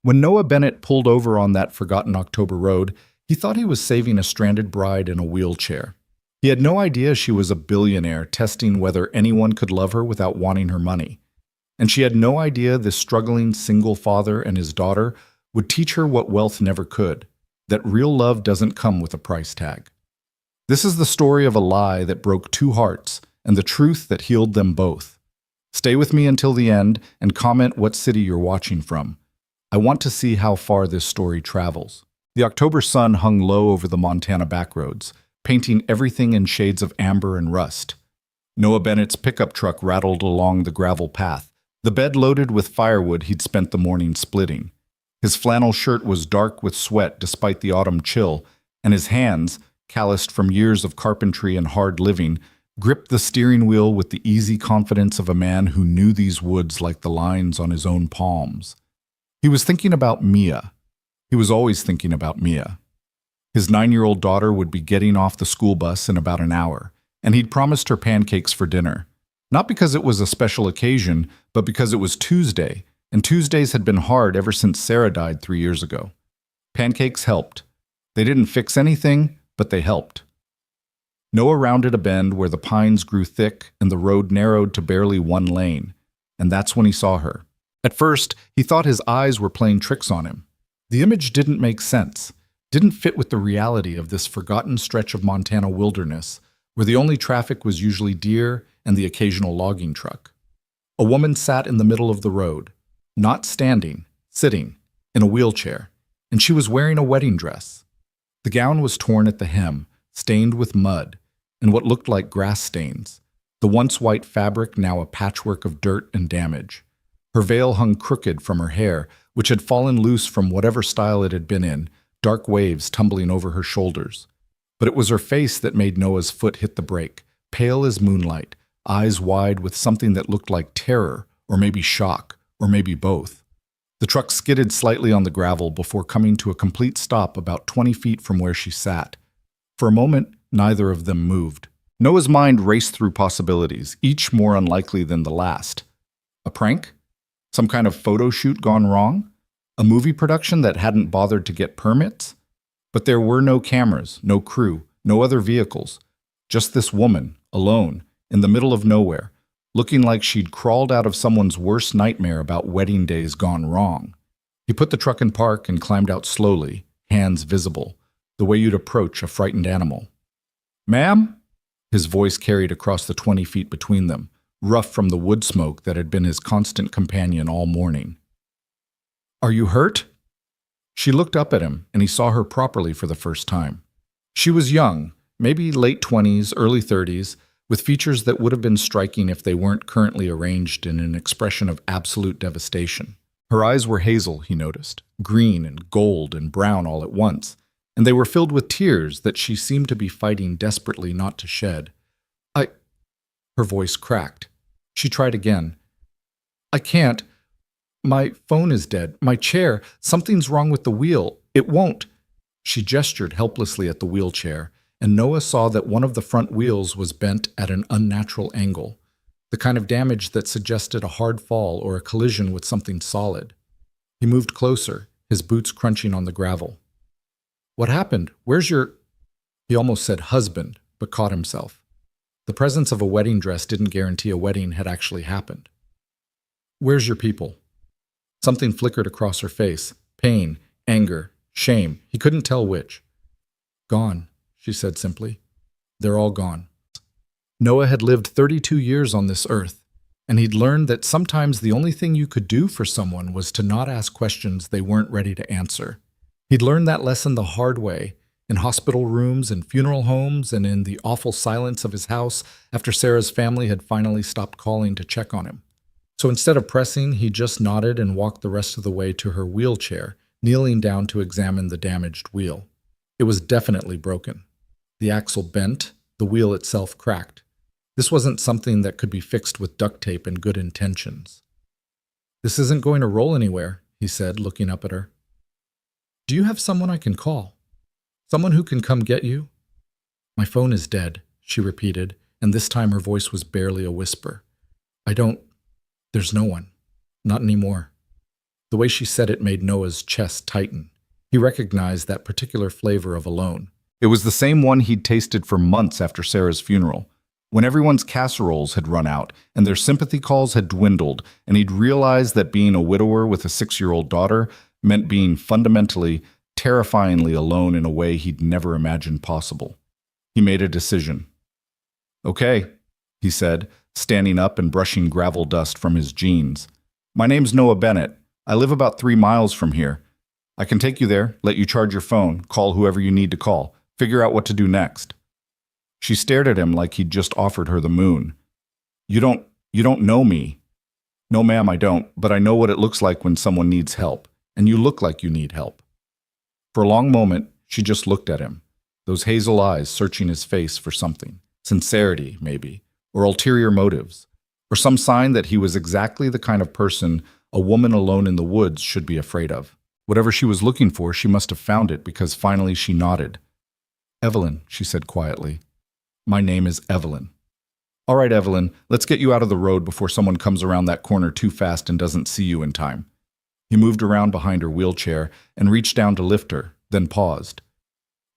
When Noah Bennett pulled over on that forgotten October road, he thought he was saving a stranded bride in a wheelchair. He had no idea she was a billionaire testing whether anyone could love her without wanting her money. And she had no idea this struggling single father and his daughter would teach her what wealth never could, that real love doesn't come with a price tag. This is the story of a lie that broke two hearts and the truth that healed them both. Stay with me until the end and comment what city you're watching from. I want to see how far this story travels. The October sun hung low over the Montana backroads, painting everything in shades of amber and rust. Noah Bennett's pickup truck rattled along the gravel path, the bed loaded with firewood he'd spent the morning splitting. His flannel shirt was dark with sweat despite the autumn chill, and his hands, calloused from years of carpentry and hard living, gripped the steering wheel with the easy confidence of a man who knew these woods like the lines on his own palms. He was thinking about Mia. He was always thinking about Mia. His 9-year-old daughter would be getting off the school bus in about an hour, and he'd promised her pancakes for dinner. Not because it was a special occasion, but because it was Tuesday, and Tuesdays had been hard ever since Sarah died 3 years ago. Pancakes helped. They didn't fix anything, but they helped. Noah rounded a bend where the pines grew thick and the road narrowed to barely one lane, and that's when he saw her. At first, he thought his eyes were playing tricks on him. The image didn't make sense, didn't fit with the reality of this forgotten stretch of Montana wilderness, where the only traffic was usually deer and the occasional logging truck. A woman sat in the middle of the road, not standing, sitting, in a wheelchair, and she was wearing a wedding dress. The gown was torn at the hem, stained with mud, and what looked like grass stains, the once white fabric now a patchwork of dirt and damage. Her veil hung crooked from her hair, which had fallen loose from whatever style it had been in, dark waves tumbling over her shoulders. But it was her face that made Noah's foot hit the brake, pale as moonlight, eyes wide with something that looked like terror, or maybe shock, or maybe both. The truck skidded slightly on the gravel before coming to a complete stop about 20 feet from where she sat. For a moment, neither of them moved. Noah's mind raced through possibilities, each more unlikely than the last. A prank? Some kind of photo shoot gone wrong? A movie production that hadn't bothered to get permits? But there were no cameras, no crew, no other vehicles. Just this woman, alone, in the middle of nowhere, looking like she'd crawled out of someone's worst nightmare about wedding days gone wrong. He put the truck in park and climbed out slowly, hands visible, the way you'd approach a frightened animal. "Ma'am?" His voice carried across the 20 feet between them, rough from the wood smoke that had been his constant companion all morning. "Are you hurt?" She looked up at him, and he saw her properly for the first time. She was young, maybe late 20s, early 30s, with features that would have been striking if they weren't currently arranged in an expression of absolute devastation. Her eyes were hazel, he noticed, green and gold and brown all at once, and they were filled with tears that she seemed to be fighting desperately not to shed. Her voice cracked. She tried again. "I can't. My phone is dead. My chair. Something's wrong with the wheel. It won't." She gestured helplessly at the wheelchair, and Noah saw that one of the front wheels was bent at an unnatural angle, the kind of damage that suggested a hard fall or a collision with something solid. He moved closer, his boots crunching on the gravel. "What happened? Where's your—" He almost said husband, but caught himself. The presence of a wedding dress didn't guarantee a wedding had actually happened. "Where's your people?" Something flickered across her face. Pain, anger, shame. He couldn't tell which. "Gone," she said simply. "They're all gone." Noah had lived 32 years on this earth, and he'd learned that sometimes the only thing you could do for someone was to not ask questions they weren't ready to answer. He'd learned that lesson the hard way, in hospital rooms and funeral homes and in the awful silence of his house after Sarah's family had finally stopped calling to check on him. So instead of pressing, he just nodded and walked the rest of the way to her wheelchair, kneeling down to examine the damaged wheel. It was definitely broken. The axle bent, the wheel itself cracked. This wasn't something that could be fixed with duct tape and good intentions. "This isn't going to roll anywhere," he said, looking up at her. "Do you have someone I can call? Someone who can come get you?" "My phone is dead," she repeated, and this time her voice was barely a whisper. There's no one. Not anymore." The way she said it made Noah's chest tighten. He recognized that particular flavor of alone. It was the same one he'd tasted for months after Sarah's funeral, when everyone's casseroles had run out and their sympathy calls had dwindled, and he'd realized that being a widower with a 6-year-old daughter meant being fundamentally, terrifyingly alone in a way he'd never imagined possible. He made a decision. "Okay," he said, standing up and brushing gravel dust from his jeans. "My name's Noah Bennett. I live about 3 miles from here. I can take you there, let you charge your phone, call whoever you need to call, figure out what to do next." She stared at him like he'd just offered her the moon. You don't know me." "No, ma'am, I don't, but I know what it looks like when someone needs help, and you look like you need help." For a long moment, she just looked at him, those hazel eyes searching his face for something. Sincerity, maybe, or ulterior motives, or some sign that he was exactly the kind of person a woman alone in the woods should be afraid of. Whatever she was looking for, she must have found it, because finally she nodded. "Evelyn," she said quietly. "My name is Evelyn." "All right, Evelyn, let's get you out of the road before someone comes around that corner too fast and doesn't see you in time." He moved around behind her wheelchair and reached down to lift her, then paused.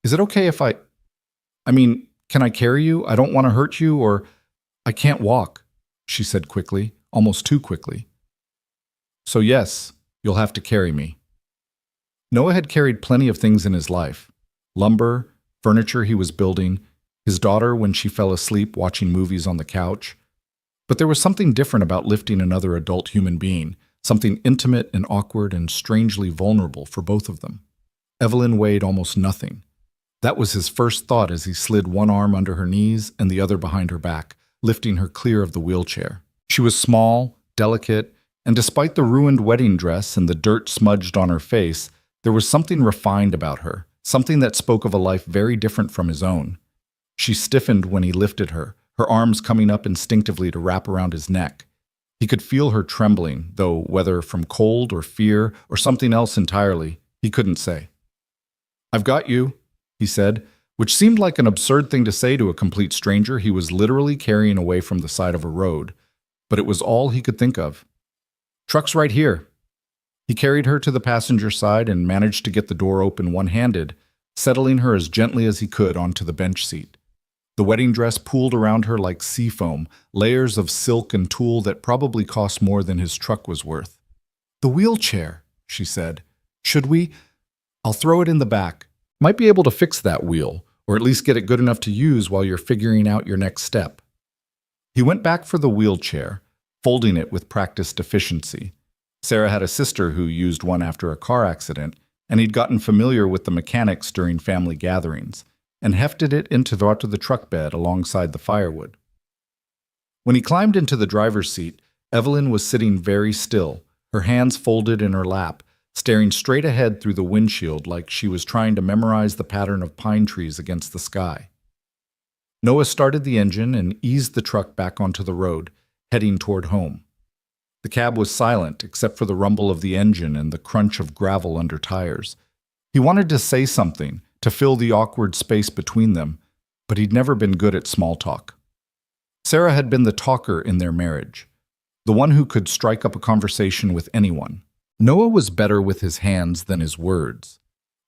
"Is it okay if can I carry you? I don't want to hurt you, or I can't walk," she said quickly, almost too quickly. "So yes, you'll have to carry me." Noah had carried plenty of things in his life. Lumber, furniture he was building, his daughter when she fell asleep watching movies on the couch. But there was something different about lifting another adult human being, something intimate and awkward and strangely vulnerable for both of them. Evelyn weighed almost nothing. That was his first thought as he slid one arm under her knees and the other behind her back, lifting her clear of the wheelchair. She was small, delicate, and despite the ruined wedding dress and the dirt smudged on her face, there was something refined about her, something that spoke of a life very different from his own. She stiffened when he lifted her, her arms coming up instinctively to wrap around his neck. He could feel her trembling, though whether from cold or fear or something else entirely, he couldn't say. "I've got you," he said, which seemed like an absurd thing to say to a complete stranger he was literally carrying away from the side of a road, but it was all he could think of. "Truck's right here." He carried her to the passenger side and managed to get the door open one-handed, settling her as gently as he could onto the bench seat. The wedding dress pooled around her like sea foam, layers of silk and tulle that probably cost more than his truck was worth. "The wheelchair," she said. "Should we? I'll throw it in the back. Might be able to fix that wheel, or at least get it good enough to use while you're figuring out your next step." He went back for the wheelchair, folding it with practiced efficiency. Sarah had a sister who used one after a car accident, and he'd gotten familiar with the mechanics during family gatherings, and hefted it into the truck bed alongside the firewood. When he climbed into the driver's seat, Evelyn was sitting very still, her hands folded in her lap, staring straight ahead through the windshield like she was trying to memorize the pattern of pine trees against the sky. Noah started the engine and eased the truck back onto the road, heading toward home. The cab was silent except for the rumble of the engine and the crunch of gravel under tires. He wanted to say something, to fill the awkward space between them, but he'd never been good at small talk. Sarah had been the talker in their marriage, the one who could strike up a conversation with anyone. Noah was better with his hands than his words.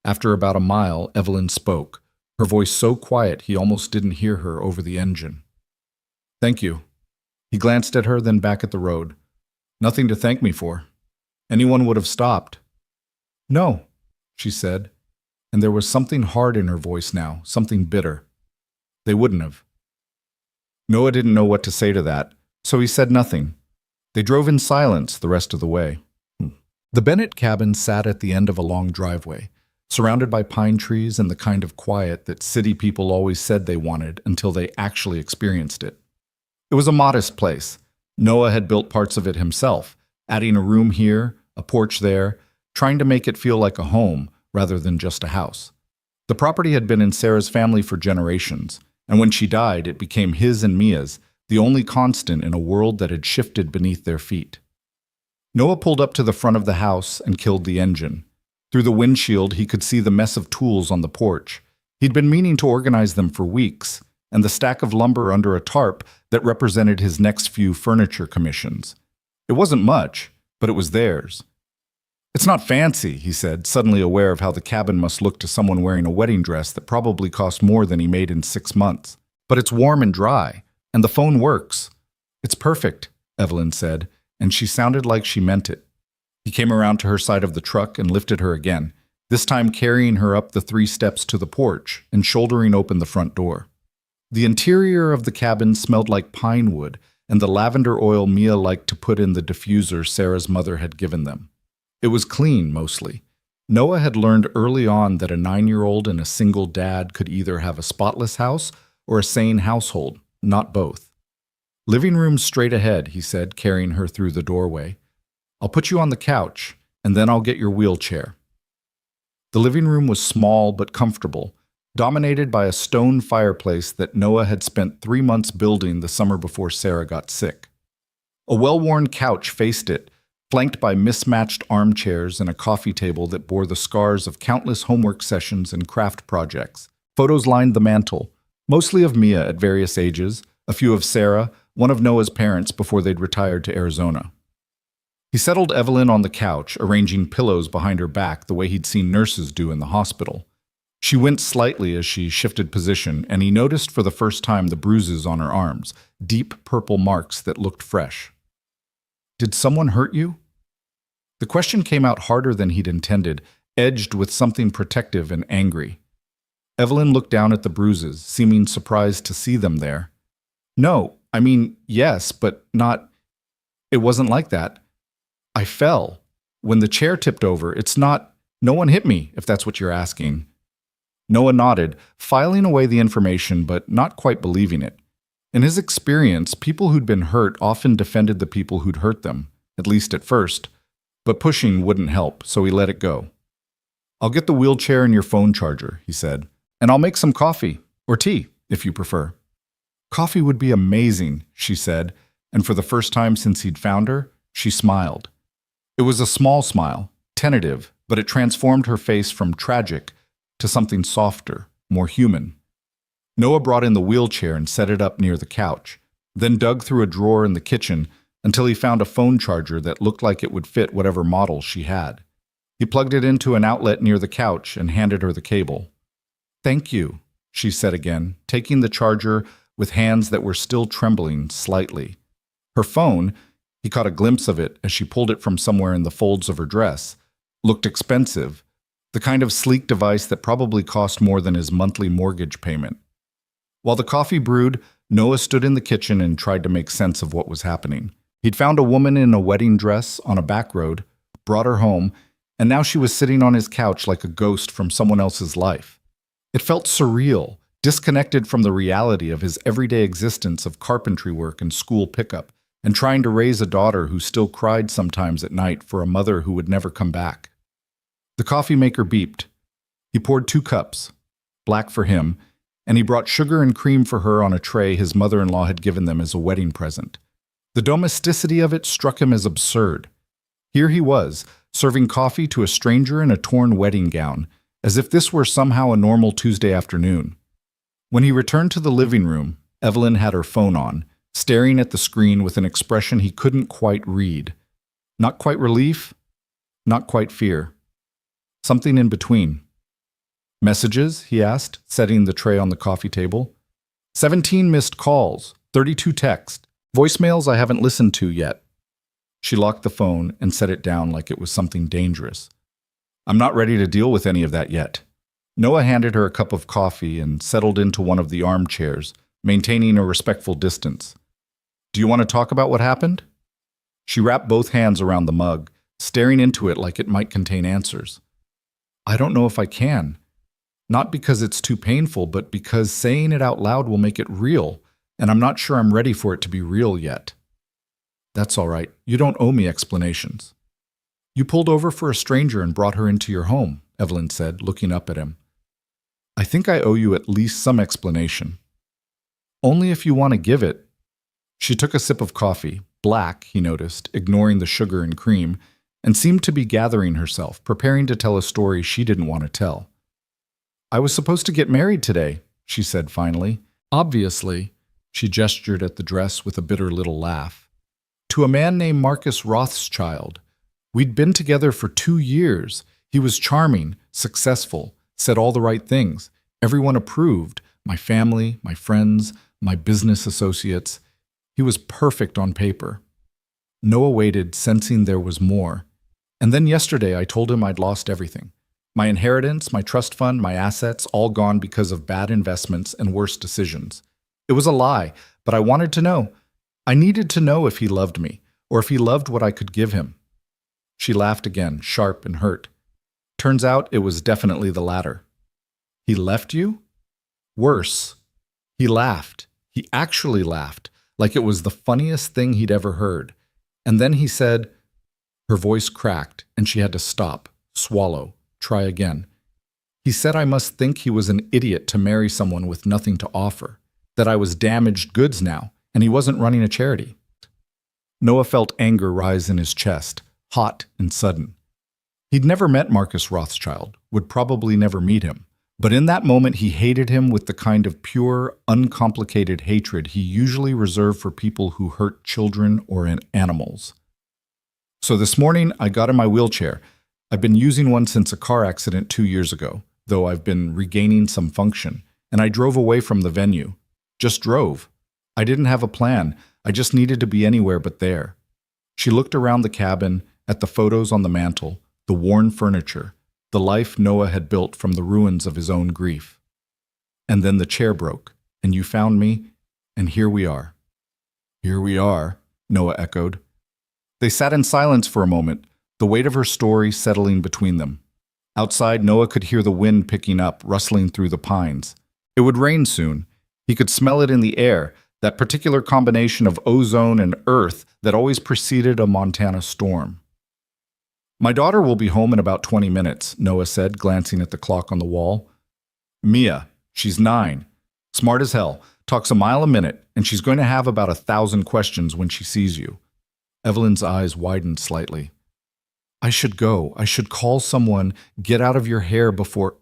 After about a mile, Evelyn spoke, her voice so quiet he almost didn't hear her over the engine. "Thank you." He glanced at her, then back at the road. "Nothing to thank me for. Anyone would have stopped." "No," she said, and there was something hard in her voice now, something bitter. "They wouldn't have." Noah didn't know what to say to that, so he said nothing. They drove in silence the rest of the way. The Bennett cabin sat at the end of a long driveway, surrounded by pine trees and the kind of quiet that city people always said they wanted until they actually experienced it. It was a modest place. Noah had built parts of it himself, adding a room here, a porch there, trying to make it feel like a home rather than just a house. The property had been in Sarah's family for generations, and when she died, it became his and Mia's, the only constant in a world that had shifted beneath their feet. Noah pulled up to the front of the house and killed the engine. Through the windshield, he could see the mess of tools on the porch. He'd been meaning to organize them for weeks, and the stack of lumber under a tarp that represented his next few furniture commissions. It wasn't much, but it was theirs. It's not fancy, he said, suddenly aware of how the cabin must look to someone wearing a wedding dress that probably cost more than he made in 6 months. But it's warm and dry, and the phone works. It's perfect, Evelyn said, and she sounded like she meant it. He came around to her side of the truck and lifted her again, this time carrying her up the 3 steps to the porch and shouldering open the front door. The interior of the cabin smelled like pine wood and the lavender oil Mia liked to put in the diffuser Sarah's mother had given them. It was clean, mostly. Noah had learned early on that a 9-year-old and a single dad could either have a spotless house or a sane household, not both. Living room straight ahead, he said, carrying her through the doorway. I'll put you on the couch, and then I'll get your wheelchair. The living room was small but comfortable, dominated by a stone fireplace that Noah had spent 3 months building the summer before Sarah got sick. A well-worn couch faced it, flanked by mismatched armchairs and a coffee table that bore the scars of countless homework sessions and craft projects. Photos lined the mantel, mostly of Mia at various ages, a few of Sarah, one of Noah's parents before they'd retired to Arizona. He settled Evelyn on the couch, arranging pillows behind her back the way he'd seen nurses do in the hospital. She winced slightly as she shifted position, and he noticed for the first time the bruises on her arms, deep purple marks that looked fresh. Did someone hurt you? The question came out harder than he'd intended, edged with something protective and angry. Evelyn looked down at the bruises, seeming surprised to see them there. No, I mean, yes, but not... It wasn't like that. I fell. When the chair tipped over, it's not... No one hit me, if that's what you're asking. Noah nodded, filing away the information but not quite believing it. In his experience, people who'd been hurt often defended the people who'd hurt them, at least at first. But pushing wouldn't help, so he let it go. I'll get the wheelchair and your phone charger, he said. And I'll make some coffee, or tea, if you prefer. Coffee would be amazing, she said, and for the first time since he'd found her, she smiled. It was a small smile, tentative, but it transformed her face from tragic to something softer, more human. Noah brought in the wheelchair and set it up near the couch, then dug through a drawer in the kitchen until he found a phone charger that looked like it would fit whatever model she had. He plugged it into an outlet near the couch and handed her the cable. Thank you, she said again, taking the charger with hands that were still trembling slightly. Her phone, he caught a glimpse of it as she pulled it from somewhere in the folds of her dress, looked expensive, the kind of sleek device that probably cost more than his monthly mortgage payment. While the coffee brewed, Noah stood in the kitchen and tried to make sense of what was happening. He'd found a woman in a wedding dress on a back road, brought her home, and now she was sitting on his couch like a ghost from someone else's life. It felt surreal, disconnected from the reality of his everyday existence of carpentry work and school pickup, and trying to raise a daughter who still cried sometimes at night for a mother who would never come back. The coffee maker beeped. He poured 2 cups, black for him, and he brought sugar and cream for her on a tray his mother-in-law had given them as a wedding present. The domesticity of it struck him as absurd. Here he was, serving coffee to a stranger in a torn wedding gown, as if this were somehow a normal Tuesday afternoon. When he returned to the living room, Evelyn had her phone on, staring at the screen with an expression he couldn't quite read. Not quite relief, not quite fear. Something in between. Messages, he asked, setting the tray on the coffee table. 17 missed calls, 32 texts, voicemails I haven't listened to yet. She locked the phone and set it down like it was something dangerous. I'm not ready to deal with any of that yet. Noah handed her a cup of coffee and settled into one of the armchairs, maintaining a respectful distance. Do you want to talk about what happened? She wrapped both hands around the mug, staring into it like it might contain answers. I don't know if I can. Not because it's too painful, but because saying it out loud will make it real, and I'm not sure I'm ready for it to be real yet. That's all right. You don't owe me explanations. You pulled over for a stranger and brought her into your home, Evelyn said, looking up at him. I think I owe you at least some explanation. Only if you want to give it. She took a sip of coffee, black, he noticed, ignoring the sugar and cream, and seemed to be gathering herself, preparing to tell a story she didn't want to tell. I was supposed to get married today, she said finally. Obviously, she gestured at the dress with a bitter little laugh. To a man named Marcus Rothschild, We'd been together for 2 years. He was charming, successful, said all the right things. Everyone approved, my family, my friends, my business associates. He was perfect on paper. Noah waited, sensing there was more. And then yesterday I told him I'd lost everything. My inheritance, my trust fund, my assets, all gone because of bad investments and worse decisions. It was a lie, but I wanted to know. I needed to know if he loved me, or if he loved what I could give him. She laughed again, sharp and hurt. Turns out it was definitely the latter. He left you? Worse. He laughed. He actually laughed, like it was the funniest thing he'd ever heard. And then he said, her voice cracked, and she had to stop, swallow, try again. He said I must think he was an idiot to marry someone with nothing to offer, that I was damaged goods now, and he wasn't running a charity. Noah felt anger rise in his chest, hot and sudden. He'd never met Marcus Rothschild, would probably never meet him, but in that moment he hated him with the kind of pure, uncomplicated hatred he usually reserved for people who hurt children or animals. So this morning I got in my wheelchair. I've been using one since a car accident 2 years ago, though I've been regaining some function, and I drove away from the venue. Just drove. I didn't have a plan. I just needed to be anywhere but there. She looked around the cabin, at the photos on the mantel, the worn furniture, the life Noah had built from the ruins of his own grief. And then the chair broke, and you found me, and here we are. Here we are, Noah echoed. They sat in silence for a moment, the weight of her story settling between them. Outside, Noah could hear the wind picking up, rustling through the pines. It would rain soon. He could smell it in the air, that particular combination of ozone and earth that always preceded a Montana storm. My daughter will be home in about 20 minutes, Noah said, glancing at the clock on the wall. Mia, she's 9. Smart as hell, talks a mile a minute, and she's going to have about 1,000 questions when she sees you. Evelyn's eyes widened slightly. I should go. I should call someone. Get out of your hair before...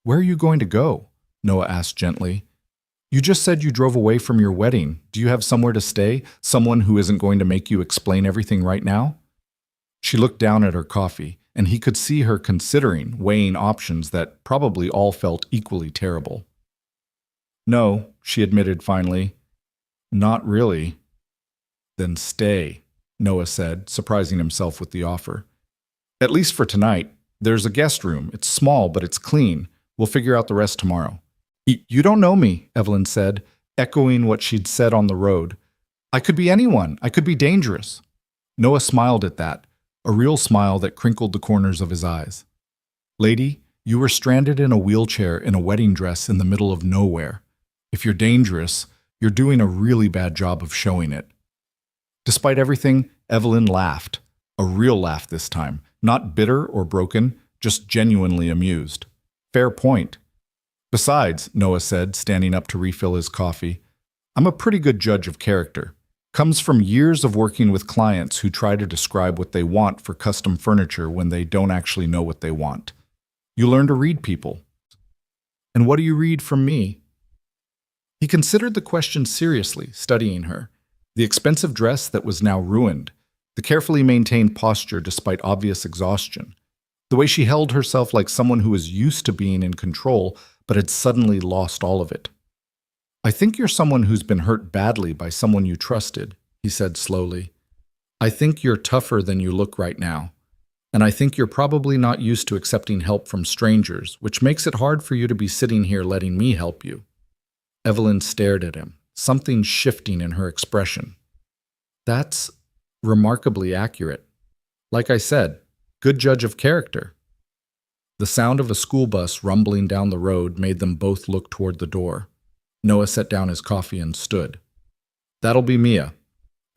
Where are you going to go? Noah asked gently. You just said you drove away from your wedding. Do you have somewhere to stay? Someone who isn't going to make you explain everything right now? She looked down at her coffee, and he could see her considering, weighing options that probably all felt equally terrible. No, she admitted finally. Not really. Then stay, Noah said, surprising himself with the offer. At least for tonight. There's a guest room. It's small, but it's clean. We'll figure out the rest tomorrow. You don't know me, Evelyn said, echoing what she'd said on the road. I could be anyone. I could be dangerous. Noah smiled at that, a real smile that crinkled the corners of his eyes. Lady, you were stranded in a wheelchair in a wedding dress in the middle of nowhere. If you're dangerous, you're doing a really bad job of showing it. Despite everything, Evelyn laughed. A real laugh this time, not bitter or broken, just genuinely amused. Fair point. Besides, Noah said, standing up to refill his coffee, I'm a pretty good judge of character. Comes from years of working with clients who try to describe what they want for custom furniture when they don't actually know what they want. You learn to read people. And what do you read from me? He considered the question seriously, studying her. The expensive dress that was now ruined, the carefully maintained posture despite obvious exhaustion, the way she held herself like someone who was used to being in control but had suddenly lost all of it. I think you're someone who's been hurt badly by someone you trusted, he said slowly. I think you're tougher than you look right now, and I think you're probably not used to accepting help from strangers, which makes it hard for you to be sitting here letting me help you. Evelyn stared at him, something shifting in her expression. That's remarkably accurate. Like I said, good judge of character. The sound of a school bus rumbling down the road made them both look toward the door. Noah set down his coffee and stood. That'll be Mia.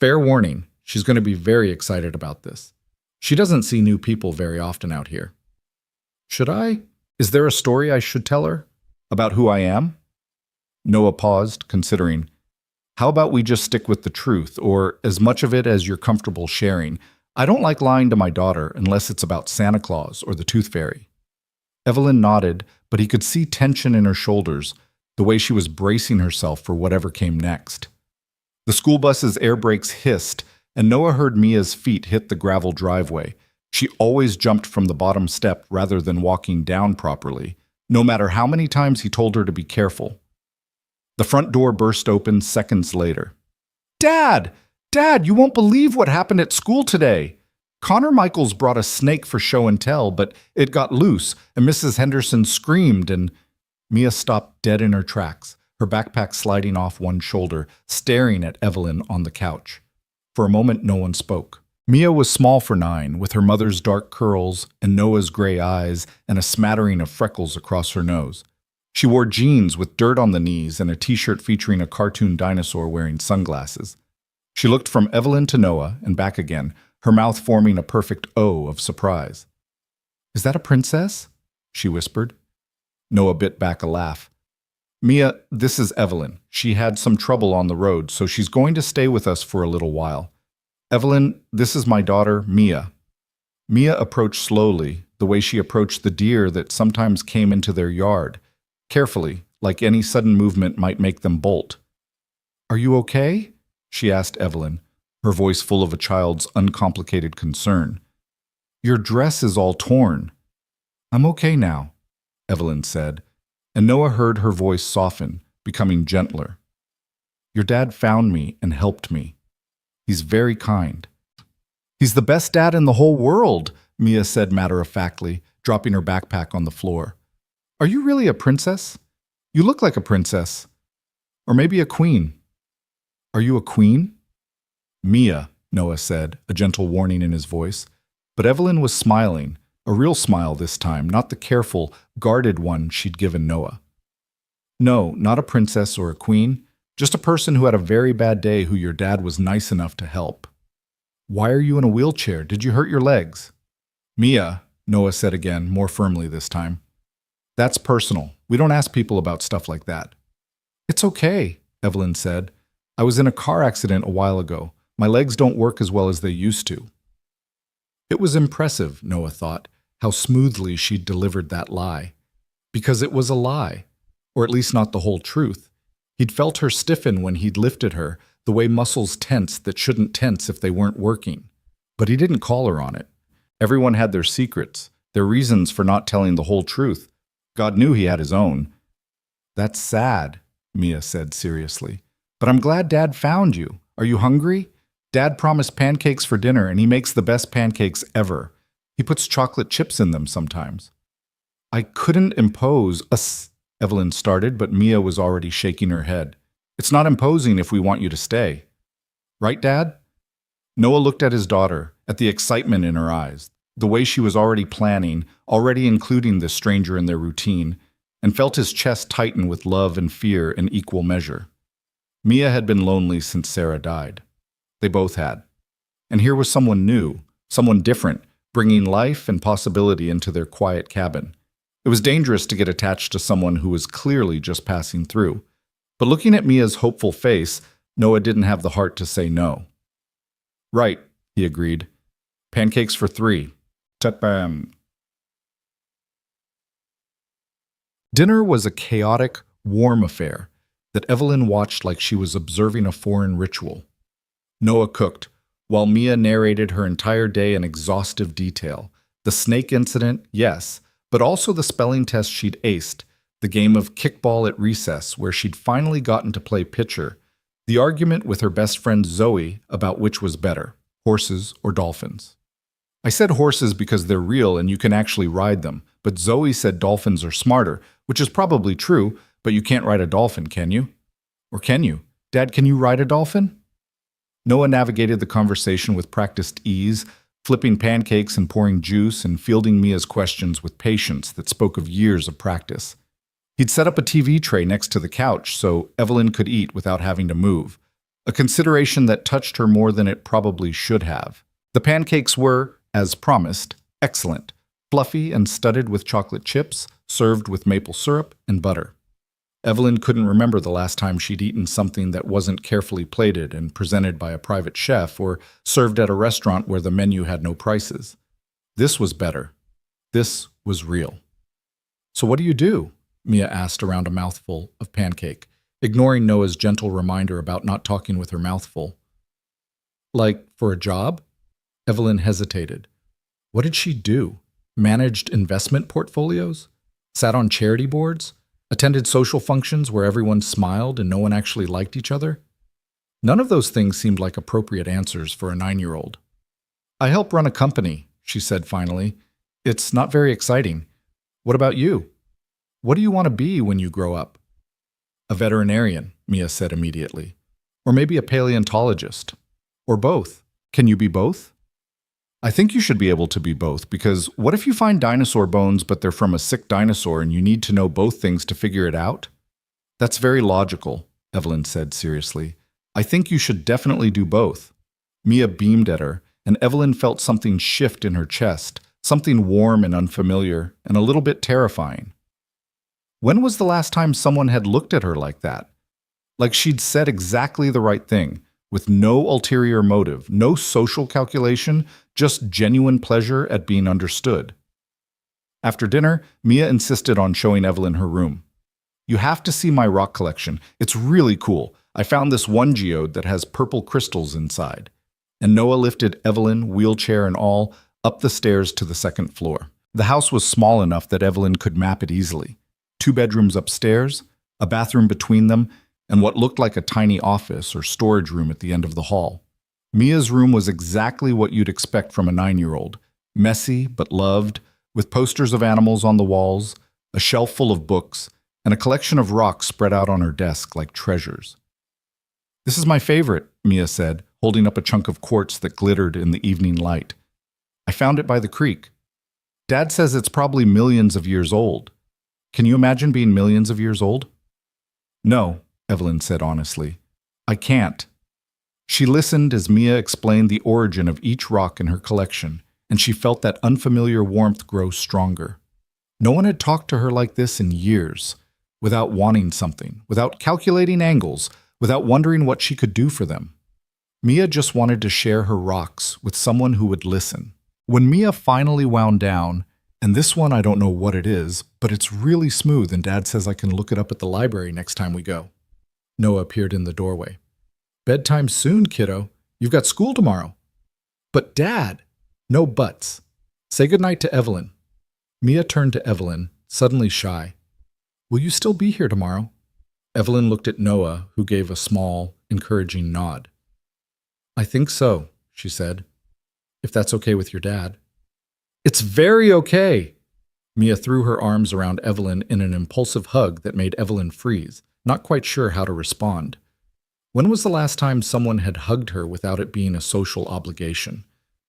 Fair warning, she's going to be very excited about this. She doesn't see new people very often out here. Should I? Is there a story I should tell her? About who I am? Noah paused, considering. How about we just stick with the truth, or as much of it as you're comfortable sharing? I don't like lying to my daughter unless it's about Santa Claus or the Tooth Fairy. Evelyn nodded, but he could see tension in her shoulders, the way she was bracing herself for whatever came next. The school bus's air brakes hissed, and Noah heard Mia's feet hit the gravel driveway, She always jumped from the bottom step rather than walking down properly, no matter how many times he told her to be careful. The front door burst open seconds later. "Dad! Dad, you won't believe what happened at school today. Connor Michaels brought a snake for show and tell, but it got loose, and Mrs. Henderson screamed and—" Mia stopped dead in her tracks, her backpack sliding off one shoulder, staring at Evelyn on the couch. For a moment, no one spoke. Mia was small for 9, with her mother's dark curls and Noah's gray eyes and a smattering of freckles across her nose. She wore jeans with dirt on the knees and a t-shirt featuring a cartoon dinosaur wearing sunglasses. She looked from Evelyn to Noah and back again, her mouth forming a perfect O of surprise. "Is that a princess?" she whispered. Noah bit back a laugh. "Mia, this is Evelyn. She had some trouble on the road, so she's going to stay with us for a little while. Evelyn, this is my daughter, Mia." Mia approached slowly, the way she approached the deer that sometimes came into their yard, carefully, like any sudden movement might make them bolt. "Are you okay?" she asked Evelyn, her voice full of a child's uncomplicated concern. "Your dress is all torn." "I'm okay now," Evelyn said, and Noah heard her voice soften, becoming gentler. "Your dad found me and helped me. He's very kind." "He's the best dad in the whole world," Mia said matter-of-factly, dropping her backpack on the floor. "Are you really a princess? You look like a princess. Or maybe a queen." "Are you a queen?" "Mia," Noah said, a gentle warning in his voice. But Evelyn was smiling, a real smile this time, not the careful, guarded one she'd given Noah. "No, not a princess or a queen, just a person who had a very bad day who your dad was nice enough to help." "Why are you in a wheelchair? Did you hurt your legs?" "Mia," Noah said again, more firmly this time. "That's personal. We don't ask people about stuff like that." "It's okay," Evelyn said. "I was in a car accident a while ago. My legs don't work as well as they used to." It was impressive, Noah thought, how smoothly she'd delivered that lie. Because it was a lie, or at least not the whole truth. He'd felt her stiffen when he'd lifted her, the way muscles tense that shouldn't tense if they weren't working. But he didn't call her on it. Everyone had their secrets, their reasons for not telling the whole truth. God knew he had his own. "That's sad," Mia said seriously. "But I'm glad Dad found you. Are you hungry? Dad promised pancakes for dinner, and he makes the best pancakes ever. He puts chocolate chips in them sometimes." "I couldn't impose us," Evelyn started, but Mia was already shaking her head. "It's not imposing if we want you to stay. Right, Dad?" Noah looked at his daughter, at the excitement in her eyes, the way she was already planning, already including this stranger in their routine, and felt his chest tighten with love and fear in equal measure. Mia had been lonely since Sarah died. They both had. And here was someone new, someone different, bringing life and possibility into their quiet cabin. It was dangerous to get attached to someone who was clearly just passing through. But looking at Mia's hopeful face, Noah didn't have the heart to say no. "Right," he agreed. "Pancakes for 3. Ta-bam." Dinner was a chaotic, warm affair that Evelyn watched like she was observing a foreign ritual. Noah cooked, while Mia narrated her entire day in exhaustive detail. The snake incident, yes, but also the spelling test she'd aced, the game of kickball at recess where she'd finally gotten to play pitcher, the argument with her best friend Zoe about which was better, horses or dolphins. I said horses because they're real and you can actually ride them, but Zoe said dolphins are smarter, which is probably true, but you can't ride a dolphin, can you? Or can you? Dad, can you ride a dolphin? Noah navigated the conversation with practiced ease, flipping pancakes and pouring juice and fielding Mia's questions with patience that spoke of years of practice. He'd set up a TV tray next to the couch so Evelyn could eat without having to move, a consideration that touched her more than it probably should have. The pancakes were, as promised, excellent, fluffy and studded with chocolate chips, served with maple syrup and butter. Evelyn couldn't remember the last time she'd eaten something that wasn't carefully plated and presented by a private chef or served at a restaurant where the menu had no prices. This was better. This was real. "So what do you do?" Mia asked around a mouthful of pancake, ignoring Noah's gentle reminder about not talking with her mouth full. "Like, for a job?" Evelyn hesitated. What did she do? Managed investment portfolios? Sat on charity boards? Attended social functions where everyone smiled and no one actually liked each other? None of those things seemed like appropriate answers for a 9-year-old. I help run a company, she said finally. It's not very exciting. What about you? What do you want to be when you grow up? A veterinarian, Mia said immediately. Or maybe a paleontologist. Or both. Can you be both? I think you should be able to be both, because what if you find dinosaur bones but they're from a sick dinosaur and you need to know both things to figure it out? That's very logical, Evelyn said seriously. I think you should definitely do both. Mia beamed at her, and Evelyn felt something shift in her chest, something warm and unfamiliar, and a little bit terrifying. When was the last time someone had looked at her like that? Like she'd said exactly the right thing, with no ulterior motive, no social calculation, just genuine pleasure at being understood. After dinner, Mia insisted on showing Evelyn her room. You have to see my rock collection. It's really cool. I found this one geode that has purple crystals inside. And Noah lifted Evelyn, wheelchair and all, up the stairs to the second floor. The house was small enough that Evelyn could map it easily. 2 bedrooms upstairs, a bathroom between them, and what looked like a tiny office or storage room at the end of the hall. Mia's room was exactly what you'd expect from a 9-year-old. Messy but loved, with posters of animals on the walls, a shelf full of books, and a collection of rocks spread out on her desk like treasures. This is my favorite, Mia said, holding up a chunk of quartz that glittered in the evening light. I found it by the creek. Dad says it's probably millions of years old. Can you imagine being millions of years old? No, Evelyn said honestly. I can't. She listened as Mia explained the origin of each rock in her collection, and she felt that unfamiliar warmth grow stronger. No one had talked to her like this in years, without wanting something, without calculating angles, without wondering what she could do for them. Mia just wanted to share her rocks with someone who would listen. When Mia finally wound down, and this one I don't know what it is, but it's really smooth and Dad says I can look it up at the library next time we go. Noah appeared in the doorway. Bedtime soon, kiddo. You've got school tomorrow. But Dad! No buts. Say goodnight to Evelyn. Mia turned to Evelyn, suddenly shy. Will you still be here tomorrow? Evelyn looked at Noah, who gave a small, encouraging nod. I think so, she said. If that's okay with your dad. It's very okay! Mia threw her arms around Evelyn in an impulsive hug that made Evelyn freeze, not quite sure how to respond. When was the last time someone had hugged her without it being a social obligation?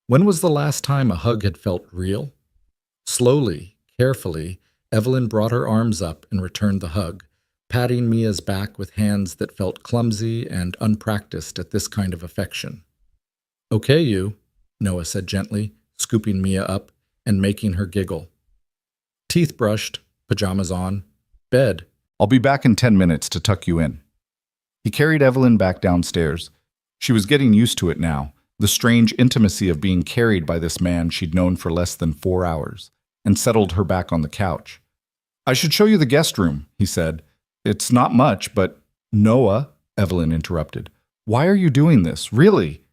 When was the last time a hug had felt real? Slowly, carefully, Evelyn brought her arms up and returned the hug, patting Mia's back with hands that felt clumsy and unpracticed at this kind of affection. Okay, you, Noah said gently, scooping Mia up and making her giggle. Teeth brushed, pajamas on, bed. I'll be back in 10 minutes to tuck you in. He carried Evelyn back downstairs. She was getting used to it now, the strange intimacy of being carried by this man she'd known for less than 4 hours, and settled her back on the couch. I should show you the guest room, he said. It's not much, but... Noah, Evelyn interrupted. Why are you doing this? Really?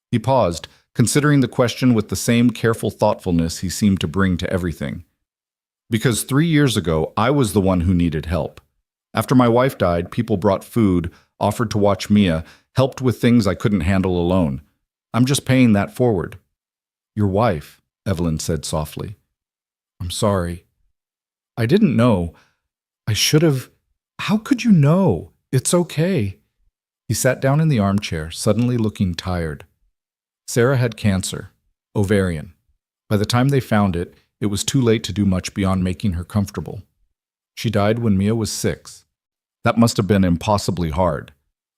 He paused, considering the question with the same careful thoughtfulness he seemed to bring to everything. Because 3 years ago, I was the one who needed help. After my wife died, people brought food, offered to watch Mia, helped with things I couldn't handle alone. I'm just paying that forward. Your wife, Evelyn said softly. I'm sorry. I didn't know. I should have... How could you know? It's okay. He sat down in the armchair, suddenly looking tired. Sarah had cancer, ovarian. By the time they found it, it was too late to do much beyond making her comfortable. She died when Mia was 6. That must have been impossibly hard.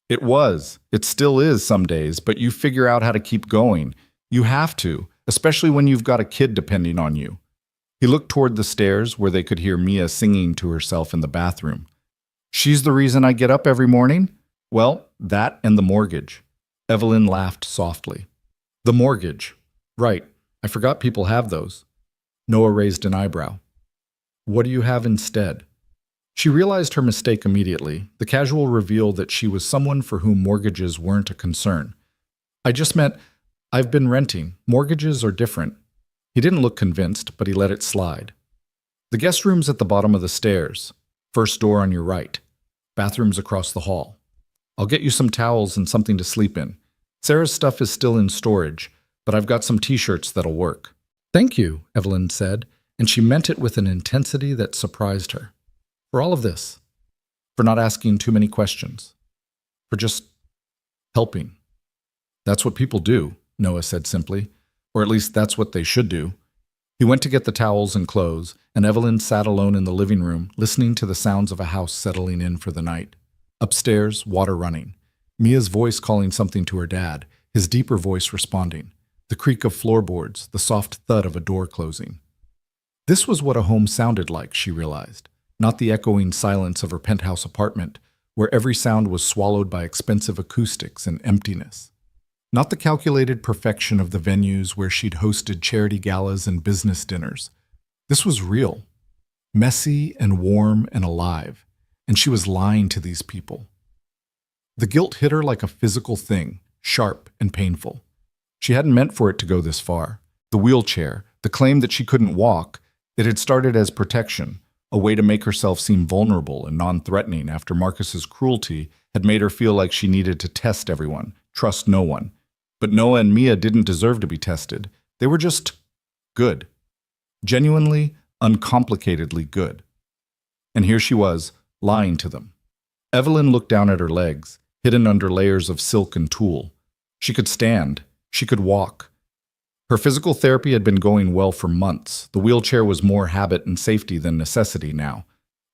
It was. It still is some days, but you figure out how to keep going. You have to, especially when you've got a kid depending on you. He looked toward the stairs where they could hear Mia singing to herself in the bathroom. She's the reason I get up every morning? Well, that and the mortgage. Evelyn laughed softly. The mortgage. Right. I forgot people have those. Noah raised an eyebrow. What do you have instead? She realized her mistake immediately, the casual reveal that she was someone for whom mortgages weren't a concern. I just meant, I've been renting. Mortgages are different. He didn't look convinced, but he let it slide. The guest room's at the bottom of the stairs. First door on your right. Bathroom's across the hall. I'll get you some towels and something to sleep in. Sarah's stuff is still in storage, but I've got some t-shirts that'll work. Thank you, Evelyn said, and she meant it with an intensity that surprised her. For all of this. For not asking too many questions. For just helping. That's what people do, Noah said simply. Or at least that's what they should do. He went to get the towels and clothes, and Evelyn sat alone in the living room, listening to the sounds of a house settling in for the night. Upstairs, water running. Mia's voice calling something to her dad, his deeper voice responding. The creak of floorboards, the soft thud of a door closing. This was what a home sounded like, she realized. Not the echoing silence of her penthouse apartment, where every sound was swallowed by expensive acoustics and emptiness. Not the calculated perfection of the venues where she'd hosted charity galas and business dinners. This was real, messy and warm and alive, and she was lying to these people. The guilt hit her like a physical thing, sharp and painful. She hadn't meant for it to go this far. The wheelchair, the claim that she couldn't walk, it had started as protection, a way to make herself seem vulnerable and non-threatening after Marcus's cruelty had made her feel like she needed to test everyone, trust no one. But Noah and Mia didn't deserve to be tested. They were just good. Genuinely, uncomplicatedly good. And here she was, lying to them. Evelyn looked down at her legs, hidden under layers of silk and tulle. She could stand. She could walk. Her physical therapy had been going well for months. The wheelchair was more habit and safety than necessity now.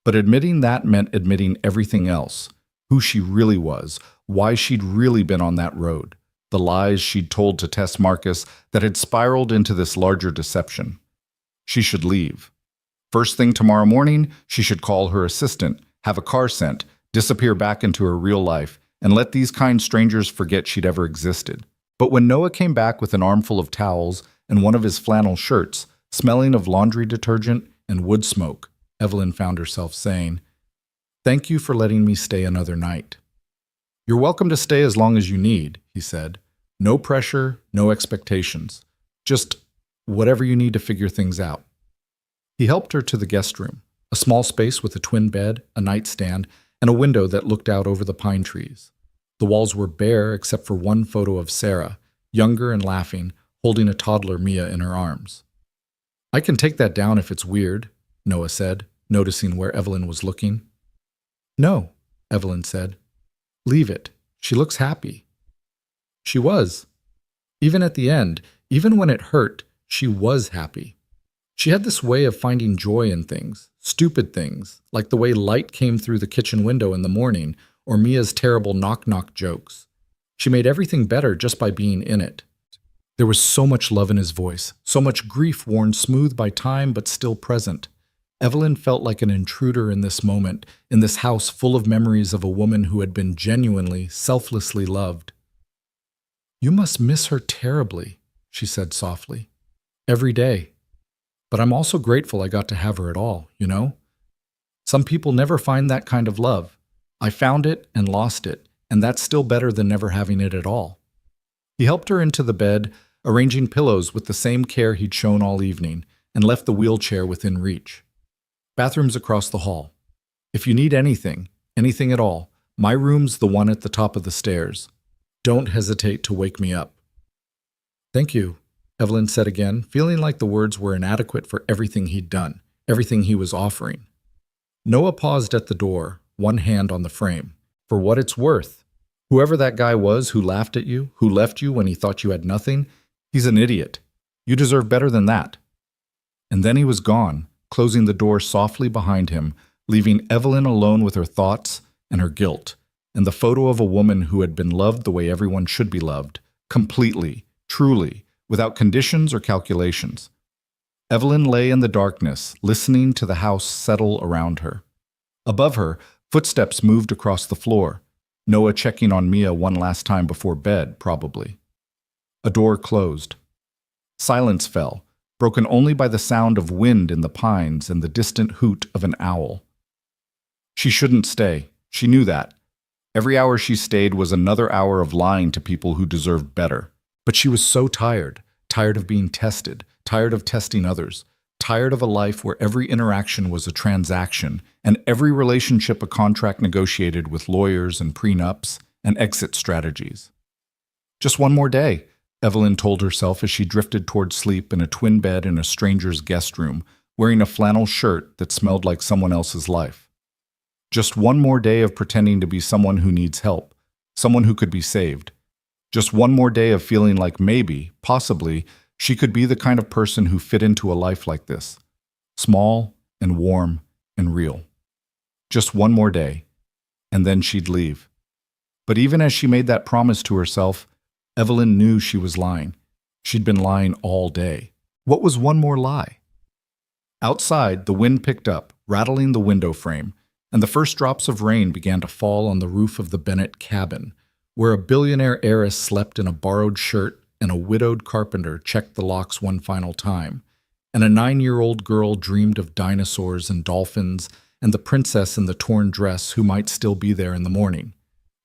But admitting that meant admitting everything else. Who she really was, why she'd really been on that road. The lies she'd told to test Marcus that had spiraled into this larger deception. She should leave. First thing tomorrow morning, she should call her assistant, have a car sent, disappear back into her real life, and let these kind strangers forget she'd ever existed. But when Noah came back with an armful of towels and one of his flannel shirts, smelling of laundry detergent and wood smoke, Evelyn found herself saying, "Thank you for letting me stay another night." "You're welcome to stay as long as you need," he said. "No pressure, no expectations. Just whatever you need to figure things out." He helped her to the guest room, a small space with a twin bed, a nightstand, and a window that looked out over the pine trees. The walls were bare except for one photo of Sarah, younger and laughing, holding a toddler Mia in her arms. "I can take that down if it's weird," Noah said, noticing where Evelyn was looking. "No," Evelyn said. "Leave it. She looks happy." She was. Even at the end, even when it hurt, she was happy. She had this way of finding joy in things, stupid things, like the way light came through the kitchen window in the morning, or Mia's terrible knock-knock jokes. She made everything better just by being in it. There was so much love in his voice, so much grief worn smooth by time but still present. Evelyn felt like an intruder in this moment, in this house full of memories of a woman who had been genuinely, selflessly loved. "You must miss her terribly," she said softly. "Every day. But I'm also grateful I got to have her at all, you know? Some people never find that kind of love. I found it and lost it, and that's still better than never having it at all." He helped her into the bed, arranging pillows with the same care he'd shown all evening, and left the wheelchair within reach. "Bathroom's across the hall. If you need anything, anything at all, my room's the one at the top of the stairs. Don't hesitate to wake me up." "Thank you," Evelyn said again, feeling like the words were inadequate for everything he'd done, everything he was offering. Noah paused at the door, one hand on the frame. "For what it's worth. Whoever that guy was who laughed at you, who left you when he thought you had nothing, he's an idiot. You deserve better than that." And then he was gone, closing the door softly behind him, leaving Evelyn alone with her thoughts and her guilt, and the photo of a woman who had been loved the way everyone should be loved, completely, truly, without conditions or calculations. Evelyn lay in the darkness, listening to the house settle around her. Above her, footsteps moved across the floor, Noah checking on Mia one last time before bed, probably. A door closed. Silence fell, broken only by the sound of wind in the pines and the distant hoot of an owl. She shouldn't stay. She knew that. Every hour she stayed was another hour of lying to people who deserved better. But she was so tired, tired of being tested, tired of testing others, tired of a life where every interaction was a transaction and every relationship a contract negotiated with lawyers and prenups and exit strategies. Just one more day, Evelyn told herself as she drifted toward sleep in a twin bed in a stranger's guest room, wearing a flannel shirt that smelled like someone else's life. Just one more day of pretending to be someone who needs help, someone who could be saved. Just one more day of feeling like maybe, possibly, she could be the kind of person who fit into a life like this. Small and warm and real. Just one more day, and then she'd leave. But even as she made that promise to herself, Evelyn knew she was lying. She'd been lying all day. What was one more lie? Outside, the wind picked up, rattling the window frame, and the first drops of rain began to fall on the roof of the Bennett cabin, where a billionaire heiress slept in a borrowed shirt and a widowed carpenter checked the locks one final time, and a 9-year-old girl dreamed of dinosaurs and dolphins and the princess in the torn dress who might still be there in the morning.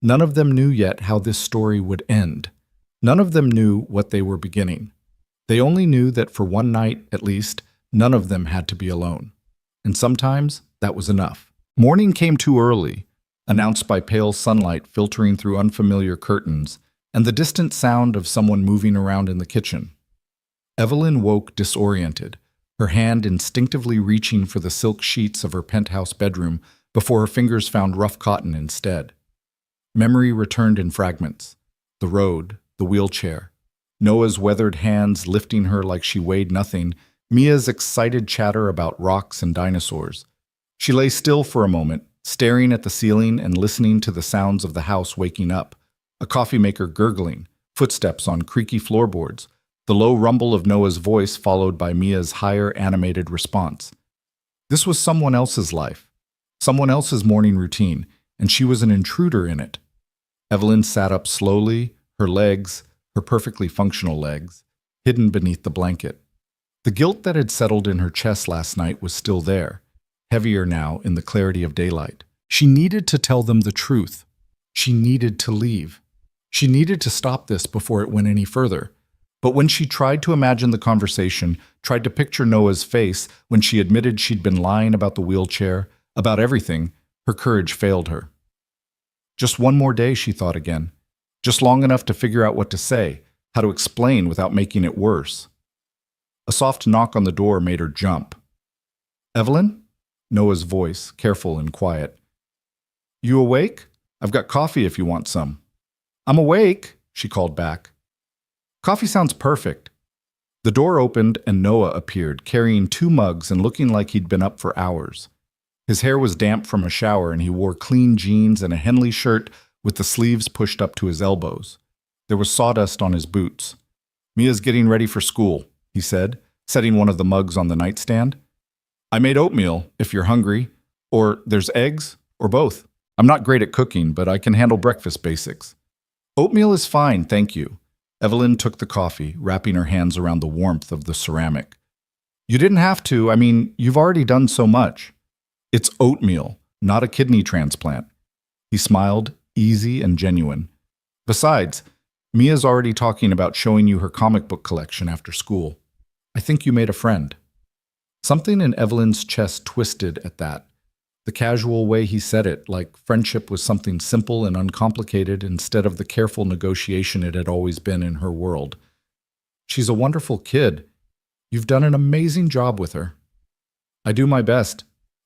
None of them knew yet how this story would end. None of them knew what they were beginning. They only knew that for one night, at least, none of them had to be alone. And sometimes that was enough. Morning came too early, announced by pale sunlight filtering through unfamiliar curtains and the distant sound of someone moving around in the kitchen. Evelyn woke disoriented, her hand instinctively reaching for the silk sheets of her penthouse bedroom before her fingers found rough cotton instead. Memory returned in fragments. The road, the wheelchair, Noah's weathered hands lifting her like she weighed nothing, Mia's excited chatter about rocks and dinosaurs. She lay still for a moment, staring at the ceiling and listening to the sounds of the house waking up, a coffee maker gurgling, footsteps on creaky floorboards, the low rumble of Noah's voice followed by Mia's higher animated response. This was someone else's life, someone else's morning routine, and she was an intruder in it. Evelyn sat up slowly, her legs, her perfectly functional legs, hidden beneath the blanket. The guilt that had settled in her chest last night was still there, heavier now in the clarity of daylight. She needed to tell them the truth. She needed to leave. She needed to stop this before it went any further. But when she tried to imagine the conversation, tried to picture Noah's face when she admitted she'd been lying about the wheelchair, about everything, her courage failed her. Just one more day, she thought again. Just long enough to figure out what to say, how to explain without making it worse. A soft knock on the door made her jump. "Evelyn?" Noah's voice, careful and quiet. "You awake? I've got coffee if you want some." "I'm awake," she called back. "Coffee sounds perfect." The door opened and Noah appeared, carrying 2 mugs and looking like he'd been up for hours. His hair was damp from a shower and he wore clean jeans and a Henley shirt with the sleeves pushed up to his elbows. There was sawdust on his boots. "Mia's getting ready for school," he said, setting one of the mugs on the nightstand. "I made oatmeal, if you're hungry. Or there's eggs, or both. I'm not great at cooking, but I can handle breakfast basics." "Oatmeal is fine, thank you." Evelyn took the coffee, wrapping her hands around the warmth of the ceramic. "You didn't have to. I mean, you've already done so much." "It's oatmeal, not a kidney transplant." He smiled, easy and genuine. "Besides, Mia's already talking about showing you her comic book collection after school. I think you made a friend." Something in Evelyn's chest twisted at that. The casual way he said it, like friendship was something simple and uncomplicated instead of the careful negotiation it had always been in her world. "She's a wonderful kid. You've done an amazing job with her." "I do my best.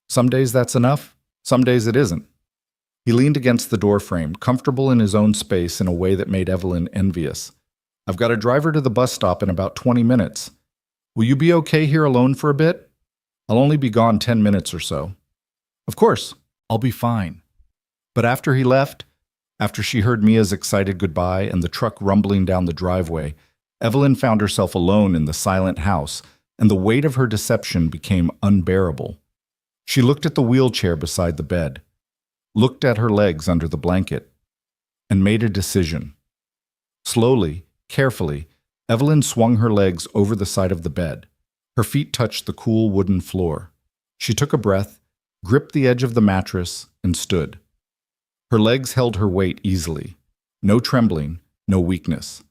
Some days that's enough, some days it isn't." He leaned against the doorframe, comfortable in his own space in a way that made Evelyn envious. "I've got to drive her to the bus stop in about 20 minutes. Will you be okay here alone for a bit? I'll only be gone 10 minutes or so." "Of course, I'll be fine." But after he left, after she heard Mia's excited goodbye and the truck rumbling down the driveway, Evelyn found herself alone in the silent house, and the weight of her deception became unbearable. She looked at the wheelchair beside the bed, looked at her legs under the blanket, and made a decision. Slowly, carefully, Evelyn swung her legs over the side of the bed. Her feet touched the cool wooden floor. She took a breath, gripped the edge of the mattress, and stood. Her legs held her weight easily. No trembling, no weakness.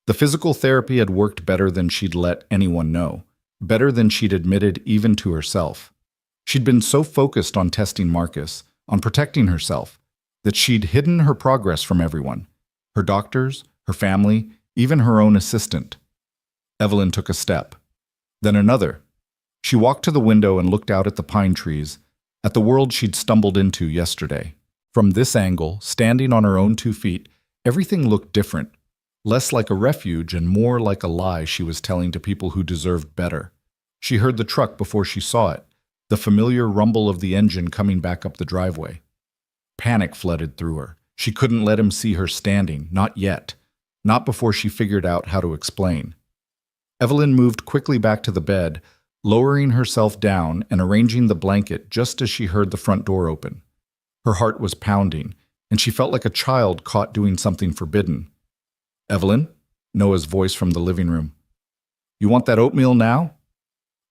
The physical therapy had worked better than she'd let anyone know, better than she'd admitted even to herself. She'd been so focused on testing Marcus, on protecting herself, that she'd hidden her progress from everyone, her doctors, her family, even her own assistant. Evelyn took a step, then another. She walked to the window and looked out at the pine trees, at the world she'd stumbled into yesterday. From this angle, standing on her own 2 feet, everything looked different, less like a refuge and more like a lie she was telling to people who deserved better. She heard the truck before she saw it, the familiar rumble of the engine coming back up the driveway. Panic flooded through her. She couldn't let him see her standing, not yet, not before she figured out how to explain. Evelyn moved quickly back to the bed, lowering herself down and arranging the blanket just as she heard the front door open. Her heart was pounding, and she felt like a child caught doing something forbidden. "Evelyn?" Noah's voice from the living room. "You want that oatmeal now?"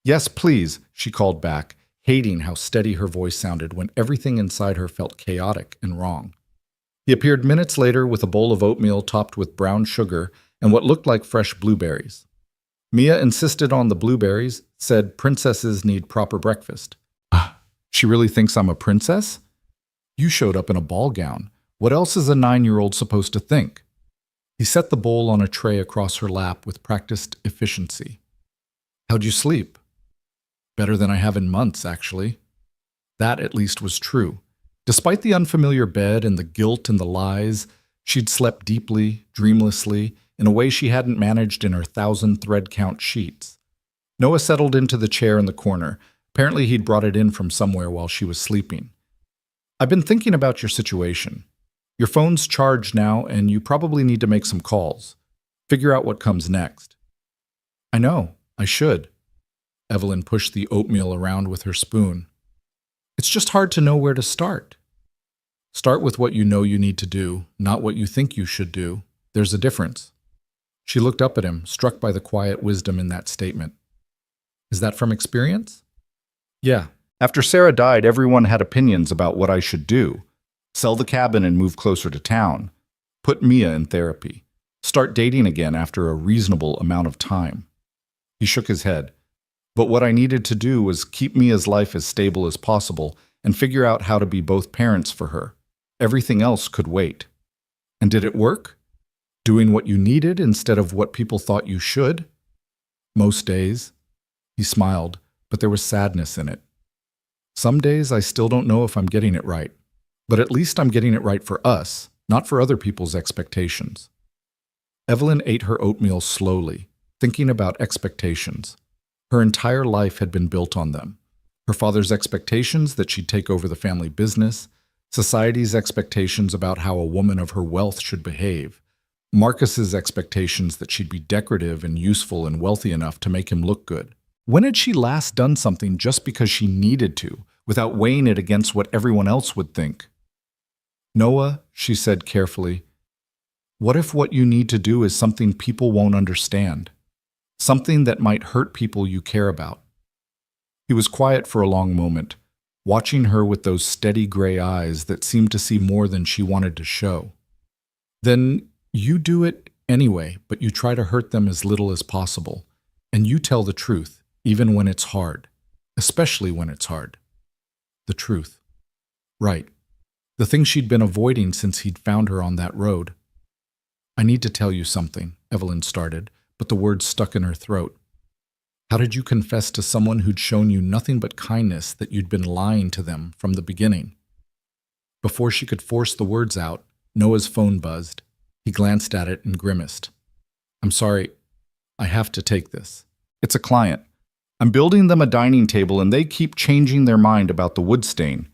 "Yes, please," she called back, hating how steady her voice sounded when everything inside her felt chaotic and wrong. He appeared minutes later with a bowl of oatmeal topped with brown sugar and what looked like fresh blueberries. Mia insisted on the blueberries, said princesses need proper breakfast. She really thinks I'm a princess? You showed up in a ball gown. What else is a 9-year-old supposed to think? He set the bowl on a tray across her lap with practiced efficiency. How'd you sleep? Better than I have in months, actually. That at least was true. Despite the unfamiliar bed and the guilt and the lies, she'd slept deeply, dreamlessly, in a way she hadn't managed in her 1,000 thread-count sheets. Noah settled into the chair in the corner. Apparently he'd brought it in from somewhere while she was sleeping. I've been thinking about your situation. Your phone's charged now, and you probably need to make some calls. Figure out what comes next. I know, I should. Evelyn pushed the oatmeal around with her spoon. It's just hard to know where to start. Start with what you know you need to do, not what you think you should do. There's a difference. She looked up at him, struck by the quiet wisdom in that statement. Is that from experience? Yeah. After Sarah died, everyone had opinions about what I should do. Sell the cabin and move closer to town. Put Mia in therapy. Start dating again after a reasonable amount of time. He shook his head. But what I needed to do was keep Mia's life as stable as possible and figure out how to be both parents for her. Everything else could wait. And did it work? Doing what you needed instead of what people thought you should? Most days. He smiled, but there was sadness in it. Some days I still don't know if I'm getting it right, but at least I'm getting it right for us, not for other people's expectations. Evelyn ate her oatmeal slowly, thinking about expectations. Her entire life had been built on them. Her father's expectations that she'd take over the family business, society's expectations about how a woman of her wealth should behave, Marcus's expectations that she'd be decorative and useful and wealthy enough to make him look good. When had she last done something just because she needed to, without weighing it against what everyone else would think? Noah, she said carefully, what if what you need to do is something people won't understand? Something that might hurt people you care about? He was quiet for a long moment, watching her with those steady gray eyes that seemed to see more than she wanted to show. Then you do it anyway, but you try to hurt them as little as possible, and you tell the truth, even when it's hard, especially when it's hard. The truth. Right. The thing she'd been avoiding since he'd found her on that road. I need to tell you something, Evelyn started, but the words stuck in her throat. How did you confess to someone who'd shown you nothing but kindness that you'd been lying to them from the beginning? Before she could force the words out, Noah's phone buzzed. He glanced at it and grimaced. I'm sorry, I have to take this. It's a client. I'm building them a dining table and they keep changing their mind about the wood stain.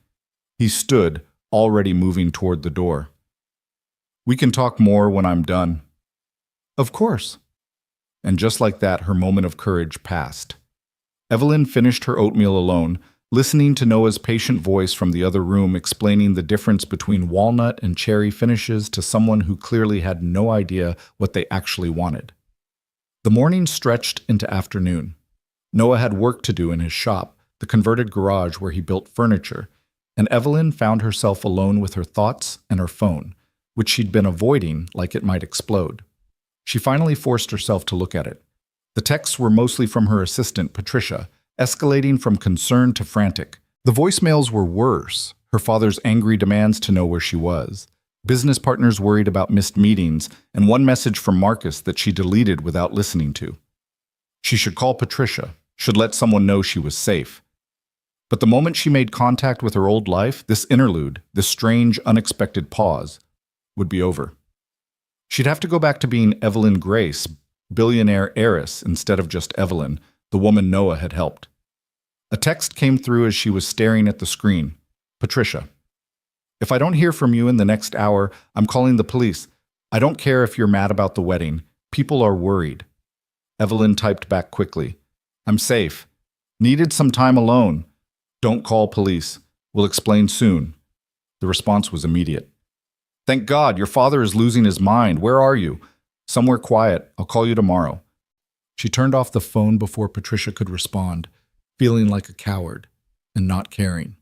He stood, already moving toward the door. We can talk more when I'm done. Of course. And just like that, her moment of courage passed. Evelyn finished her oatmeal alone, listening to Noah's patient voice from the other room explaining the difference between walnut and cherry finishes to someone who clearly had no idea what they actually wanted. The morning stretched into afternoon. Noah had work to do in his shop, the converted garage where he built furniture, and Evelyn found herself alone with her thoughts and her phone, which she'd been avoiding like it might explode. She finally forced herself to look at it. The texts were mostly from her assistant, Patricia, escalating from concerned to frantic. The voicemails were worse. Her father's angry demands to know where she was, business partners worried about missed meetings, and one message from Marcus that she deleted without listening to. She should call Patricia, should let someone know she was safe. But the moment she made contact with her old life, this interlude, this strange, unexpected pause, would be over. She'd have to go back to being Evelyn Grace, billionaire heiress, instead of just Evelyn, the woman Noah had helped. A text came through as she was staring at the screen. Patricia, if I don't hear from you in the next hour, I'm calling the police. I don't care if you're mad about the wedding. People are worried. Evelyn typed back quickly. I'm safe. Needed some time alone. Don't call police. We'll explain soon. The response was immediate. Thank God, your father is losing his mind. Where are you? Somewhere quiet. I'll call you tomorrow. She turned off the phone before Patricia could respond, feeling like a coward and not caring.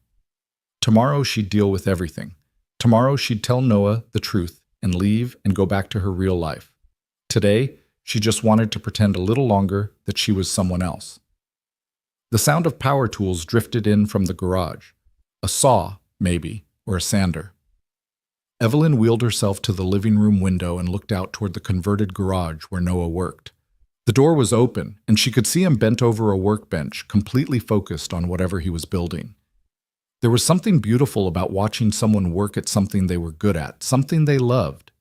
Tomorrow she'd deal with everything. Tomorrow she'd tell Noah the truth and leave and go back to her real life. Today, she just wanted to pretend a little longer that she was someone else. The sound of power tools drifted in from the garage. A saw, maybe, or a sander. Evelyn wheeled herself to the living room window and looked out toward the converted garage where Noah worked. The door was open, and she could see him bent over a workbench, completely focused on whatever he was building. There was something beautiful about watching someone work at something they were good at, something they loved.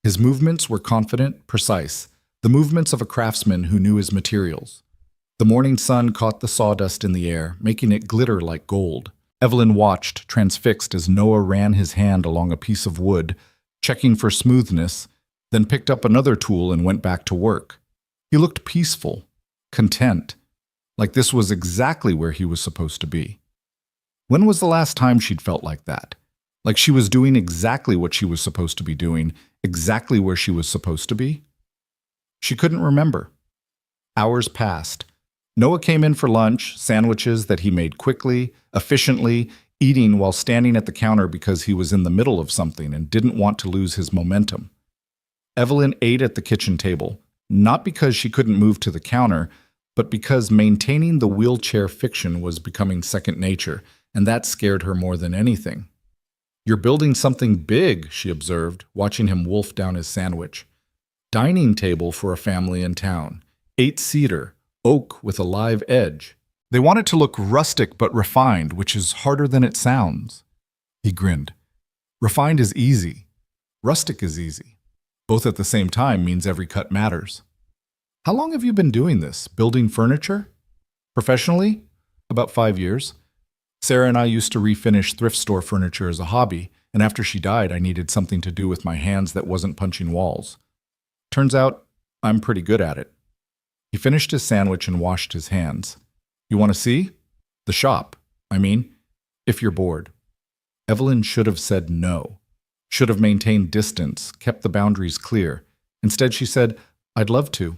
His movements were confident, precise, the movements of a craftsman who knew his materials. The morning sun caught the sawdust in the air, making it glitter like gold. Evelyn watched, transfixed, as Noah ran his hand along a piece of wood, checking for smoothness, then picked up another tool and went back to work. He looked peaceful, content, like this was exactly where he was supposed to be. When was the last time she'd felt like that? Like she was doing exactly what she was supposed to be doing, exactly where she was supposed to be? She couldn't remember. Hours passed. Noah came in for lunch, sandwiches that he made quickly, efficiently, eating while standing at the counter because he was in the middle of something and didn't want to lose his momentum. Evelyn ate at the kitchen table, not because she couldn't move to the counter, but because maintaining the wheelchair fiction was becoming second nature, and that scared her more than anything. You're building something big, she observed, watching him wolf down his sandwich. Dining table for a family in town. 8-seater. Oak with a live edge. They want it to look rustic but refined, which is harder than it sounds. He grinned. Refined is easy. Rustic is easy. Both at the same time means every cut matters. How long have you been doing this? Building furniture? Professionally? About 5 years. Sarah and I used to refinish thrift store furniture as a hobby, and after she died, I needed something to do with my hands that wasn't punching walls. Turns out, I'm pretty good at it. He finished his sandwich and washed his hands. You want to see? The shop, if you're bored. Evelyn should have said no, should have maintained distance, kept the boundaries clear. Instead, she said, I'd love to.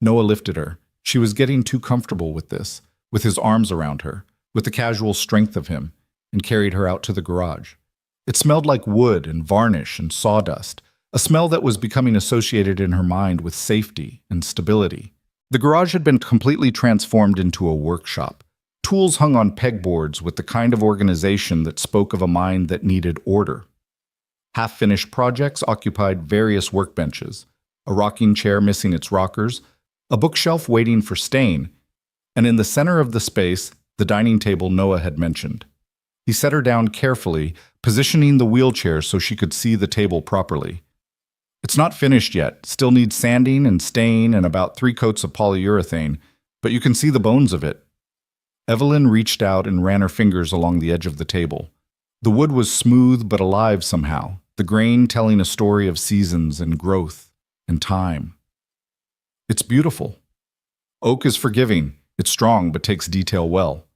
Noah lifted her. She was getting too comfortable with this, with his arms around her, with the casual strength of him, and carried her out to the garage. It smelled like wood and varnish and sawdust, a smell that was becoming associated in her mind with safety and stability. The garage had been completely transformed into a workshop. Tools hung on pegboards with the kind of organization that spoke of a mind that needed order. Half-finished projects occupied various workbenches, a rocking chair missing its rockers, a bookshelf waiting for stain, and in the center of the space, the dining table Noah had mentioned. He set her down carefully, positioning the wheelchair so she could see the table properly. It's not finished yet, still needs sanding and stain and about 3 coats of polyurethane, but you can see the bones of it. Evelyn reached out and ran her fingers along the edge of the table. The wood was smooth but alive somehow, the grain telling a story of seasons and growth and time. It's beautiful. Oak is forgiving, it's strong but takes detail well.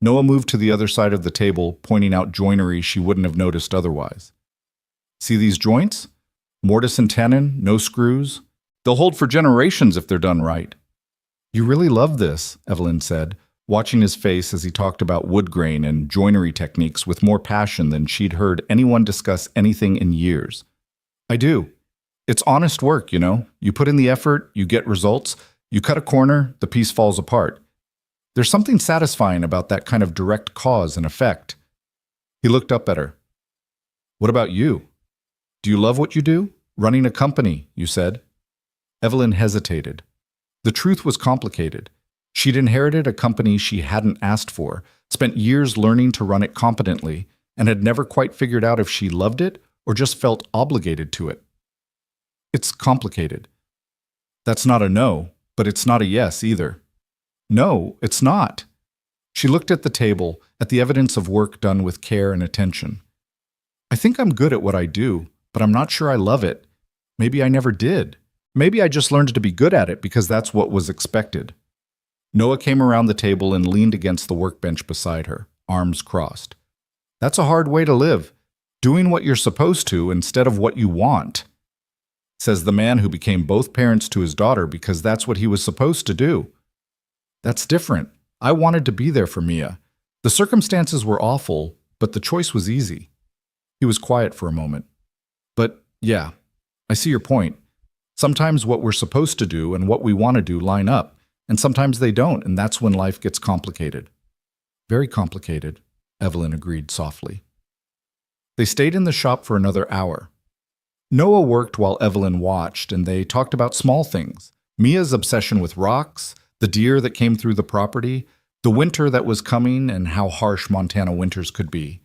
Noah moved to the other side of the table, pointing out joinery she wouldn't have noticed otherwise. See these joints? Mortise and tenon, no screws. They'll hold for generations if they're done right. You really love this, Evelyn said, watching his face as he talked about wood grain and joinery techniques with more passion than she'd heard anyone discuss anything in years. I do. It's honest work, you know? You put in the effort, you get results. You cut a corner, the piece falls apart. There's something satisfying about that kind of direct cause and effect. He looked up at her. What about you? Do you love what you do? Running a company, you said. Evelyn hesitated. The truth was complicated. She'd inherited a company she hadn't asked for, spent years learning to run it competently, and had never quite figured out if she loved it or just felt obligated to it. It's complicated. That's not a no, but it's not a yes either. No, it's not. She looked at the table, at the evidence of work done with care and attention. I think I'm good at what I do, but I'm not sure I love it. Maybe I never did. Maybe I just learned to be good at it because that's what was expected. Noah came around the table and leaned against the workbench beside her, arms crossed. That's a hard way to live, doing what you're supposed to instead of what you want, says the man who became both parents to his daughter because that's what he was supposed to do. That's different. I wanted to be there for Mia. The circumstances were awful, but the choice was easy. He was quiet for a moment. But yeah, I see your point. Sometimes what we're supposed to do and what we want to do line up, and sometimes they don't, and that's when life gets complicated. Very complicated, Evelyn agreed softly. They stayed in the shop for another hour. Noah worked while Evelyn watched, and they talked about small things. Mia's obsession with rocks, the deer that came through the property, the winter that was coming and how harsh Montana winters could be.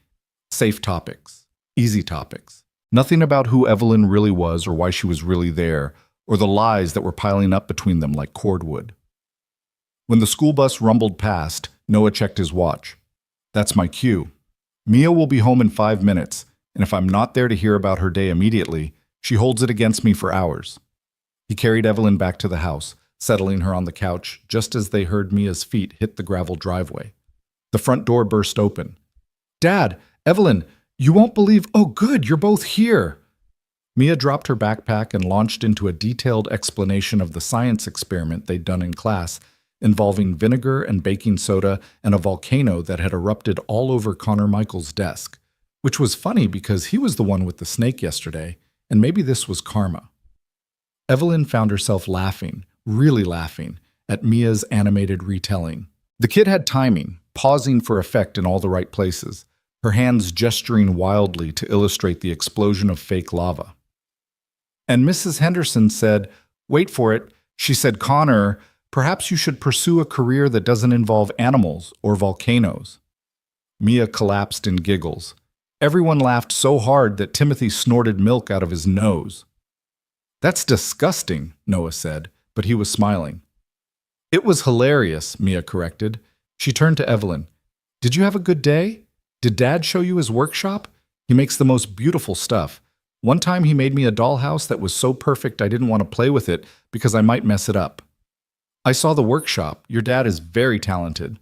Safe topics, easy topics. Nothing about who Evelyn really was or why she was really there, or the lies that were piling up between them like cordwood. When the school bus rumbled past, Noah checked his watch. That's my cue. Mia will be home in 5 minutes, and if I'm not there to hear about her day immediately, she holds it against me for hours. He carried Evelyn back to the house, settling her on the couch just as they heard Mia's feet hit the gravel driveway. The front door burst open. Dad, Evelyn, you won't believe— Oh, good, you're both here. Mia dropped her backpack and launched into a detailed explanation of the science experiment they'd done in class, involving vinegar and baking soda and a volcano that had erupted all over Connor Michael's desk, which was funny because he was the one with the snake yesterday, and maybe this was karma. Evelyn found herself laughing, really laughing, at Mia's animated retelling. The kid had timing, pausing for effect in all the right places, her hands gesturing wildly to illustrate the explosion of fake lava. And Mrs. Henderson said, wait for it, she said, Connor, perhaps you should pursue a career that doesn't involve animals or volcanoes. Mia collapsed in giggles. Everyone laughed so hard that Timothy snorted milk out of his nose. That's disgusting, Noah said, but he was smiling. It was hilarious, Mia corrected. She turned to Evelyn. Did you have a good day? Did Dad show you his workshop? He makes the most beautiful stuff. One time he made me a dollhouse that was so perfect I didn't want to play with it because I might mess it up. I saw the workshop. Your dad is very talented.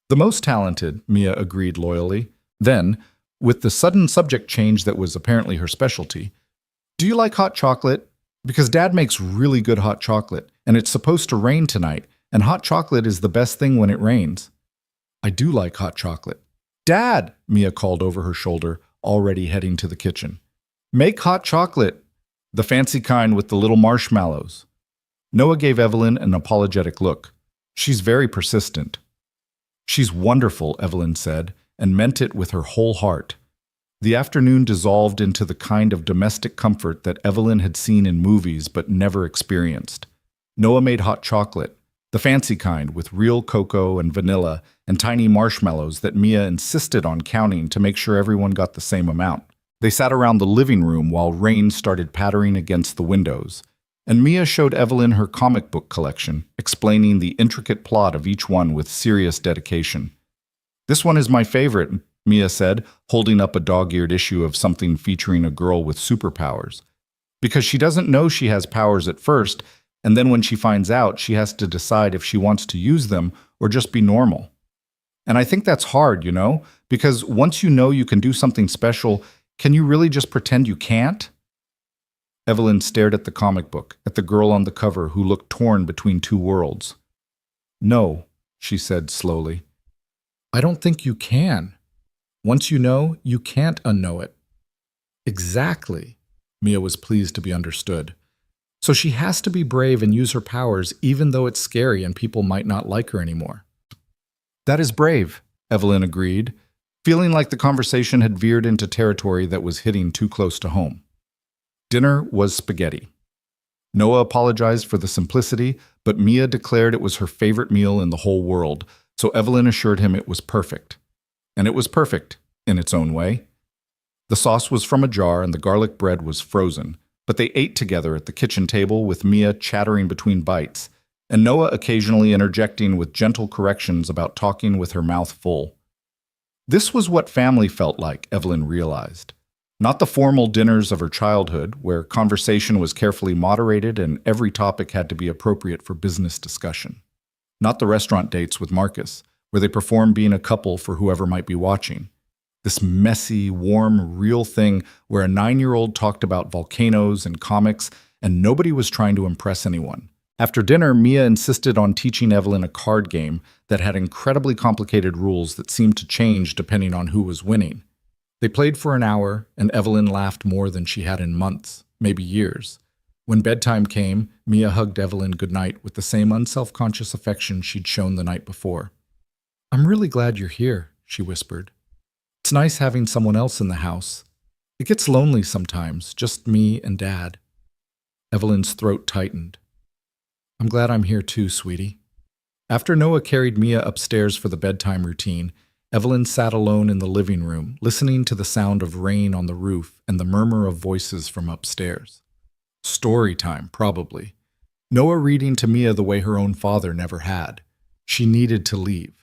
The most talented, Mia agreed loyally. Then, with the sudden subject change that was apparently her specialty, do you like hot chocolate? Because Dad makes really good hot chocolate, and it's supposed to rain tonight, and hot chocolate is the best thing when it rains. I do like hot chocolate. Dad, Mia called over her shoulder, already heading to the kitchen. Make hot chocolate, the fancy kind with the little marshmallows. Noah gave Evelyn an apologetic look. She's very persistent. She's wonderful, Evelyn said, and meant it with her whole heart. The afternoon dissolved into the kind of domestic comfort that Evelyn had seen in movies but never experienced. Noah made hot chocolate, the fancy kind with real cocoa and vanilla and tiny marshmallows that Mia insisted on counting to make sure everyone got the same amount. They sat around the living room while rain started pattering against the windows, and Mia showed Evelyn her comic book collection, explaining the intricate plot of each one with serious dedication. This one is my favorite, Mia said, holding up a dog-eared issue of something featuring a girl with superpowers. Because she doesn't know she has powers at first, and then when she finds out, she has to decide if she wants to use them or just be normal. And I think that's hard, you know, because once you know you can do something special, can you really just pretend you can't? Evelyn stared at the comic book, at the girl on the cover who looked torn between two worlds. No, she said slowly. I don't think you can. Once you know, you can't unknow it. Exactly. Mia was pleased to be understood. So she has to be brave and use her powers even though it's scary and people might not like her anymore. That is brave, Evelyn agreed, feeling like the conversation had veered into territory that was hitting too close to home. Dinner was spaghetti. Noah apologized for the simplicity, but Mia declared it was her favorite meal in the whole world, so Evelyn assured him it was perfect. And it was perfect, in its own way. The sauce was from a jar and the garlic bread was frozen, but they ate together at the kitchen table with Mia chattering between bites, and Noah occasionally interjecting with gentle corrections about talking with her mouth full. This was what family felt like, Evelyn realized. Not the formal dinners of her childhood, where conversation was carefully moderated and every topic had to be appropriate for business discussion. Not the restaurant dates with Marcus, where they performed being a couple for whoever might be watching. This messy, warm, real thing where a 9-year-old talked about volcanoes and comics and nobody was trying to impress anyone. After dinner, Mia insisted on teaching Evelyn a card game that had incredibly complicated rules that seemed to change depending on who was winning. They played for an hour, and Evelyn laughed more than she had in months, maybe years. When bedtime came, Mia hugged Evelyn goodnight with the same unselfconscious affection she'd shown the night before. "I'm really glad you're here," she whispered. "It's nice having someone else in the house. It gets lonely sometimes, just me and Dad." Evelyn's throat tightened. "I'm glad I'm here too, sweetie." After Noah carried Mia upstairs for the bedtime routine, Evelyn sat alone in the living room, listening to the sound of rain on the roof and the murmur of voices from upstairs. Story time, probably. Noah reading to Mia the way her own father never had. She needed to leave.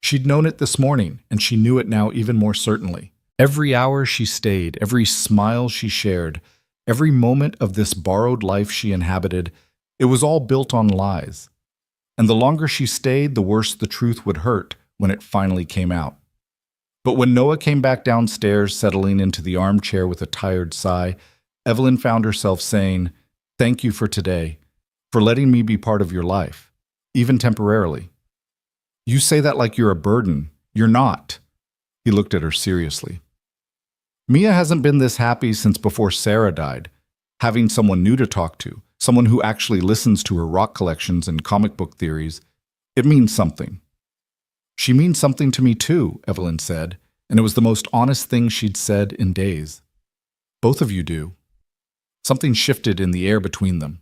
She'd known it this morning, and she knew it now even more certainly. Every hour she stayed, every smile she shared, every moment of this borrowed life she inhabited, it was all built on lies. And the longer she stayed, the worse the truth would hurt when it finally came out. But when Noah came back downstairs, settling into the armchair with a tired sigh, Evelyn found herself saying, "Thank you for today, for letting me be part of your life, even temporarily." "You say that like you're a burden. You're not." He looked at her seriously. "Mia hasn't been this happy since before Sarah died. Having someone new to talk to, someone who actually listens to her rock collections and comic book theories, it means something." "She means something to me too," Evelyn said, and it was the most honest thing she'd said in days. "Both of you do." Something shifted in the air between them.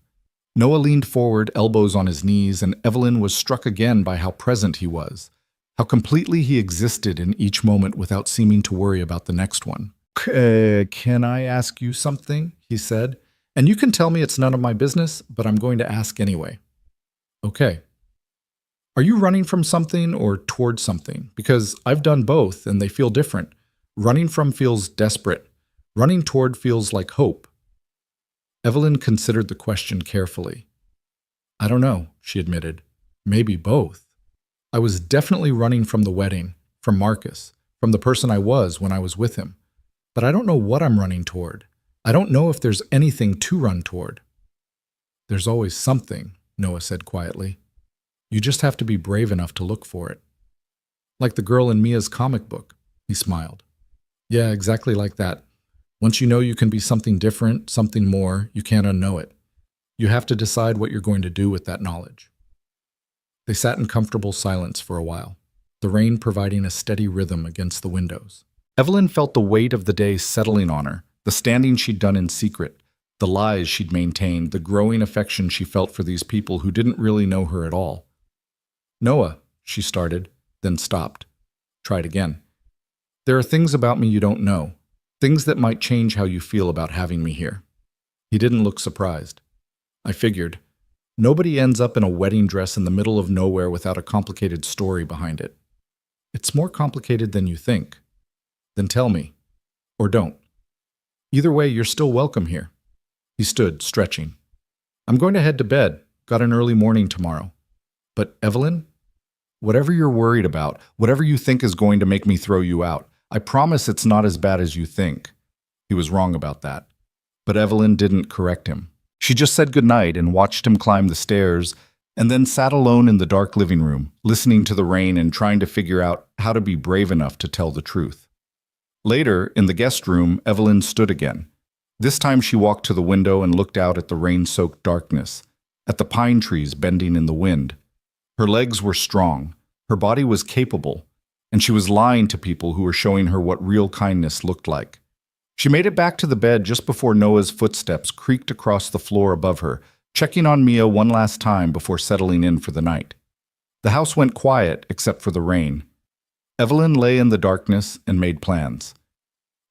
Noah leaned forward, elbows on his knees, and Evelyn was struck again by how present he was, how completely he existed in each moment without seeming to worry about the next one. Can I ask you something?" he said. "And you can tell me it's none of my business, but I'm going to ask anyway." "Okay." "Are you running from something or toward something? Because I've done both and they feel different. Running from feels desperate. Running toward feels like hope." Evelyn considered the question carefully. "I don't know," she admitted. "Maybe both. I was definitely running from the wedding, from Marcus, from the person I was when I was with him. But I don't know what I'm running toward. I don't know if there's anything to run toward." "There's always something," Noah said quietly. "You just have to be brave enough to look for it." "Like the girl in Mia's comic book," he smiled. "Yeah, exactly like that. Once you know you can be something different, something more, you can't unknow it. You have to decide what you're going to do with that knowledge." They sat in comfortable silence for a while, the rain providing a steady rhythm against the windows. Evelyn felt the weight of the day settling on her, the standing she'd done in secret, the lies she'd maintained, the growing affection she felt for these people who didn't really know her at all. "Noah," she started, then stopped. Tried again. "There are things about me you don't know, things that might change how you feel about having me here." He didn't look surprised. "I figured. Nobody ends up in a wedding dress in the middle of nowhere without a complicated story behind it. It's more complicated than you think. Then tell me. Or don't. Either way, you're still welcome here." He stood, stretching. "I'm going to head to bed. Got an early morning tomorrow. But Evelyn, whatever you're worried about, whatever you think is going to make me throw you out, I promise it's not as bad as you think." He was wrong about that. But Evelyn didn't correct him. She just said goodnight and watched him climb the stairs, and then sat alone in the dark living room, listening to the rain and trying to figure out how to be brave enough to tell the truth. Later, in the guest room, Evelyn stood again. This time she walked to the window and looked out at the rain-soaked darkness, at the pine trees bending in the wind. Her legs were strong, her body was capable, and she was lying to people who were showing her what real kindness looked like. She made it back to the bed just before Noah's footsteps creaked across the floor above her, checking on Mia one last time before settling in for the night. The house went quiet except for the rain. Evelyn lay in the darkness and made plans.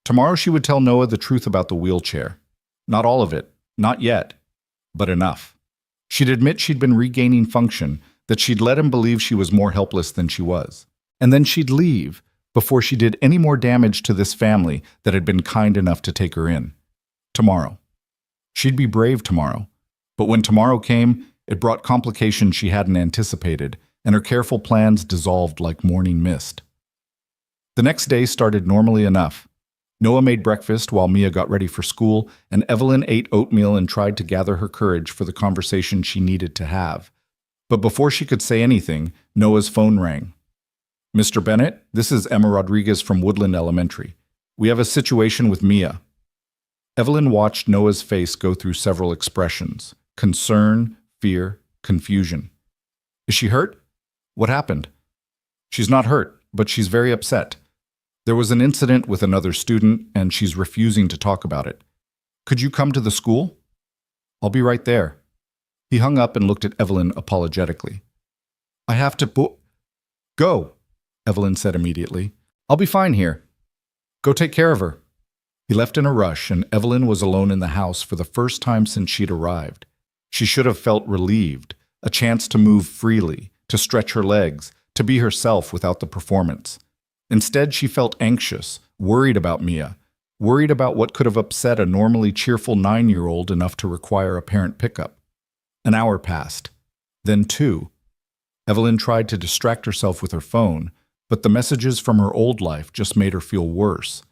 Tomorrow she would tell Noah the truth about the wheelchair. Not all of it, not yet, but enough. She'd admit she'd been regaining function, that she'd let him believe she was more helpless than she was. And then she'd leave before she did any more damage to this family that had been kind enough to take her in. Tomorrow. She'd be brave tomorrow. But when tomorrow came, it brought complications she hadn't anticipated, and her careful plans dissolved like morning mist. The next day started normally enough. Noah made breakfast while Mia got ready for school, and Evelyn ate oatmeal and tried to gather her courage for the conversation she needed to have. But before she could say anything, Noah's phone rang. "Mr. Bennett, this is Emma Rodriguez from Woodland Elementary. We have a situation with Mia." Evelyn watched Noah's face go through several expressions: concern, fear, confusion. "Is she hurt? What happened?" "She's not hurt, but she's very upset. There was an incident with another student, and she's refusing to talk about it. Could you come to the school?" "I'll be right there." He hung up and looked at Evelyn apologetically. "I have to go," Evelyn said immediately. "I'll be fine here. Go take care of her." He left in a rush, and Evelyn was alone in the house for the first time since she'd arrived. She should have felt relieved, a chance to move freely, to stretch her legs, to be herself without the performance. Instead, she felt anxious, worried about Mia, worried about what could have upset a normally cheerful 9-year-old enough to require a parent pickup. An hour passed, then 2. Evelyn tried to distract herself with her phone, but the messages from her old life just made her feel worse.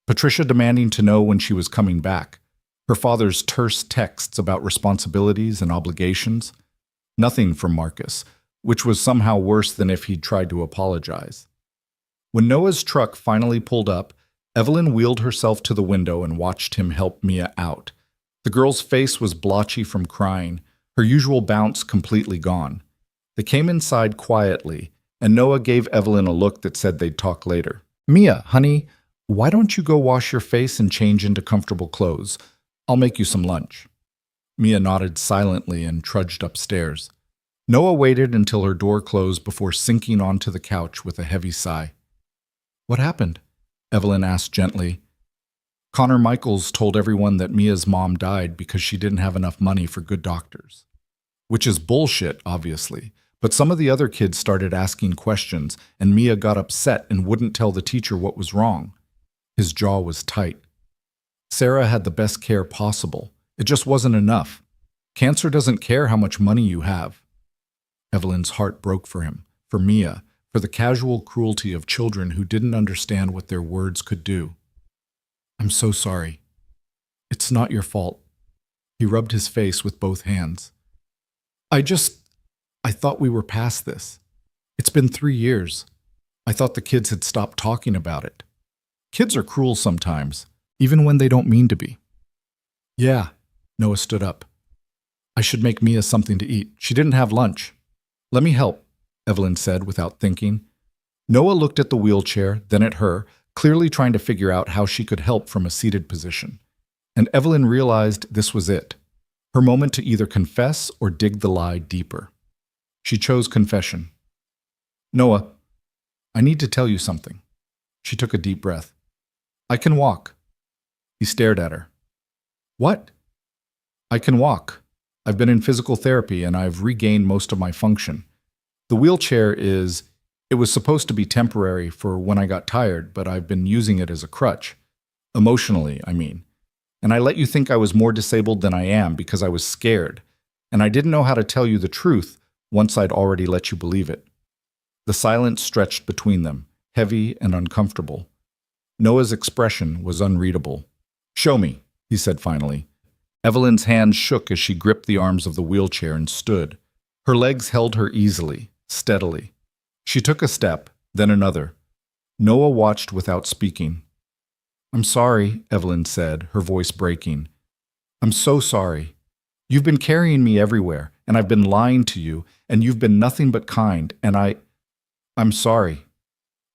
Patricia demanding to know when she was coming back. Her father's terse texts about responsibilities and obligations. Nothing from Marcus, which was somehow worse than if he'd tried to apologize. When Noah's truck finally pulled up, Evelyn wheeled herself to the window and watched him help Mia out. The girl's face was blotchy from crying, her usual bounce completely gone. They came inside quietly, and Noah gave Evelyn a look that said they'd talk later. "Mia, honey, why don't you go wash your face and change into comfortable clothes? I'll make you some lunch." Mia nodded silently and trudged upstairs. Noah waited until her door closed before sinking onto the couch with a heavy sigh. "What happened?" Evelyn asked gently. "Connor Michaels told everyone that Mia's mom died because she didn't have enough money for good doctors." Which is bullshit, obviously, but some of the other kids started asking questions, and Mia got upset and wouldn't tell the teacher what was wrong. His jaw was tight. Sarah had the best care possible. It just wasn't enough. Cancer doesn't care how much money you have. Evelyn's heart broke for him, for Mia, for the casual cruelty of children who didn't understand what their words could do. "I'm so sorry. It's not your fault." He rubbed his face with both hands. I thought we were past this. It's been 3 years. I thought the kids had stopped talking about it. Kids are cruel sometimes, even when they don't mean to be." "Yeah," Noah stood up. "I should make Mia something to eat. She didn't have lunch." "Let me help," Evelyn said without thinking. Noah looked at the wheelchair, then at her, clearly trying to figure out how she could help from a seated position. And Evelyn realized this was it, her moment to either confess or dig the lie deeper. She chose confession. "Noah, I need to tell you something." She took a deep breath. "I can walk." He stared at her. "What?" "I can walk. I've been in physical therapy and I've regained most of my function. The wheelchair it was supposed to be temporary for when I got tired, but I've been using it as a crutch. Emotionally, I mean. And I let you think I was more disabled than I am because I was scared, and I didn't know how to tell you the truth once I'd already let you believe it." The silence stretched between them, heavy and uncomfortable. Noah's expression was unreadable. "Show me," he said finally. Evelyn's hands shook as she gripped the arms of the wheelchair and stood. Her legs held her easily, steadily. She took a step, then another. Noah watched without speaking. I'm sorry, Evelyn said, her voice breaking. I'm so sorry. You've been carrying me everywhere, and I've been lying to you, and you've been nothing but kind, and I'm sorry.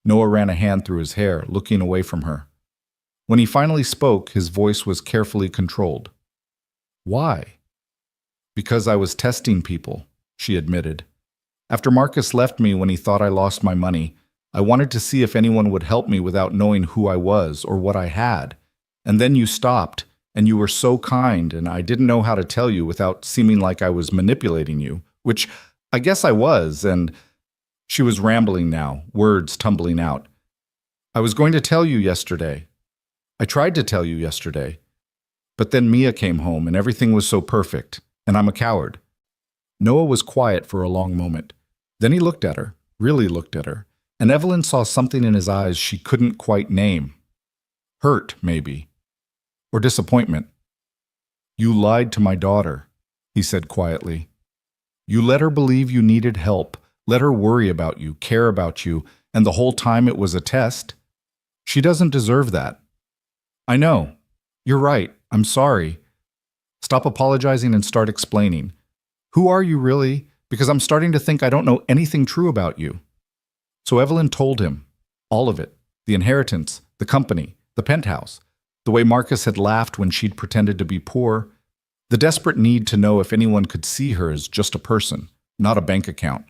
Noah ran a hand through his hair, looking away from her. When he finally spoke, his voice was carefully controlled. Why? Because I was testing people, she admitted. After Marcus left me when he thought I lost my money, I wanted to see if anyone would help me without knowing who I was or what I had. And then you stopped, and you were so kind, and I didn't know how to tell you without seeming like I was manipulating you, which I guess I was, and she was rambling now, words tumbling out. I was going to tell you yesterday. I tried to tell you yesterday. But then Mia came home, and everything was so perfect, and I'm a coward. Noah was quiet for a long moment. Then he looked at her, really looked at her, and Evelyn saw something in his eyes she couldn't quite name. Hurt, maybe. Or disappointment. You lied to my daughter, he said quietly. You let her believe you needed help, let her worry about you, care about you, and the whole time it was a test. She doesn't deserve that. I know. You're right. I'm sorry. Stop apologizing and start explaining. Who are you really? Because I'm starting to think I don't know anything true about you. So Evelyn told him. All of it. The inheritance, the company, the penthouse, the way Marcus had laughed when she'd pretended to be poor, the desperate need to know if anyone could see her as just a person, not a bank account,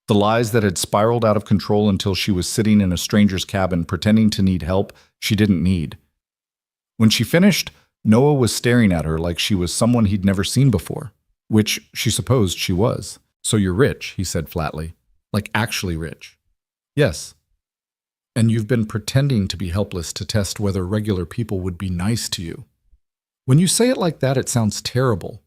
the lies that had spiraled out of control until she was sitting in a stranger's cabin pretending to need help she didn't need. When she finished, Noah was staring at her like she was someone he'd never seen before, which she supposed she was. So you're rich, he said flatly. Like actually rich. Yes. And you've been pretending to be helpless to test whether regular people would be nice to you. When you say it like that, it sounds terrible.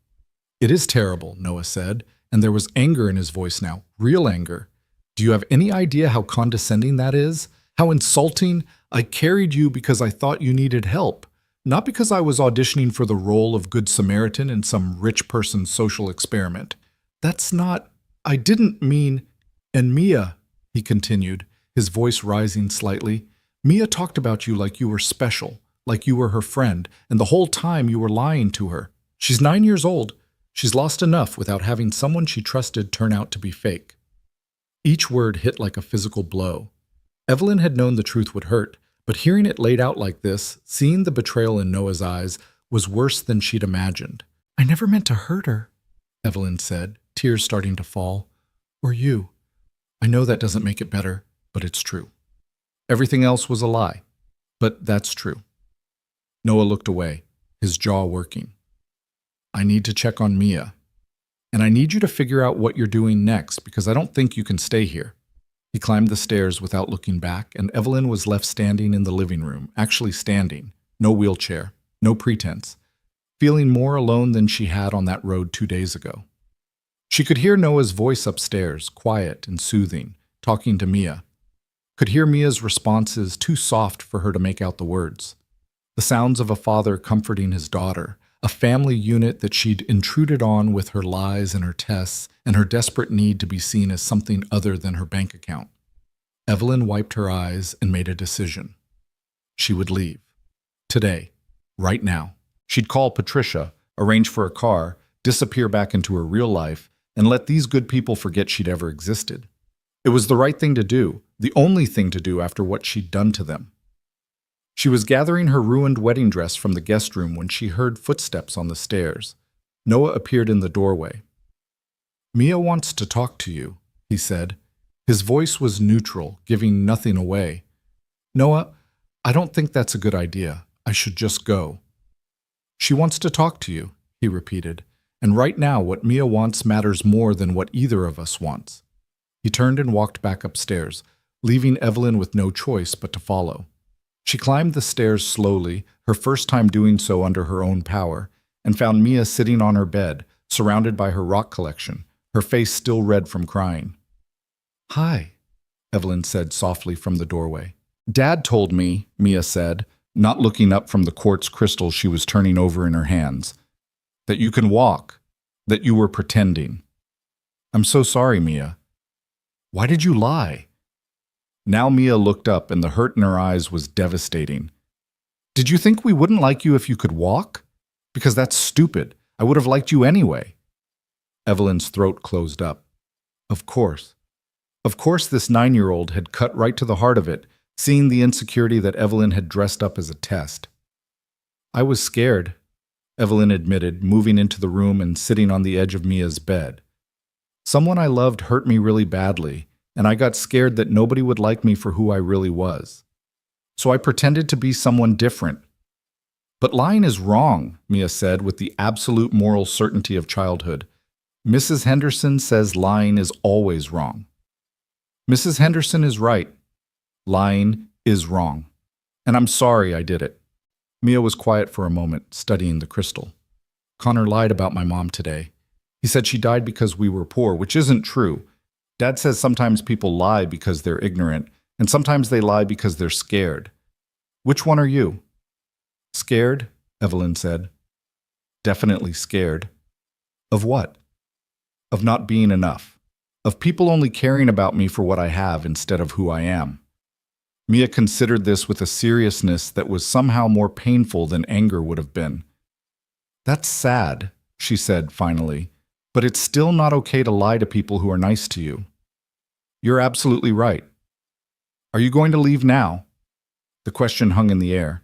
It is terrible, Noah said, and there was anger in his voice now, real anger. Do you have any idea how condescending that is? How insulting? I carried you because I thought you needed help. Not because I was auditioning for the role of Good Samaritan in some rich person's social experiment. That's not, I didn't mean, and Mia, he continued, his voice rising slightly, Mia talked about you like you were special, like you were her friend, and the whole time you were lying to her. She's 9 years old. She's lost enough without having someone she trusted turn out to be fake. Each word hit like a physical blow. Evelyn had known the truth would hurt, but hearing it laid out like this, seeing the betrayal in Noah's eyes, was worse than she'd imagined. I never meant to hurt her, Evelyn said, tears starting to fall. Or you. I know that doesn't make it better, but it's true. Everything else was a lie, but that's true. Noah looked away, his jaw working. I need to check on Mia. And I need you to figure out what you're doing next, because I don't think you can stay here. He climbed the stairs without looking back, and Evelyn was left standing in the living room, actually standing, no wheelchair, no pretense, feeling more alone than she had on that road 2 days ago. She could hear Noah's voice upstairs, quiet and soothing, talking to Mia. Could hear Mia's responses too soft for her to make out the words. The sounds of a father comforting his daughter, a family unit that she'd intruded on with her lies and her tests and her desperate need to be seen as something other than her bank account. Evelyn wiped her eyes and made a decision. She would leave. Today. Right now. She'd call Patricia, arrange for a car, disappear back into her real life, and let these good people forget she'd ever existed. It was the right thing to do, the only thing to do after what she'd done to them. She was gathering her ruined wedding dress from the guest room when she heard footsteps on the stairs. Noah appeared in the doorway. Mia wants to talk to you, he said. His voice was neutral, giving nothing away. Noah, I don't think that's a good idea. I should just go. She wants to talk to you, he repeated. And right now what Mia wants matters more than what either of us wants. He turned and walked back upstairs, leaving Evelyn with no choice but to follow. She climbed the stairs slowly, her first time doing so under her own power, and found Mia sitting on her bed, surrounded by her rock collection, her face still red from crying. Hi, Evelyn said softly from the doorway. Dad told me, Mia said, not looking up from the quartz crystal she was turning over in her hands, that you can walk, that you were pretending. I'm so sorry, Mia. Why did you lie? Now Mia looked up and the hurt in her eyes was devastating. Did you think we wouldn't like you if you could walk? Because that's stupid. I would have liked you anyway. Evelyn's throat closed up. Of course. Of course, this 9-year-old had cut right to the heart of it, seeing the insecurity that Evelyn had dressed up as a test. I was scared, Evelyn admitted, moving into the room and sitting on the edge of Mia's bed. Someone I loved hurt me really badly, and I got scared that nobody would like me for who I really was. So I pretended to be someone different. But lying is wrong, Mia said with the absolute moral certainty of childhood. Mrs. Henderson says lying is always wrong. Mrs. Henderson is right. Lying is wrong. And I'm sorry I did it. Mia was quiet for a moment, studying the crystal. Connor lied about my mom today. He said she died because we were poor, which isn't true. Dad says sometimes people lie because they're ignorant, and sometimes they lie because they're scared. Which one are you? Scared, Evelyn said. Definitely scared. Of what? Of not being enough. Of people only caring about me for what I have instead of who I am. Mia considered this with a seriousness that was somehow more painful than anger would have been. That's sad, she said finally, but it's still not okay to lie to people who are nice to you. You're absolutely right. Are you going to leave now? The question hung in the air.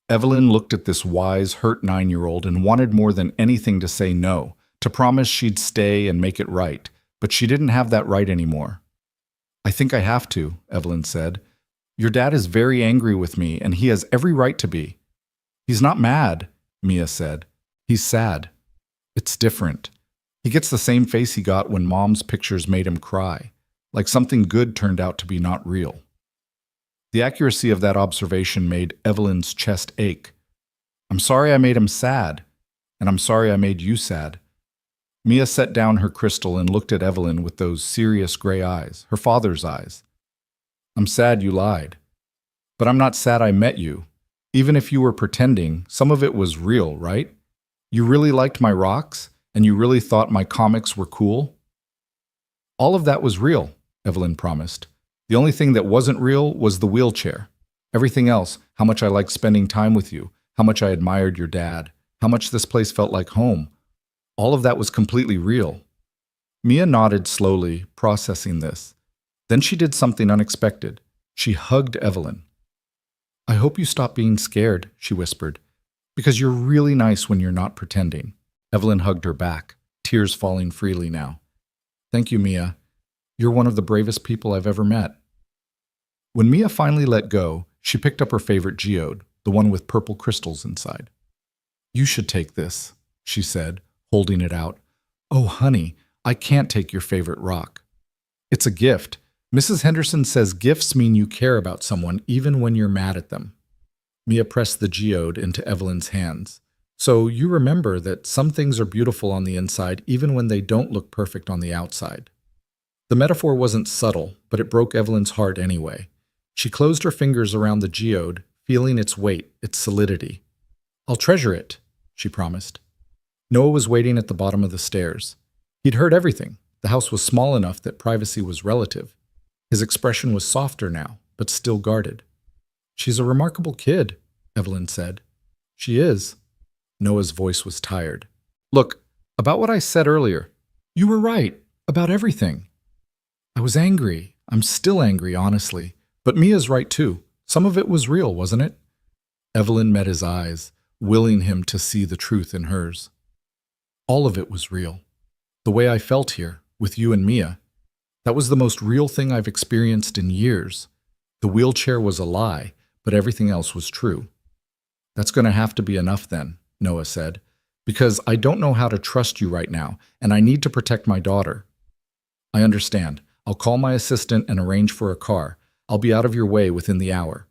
Evelyn looked at this wise, hurt 9-year-old and wanted more than anything to say no, to promise she'd stay and make it right, but she didn't have that right anymore. I think I have to, Evelyn said. Your dad is very angry with me, and he has every right to be. He's not mad, Mia said. He's sad. It's different. He gets the same face he got when Mom's pictures made him cry, like something good turned out to be not real. The accuracy of that observation made Evelyn's chest ache. I'm sorry I made him sad, and I'm sorry I made you sad. Mia set down her crystal and looked at Evelyn with those serious gray eyes, her father's eyes. I'm sad you lied. But I'm not sad I met you. Even if you were pretending, some of it was real, right? You really liked my rocks, and you really thought my comics were cool? All of that was real, Evelyn promised. The only thing that wasn't real was the wheelchair. Everything else, how much I liked spending time with you, how much I admired your dad, how much this place felt like home. All of that was completely real. Mia nodded slowly, processing this. Then she did something unexpected. She hugged Evelyn. I hope you stop being scared, she whispered, because you're really nice when you're not pretending. Evelyn hugged her back, tears falling freely now. Thank you, Mia. You're one of the bravest people I've ever met. When Mia finally let go, she picked up her favorite geode, the one with purple crystals inside. You should take this, she said, holding it out. Oh, honey, I can't take your favorite rock. It's a gift. Mrs. Henderson says gifts mean you care about someone even when you're mad at them. Mia pressed the geode into Evelyn's hands. So you remember that some things are beautiful on the inside even when they don't look perfect on the outside. The metaphor wasn't subtle, but it broke Evelyn's heart anyway. She closed her fingers around the geode, feeling its weight, its solidity. I'll treasure it, she promised. Noah was waiting at the bottom of the stairs. He'd heard everything. The house was small enough that privacy was relative. His expression was softer now, but still guarded. She's a remarkable kid, Evelyn said. She is. Noah's voice was tired. Look, about what I said earlier. You were right, about everything. I was angry. I'm still angry, honestly. But Mia's right too. Some of it was real, wasn't it? Evelyn met his eyes, willing him to see the truth in hers. All of it was real. The way I felt here, with you and Mia. That was the most real thing I've experienced in years. The wheelchair was a lie, but everything else was true. That's going to have to be enough then, Noah said, because I don't know how to trust you right now, and I need to protect my daughter. I understand. I'll call my assistant and arrange for a car. I'll be out of your way within the hour.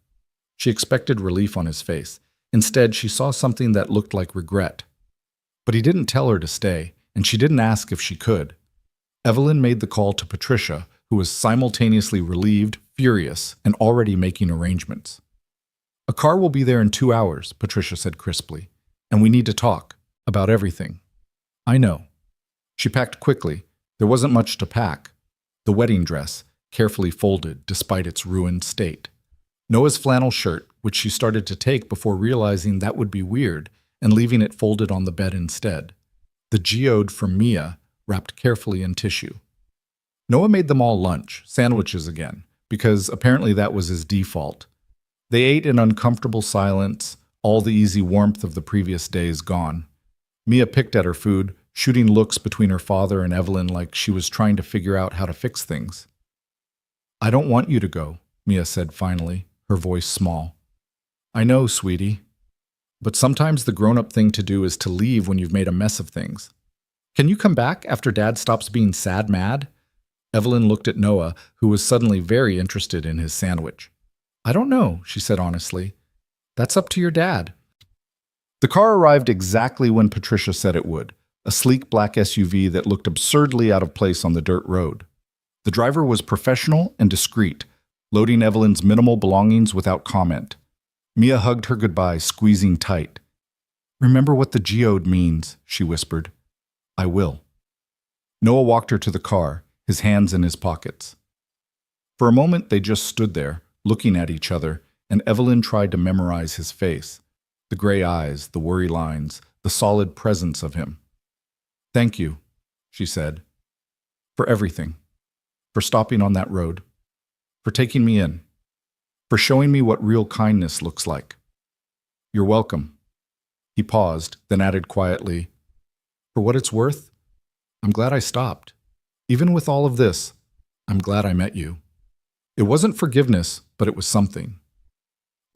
She expected relief on his face. Instead, she saw something that looked like regret. But he didn't tell her to stay, and she didn't ask if she could. Evelyn made the call to Patricia, who was simultaneously relieved, furious, and already making arrangements. A car will be there in 2 hours, Patricia said crisply, and we need to talk about everything. I know. She packed quickly. There wasn't much to pack. The wedding dress, carefully folded despite its ruined state. Noah's flannel shirt, which she started to take before realizing that would be weird, and leaving it folded on the bed instead. The geode from Mia, wrapped carefully in tissue. Noah made them all lunch, sandwiches again, because apparently that was his default. They ate in uncomfortable silence, all the easy warmth of the previous days gone. Mia picked at her food, shooting looks between her father and Evelyn like she was trying to figure out how to fix things. "I don't want you to go," Mia said finally, her voice small. "I know, sweetie. But sometimes the grown-up thing to do is to leave when you've made a mess of things. Can you come back after Dad stops being sad mad?" Evelyn looked at Noah, who was suddenly very interested in his sandwich. "I don't know," she said honestly. "That's up to your dad." The car arrived exactly when Patricia said it would, a sleek black SUV that looked absurdly out of place on the dirt road. The driver was professional and discreet, loading Evelyn's minimal belongings without comment. Mia hugged her goodbye, squeezing tight. "Remember what the geode means," she whispered. "I will." Noah walked her to the car, his hands in his pockets. For a moment they just stood there, looking at each other, and Evelyn tried to memorize his face. The gray eyes, the worry lines, the solid presence of him. "Thank you," she said, "for everything. For stopping on that road. For taking me in. For showing me what real kindness looks like. You're welcome." He paused, then added quietly, "For what it's worth, I'm glad I stopped. Even with all of this, I'm glad I met you." It wasn't forgiveness, but it was something.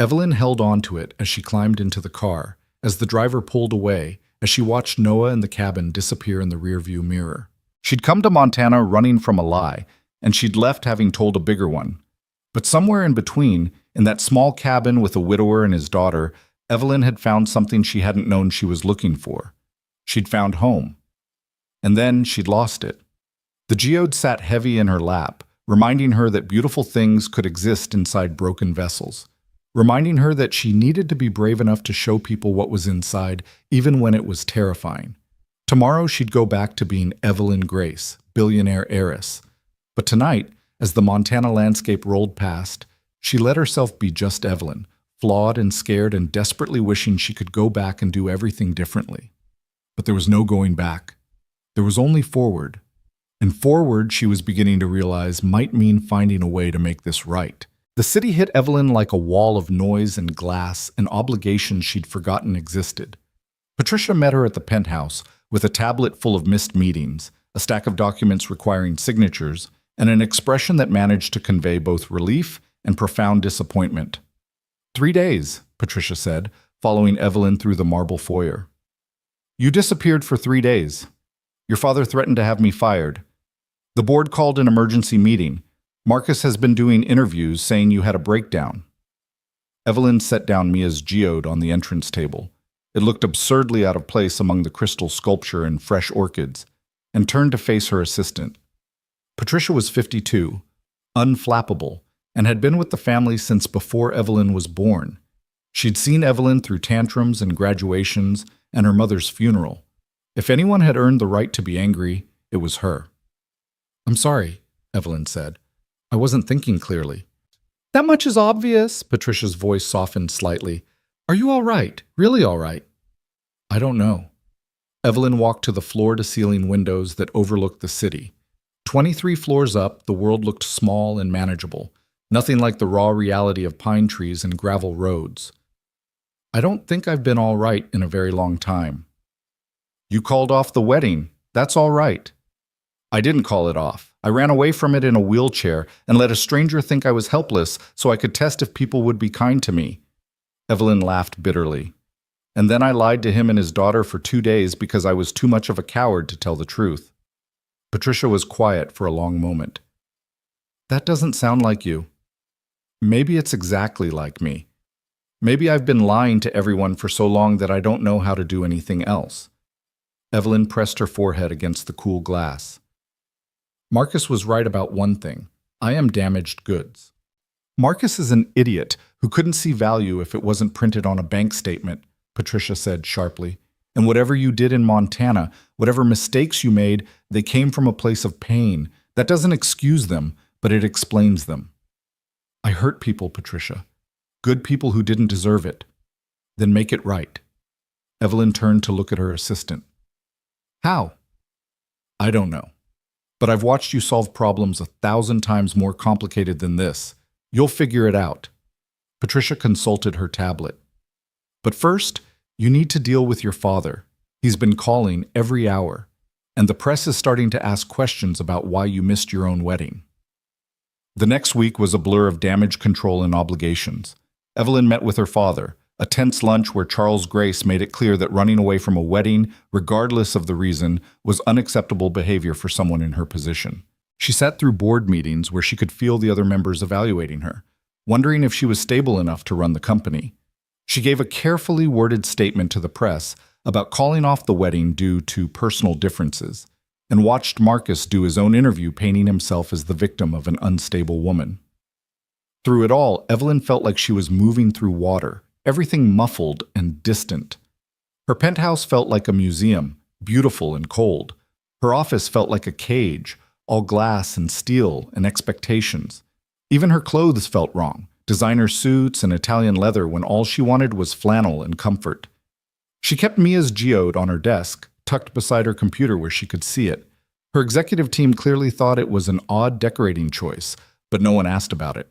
Evelyn held on to it as she climbed into the car, as the driver pulled away, as she watched Noah and the cabin disappear in the rearview mirror. She'd come to Montana running from a lie, and she'd left having told a bigger one. But somewhere in between, in that small cabin with a widower and his daughter, Evelyn had found something she hadn't known she was looking for. She'd found home. And then she'd lost it. The geode sat heavy in her lap, reminding her that beautiful things could exist inside broken vessels, reminding her that she needed to be brave enough to show people what was inside, even when it was terrifying. Tomorrow she'd go back to being Evelyn Grace, billionaire heiress. But tonight, as the Montana landscape rolled past, she let herself be just Evelyn, flawed and scared and desperately wishing she could go back and do everything differently. But there was no going back. There was only forward. And forward, she was beginning to realize, might mean finding a way to make this right. The city hit Evelyn like a wall of noise and glass and obligations she'd forgotten existed. Patricia met her at the penthouse with a tablet full of missed meetings, a stack of documents requiring signatures, and an expression that managed to convey both relief and profound disappointment. 3 days, Patricia said, following Evelyn through the marble foyer. "You disappeared for 3 days. Your father threatened to have me fired. The board called an emergency meeting. Marcus has been doing interviews saying you had a breakdown." Evelyn set down Mia's geode on the entrance table. It looked absurdly out of place among the crystal sculpture and fresh orchids, and turned to face her assistant. Patricia was 52, unflappable, and had been with the family since before Evelyn was born. She'd seen Evelyn through tantrums and graduations and her mother's funeral. If anyone had earned the right to be angry, it was her. "I'm sorry," Evelyn said. "I wasn't thinking clearly." "That much is obvious," Patricia's voice softened slightly. "Are you all right? Really all right?" "I don't know." Evelyn walked to the floor-to-ceiling windows that overlooked the city. 23 floors up, the world looked small and manageable, nothing like the raw reality of pine trees and gravel roads. "I don't think I've been all right in a very long time." "You called off the wedding. That's all right." "I didn't call it off. I ran away from it in a wheelchair and let a stranger think I was helpless so I could test if people would be kind to me." Evelyn laughed bitterly. "And then I lied to him and his daughter for 2 days because I was too much of a coward to tell the truth." Patricia was quiet for a long moment. "That doesn't sound like you." "Maybe it's exactly like me. Maybe I've been lying to everyone for so long that I don't know how to do anything else." Evelyn pressed her forehead against the cool glass. "Marcus was right about one thing. I am damaged goods." "Marcus is an idiot who couldn't see value if it wasn't printed on a bank statement," Patricia said sharply. "And whatever you did in Montana, whatever mistakes you made, they came from a place of pain. That doesn't excuse them, but it explains them." "I hurt people, Patricia. Good people who didn't deserve it. Then make it right. Evelyn turned to look at her assistant. How? I don't know. But I've watched you solve problems 1,000 times more complicated than this. You'll figure it out. Patricia consulted her tablet. But first, you need to deal with your father. He's been calling every hour, and the press is starting to ask questions about why you missed your own wedding. The next week was a blur of damage control and obligations. Evelyn met with her father, a tense lunch where Charles Grace made it clear that running away from a wedding, regardless of the reason, was unacceptable behavior for someone in her position. She sat through board meetings where she could feel the other members evaluating her, wondering if she was stable enough to run the company. She gave a carefully worded statement to the press about calling off the wedding due to personal differences, and watched Marcus do his own interview painting himself as the victim of an unstable woman. Through it all, Evelyn felt like she was moving through water, everything muffled and distant. Her penthouse felt like a museum, beautiful and cold. Her office felt like a cage, all glass and steel and expectations. Even her clothes felt wrong, designer suits and Italian leather when all she wanted was flannel and comfort. She kept Mia's geode on her desk, tucked beside her computer where she could see it. Her executive team clearly thought it was an odd decorating choice, but no one asked about it.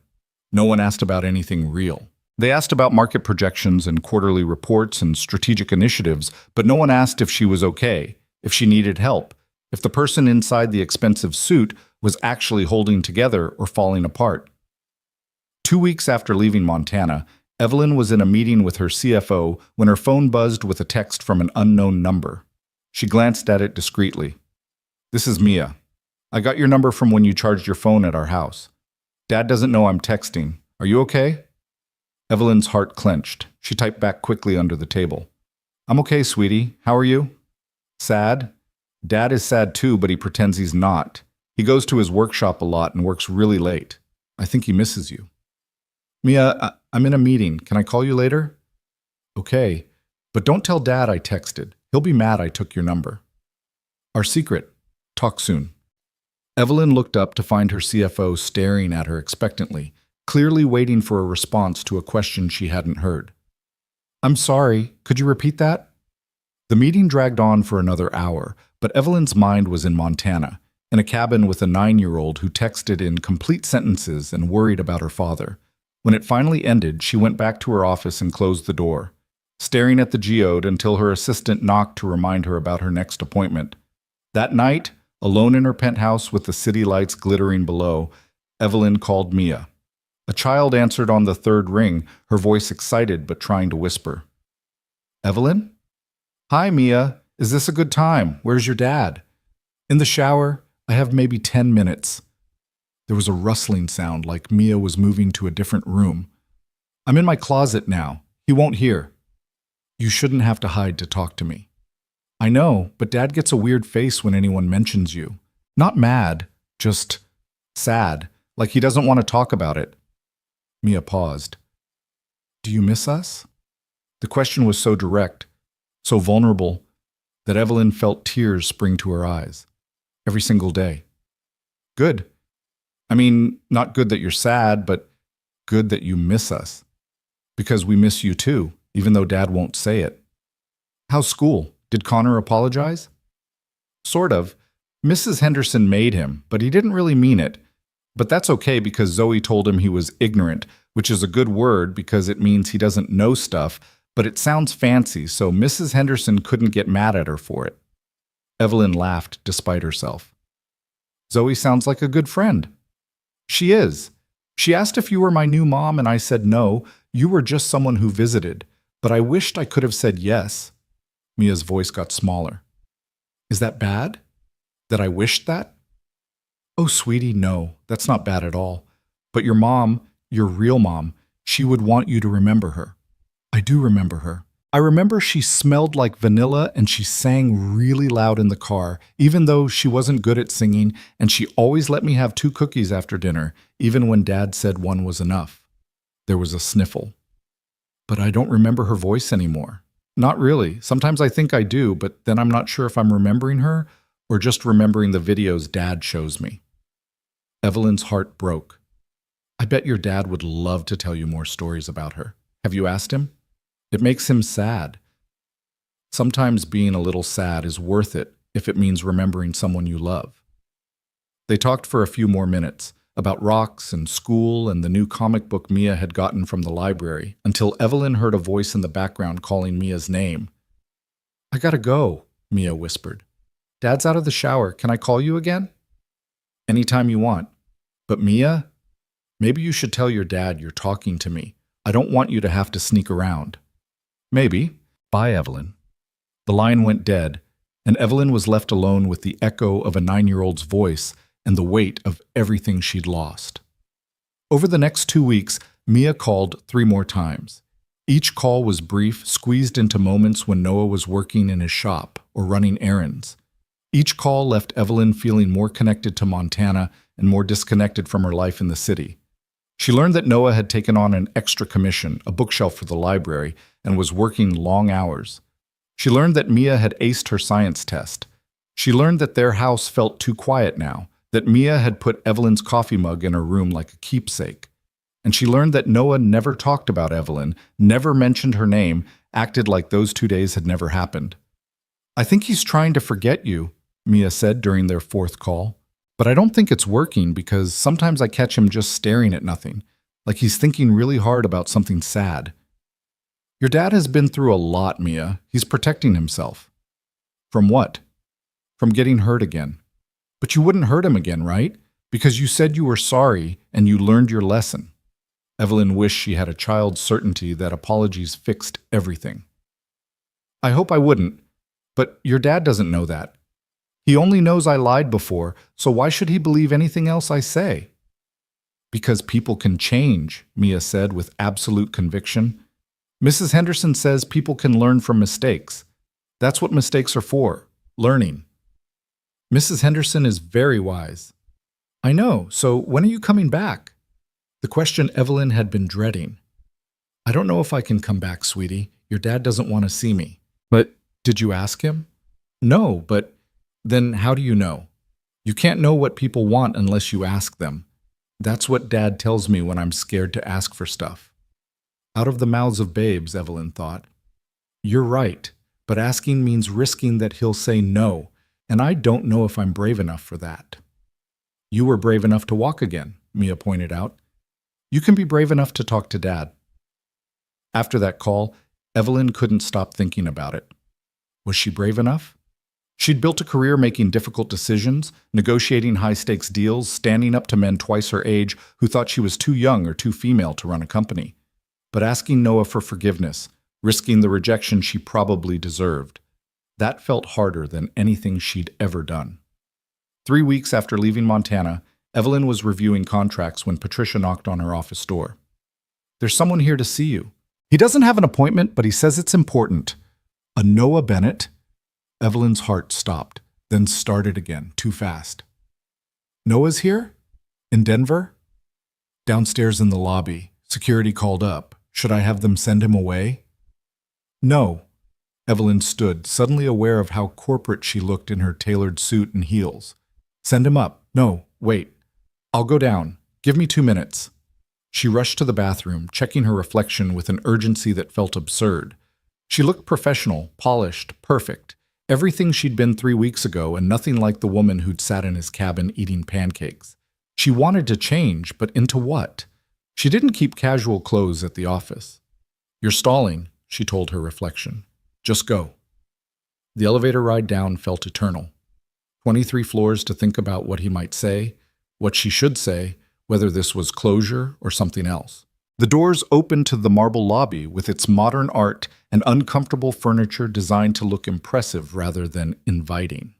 No one asked about anything real. They asked about market projections and quarterly reports and strategic initiatives, but no one asked if she was okay, if she needed help, if the person inside the expensive suit was actually holding together or falling apart. 2 weeks after leaving Montana, Evelyn was in a meeting with her CFO when her phone buzzed with a text from an unknown number. She glanced at it discreetly. "This is Mia. I got your number from when you charged your phone at our house. Dad doesn't know I'm texting. Are you okay?" Evelyn's heart clenched. She typed back quickly under the table. "I'm okay, sweetie. How are you?" "Sad? Dad is sad too, but he pretends he's not. He goes to his workshop a lot and works really late. I think he misses you." "Mia, I'm in a meeting. Can I call you later?" "Okay, but don't tell Dad I texted. He'll be mad I took your number." "Our secret. Talk soon." Evelyn looked up to find her CFO staring at her expectantly, clearly waiting for a response to a question she hadn't heard. "I'm sorry. Could you repeat that?" The meeting dragged on for another hour, but Evelyn's mind was in Montana, in a cabin with a 9-year-old who texted in complete sentences and worried about her father. When it finally ended, she went back to her office and closed the door, staring at the geode until her assistant knocked to remind her about her next appointment. That night, alone in her penthouse with the city lights glittering below, Evelyn called Mia. A child answered on the third ring, her voice excited but trying to whisper. "Evelyn?" "Hi, Mia. Is this a good time? Where's your dad?" "In the shower. I have maybe 10 minutes. There was a rustling sound like Mia was moving to a different room. "I'm in my closet now. He won't hear." "You shouldn't have to hide to talk to me." "I know, but Dad gets a weird face when anyone mentions you. Not mad, just sad, like he doesn't want to talk about it." Mia paused. "Do you miss us?" The question was so direct, so vulnerable, that Evelyn felt tears spring to her eyes. "Every single day." "Good. I mean, not good that you're sad, but good that you miss us. Because we miss you too, even though Dad won't say it." "How's school? Did Connor apologize?" "Sort of. Mrs. Henderson made him, but he didn't really mean it. But that's okay because Zoe told him he was ignorant, which is a good word because it means he doesn't know stuff, but it sounds fancy, so Mrs. Henderson couldn't get mad at her for it." Evelyn laughed despite herself. "Zoe sounds like a good friend." "She is. She asked if you were my new mom and I said no, you were just someone who visited, but I wished I could have said yes." Mia's voice got smaller. "Is that bad? That I wished that?" "Oh, sweetie, no, that's not bad at all. But your mom, your real mom, she would want you to remember her." "I do remember her. I remember she smelled like vanilla and she sang really loud in the car, even though she wasn't good at singing, and she always let me have 2 cookies after dinner, even when Dad said 1 was enough." There was a sniffle. "But I don't remember her voice anymore." "Not really. Sometimes I think I do, but then I'm not sure if I'm remembering her or just remembering the videos Dad shows me." Evelyn's heart broke. I bet your dad would love to tell you more stories about her. Have you asked him? It makes him sad. Sometimes being a little sad is worth it if it means remembering someone you love. They talked for a few more minutes about rocks and school and the new comic book Mia had gotten from the library until Evelyn heard a voice in the background calling Mia's name. I gotta go, Mia whispered. Dad's out of the shower. Can I call you again? Anytime you want. But Mia, maybe you should tell your dad you're talking to me. I don't want you to have to sneak around. Maybe. Bye, Evelyn. The line went dead, and Evelyn was left alone with the echo of a 9-year-old's voice and the weight of everything she'd lost. Over the next 2 weeks, Mia called 3 more times. Each call was brief, squeezed into moments when Noah was working in his shop or running errands. Each call left Evelyn feeling more connected to Montana and more disconnected from her life in the city. She learned that Noah had taken on an extra commission, a bookshelf for the library, and was working long hours. She learned that Mia had aced her science test. She learned that their house felt too quiet now, that Mia had put Evelyn's coffee mug in her room like a keepsake. And she learned that Noah never talked about Evelyn, never mentioned her name, acted like those 2 days had never happened. I think he's trying to forget you, Mia said during their 4th call. But I don't think it's working because sometimes I catch him just staring at nothing, like he's thinking really hard about something sad. Your dad has been through a lot, Mia. He's protecting himself. From what? From getting hurt again. But you wouldn't hurt him again, right? Because you said you were sorry and you learned your lesson. Evelyn wished she had a child's certainty that apologies fixed everything. I hope I wouldn't, but your dad doesn't know that. He only knows I lied before, so why should he believe anything else I say? Because people can change, Mia said with absolute conviction. Mrs. Henderson says people can learn from mistakes. That's what mistakes are for, learning. Mrs. Henderson is very wise. I know, so when are you coming back? The question Evelyn had been dreading. I don't know if I can come back, sweetie. Your dad doesn't want to see me. But did you ask him? No, but then how do you know? You can't know what people want unless you ask them. That's what Dad tells me when I'm scared to ask for stuff. Out of the mouths of babes, Evelyn thought. You're right, but asking means risking that he'll say no, and I don't know if I'm brave enough for that. You were brave enough to walk again, Mia pointed out. You can be brave enough to talk to Dad. After that call, Evelyn couldn't stop thinking about it. Was she brave enough? She'd built a career making difficult decisions, negotiating high-stakes deals, standing up to men twice her age who thought she was too young or too female to run a company. But asking Noah for forgiveness, risking the rejection she probably deserved, that felt harder than anything she'd ever done. 3 weeks after leaving Montana, Evelyn was reviewing contracts when Patricia knocked on her office door. There's someone here to see you. He doesn't have an appointment, but he says it's important. A Noah Bennett? Evelyn's heart stopped, then started again, too fast. Noah's here? In Denver? Downstairs in the lobby. Security called up. Should I have them send him away? No. Evelyn stood, suddenly aware of how corporate she looked in her tailored suit and heels. Send him up. No, wait. I'll go down. Give me 2 minutes. She rushed to the bathroom, checking her reflection with an urgency that felt absurd. She looked professional, polished, perfect. Everything she'd been 3 weeks ago and nothing like the woman who'd sat in his cabin eating pancakes. She wanted to change, but into what? She didn't keep casual clothes at the office. You're stalling, she told her reflection. Just go. The elevator ride down felt eternal. 23 floors to think about what he might say, what she should say, whether this was closure or something else. The doors opened to the marble lobby with its modern art and uncomfortable furniture designed to look impressive rather than inviting.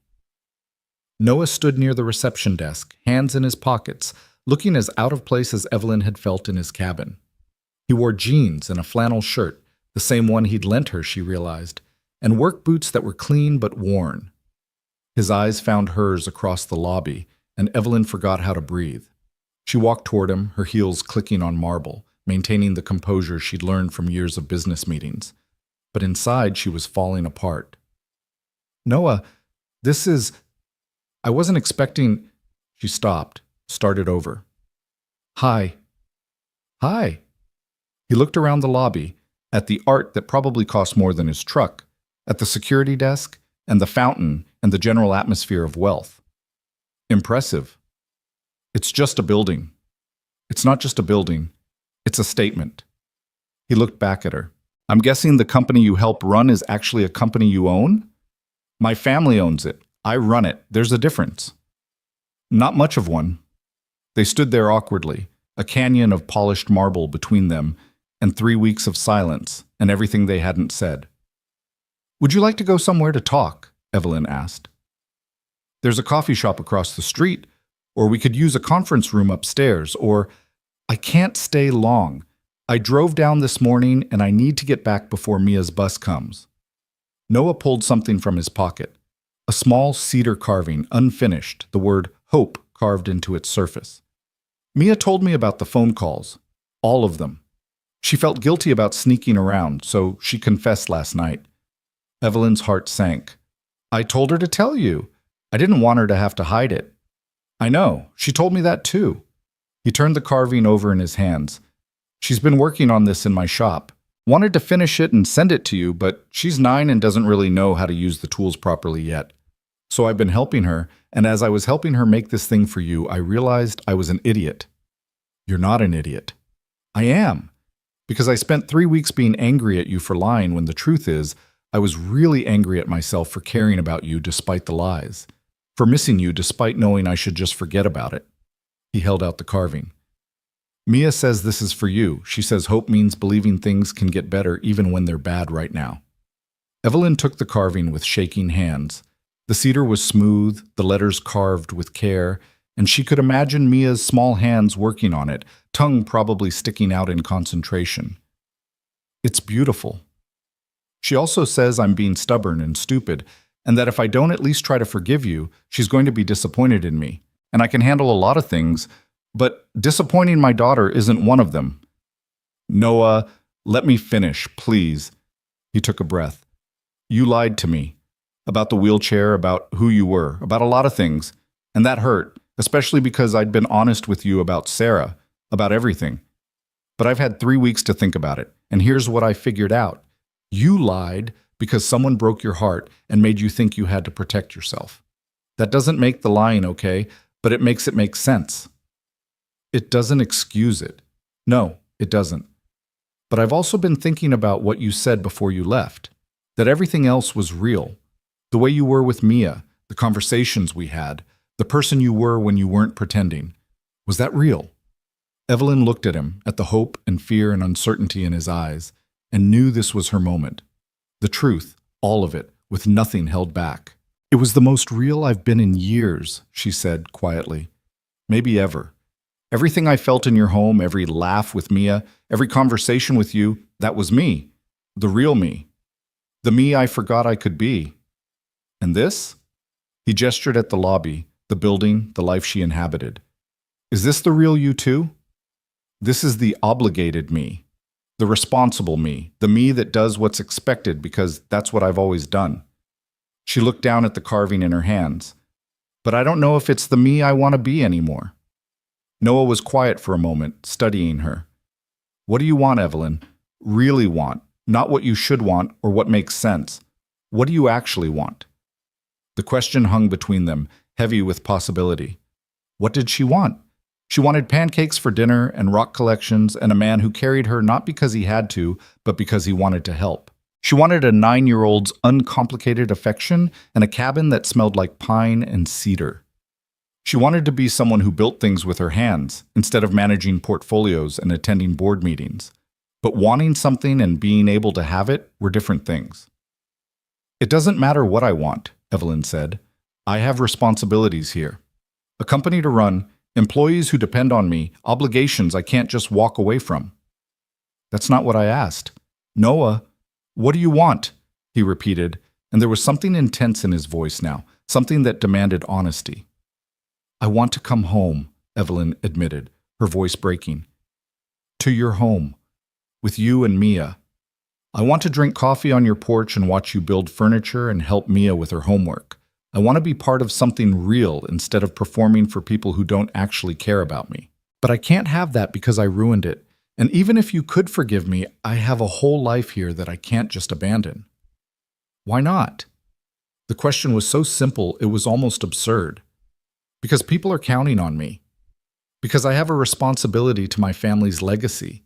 Noah stood near the reception desk, hands in his pockets, looking as out of place as Evelyn had felt in his cabin. He wore jeans and a flannel shirt, the same one he'd lent her, she realized, and work boots that were clean but worn. His eyes found hers across the lobby, and Evelyn forgot how to breathe. She walked toward him, her heels clicking on marble, maintaining the composure she'd learned from years of business meetings. But inside, she was falling apart. Noah, I wasn't expecting... She stopped, started over. Hi. Hi. He looked around the lobby, at the art that probably cost more than his truck, at the security desk, and the fountain, and the general atmosphere of wealth. Impressive. It's just a building. It's not just a building. It's a statement. He looked back at her. I'm guessing the company you help run is actually a company you own? My family owns it. I run it. There's a difference. Not much of one. They stood there awkwardly, a canyon of polished marble between them, and 3 weeks of silence, and everything they hadn't said. Would you like to go somewhere to talk? Evelyn asked. There's a coffee shop across the street, or we could use a conference room upstairs, or I can't stay long. I drove down this morning and I need to get back before Mia's bus comes. Noah pulled something from his pocket. A small cedar carving, unfinished, the word hope carved into its surface. Mia told me about the phone calls. All of them. She felt guilty about sneaking around, so she confessed last night. Evelyn's heart sank. I told her to tell you. I didn't want her to have to hide it. I know. She told me that too. He turned the carving over in his hands. She's been working on this in my shop. Wanted to finish it and send it to you, but she's 9 and doesn't really know how to use the tools properly yet. So I've been helping her, and as I was helping her make this thing for you, I realized I was an idiot. You're not an idiot. I am. Because I spent 3 weeks being angry at you for lying when the truth is, I was really angry at myself for caring about you despite the lies. For missing you despite knowing I should just forget about it. He held out the carving. Mia says this is for you. She says hope means believing things can get better even when they're bad right now. Evelyn took the carving with shaking hands. The cedar was smooth, the letters carved with care, and she could imagine Mia's small hands working on it, tongue probably sticking out in concentration. It's beautiful. She also says I'm being stubborn and stupid, and that if I don't at least try to forgive you, she's going to be disappointed in me. And I can handle a lot of things, but disappointing my daughter isn't one of them. Noah, let me finish, please. He took a breath. You lied to me. About the wheelchair, about who you were, about a lot of things. And that hurt, especially because I'd been honest with you about Sarah, about everything. But I've had 3 weeks to think about it, and here's what I figured out. You lied because someone broke your heart and made you think you had to protect yourself. That doesn't make the lying okay, but it makes it make sense. It doesn't excuse it. No, it doesn't. But I've also been thinking about what you said before you left, that everything else was real. The way you were with Mia, the conversations we had, the person you were when you weren't pretending. Was that real? Evelyn looked at him, at the hope and fear and uncertainty in his eyes, and knew this was her moment. The truth, all of it, with nothing held back. It was the most real I've been in years, she said quietly. Maybe ever. Everything I felt in your home, every laugh with Mia, every conversation with you, that was me. The real me. The me I forgot I could be. And this? He gestured at the lobby, the building, the life she inhabited. Is this the real you too? This is the obligated me. The responsible me. The me that does what's expected because that's what I've always done. She looked down at the carving in her hands. But I don't know if it's the me I want to be anymore. Noah was quiet for a moment, studying her. What do you want, Evelyn? Really want, not what you should want or what makes sense. What do you actually want? The question hung between them, heavy with possibility. What did she want? She wanted pancakes for dinner and rock collections and a man who carried her not because he had to, but because he wanted to help. She wanted a 9-year-old's uncomplicated affection and a cabin that smelled like pine and cedar. She wanted to be someone who built things with her hands, instead of managing portfolios and attending board meetings. But wanting something and being able to have it were different things. It doesn't matter what I want, Evelyn said. I have responsibilities here. A company to run, employees who depend on me, obligations I can't just walk away from. That's not what I asked. Noah, what do you want? He repeated, and there was something intense in his voice now, something that demanded honesty. I want to come home, Evelyn admitted, her voice breaking. To your home, with you and Mia. I want to drink coffee on your porch and watch you build furniture and help Mia with her homework. I want to be part of something real instead of performing for people who don't actually care about me. But I can't have that because I ruined it, And even if you could forgive me, I have a whole life here that I can't just abandon. Why not? The question was so simple, it was almost absurd. Because people are counting on me. Because I have a responsibility to my family's legacy.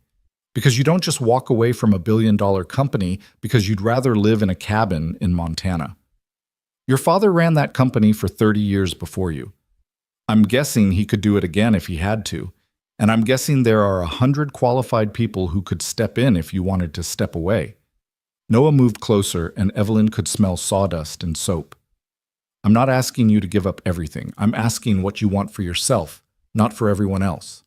Because you don't just walk away from $1 billion company because you'd rather live in a cabin in Montana. Your father ran that company for 30 years before you. I'm guessing he could do it again if he had to. And I'm guessing there are 100 qualified people who could step in if you wanted to step away. Noah moved closer, and Evelyn could smell sawdust and soap. I'm not asking you to give up everything. I'm asking what you want for yourself, not for everyone else.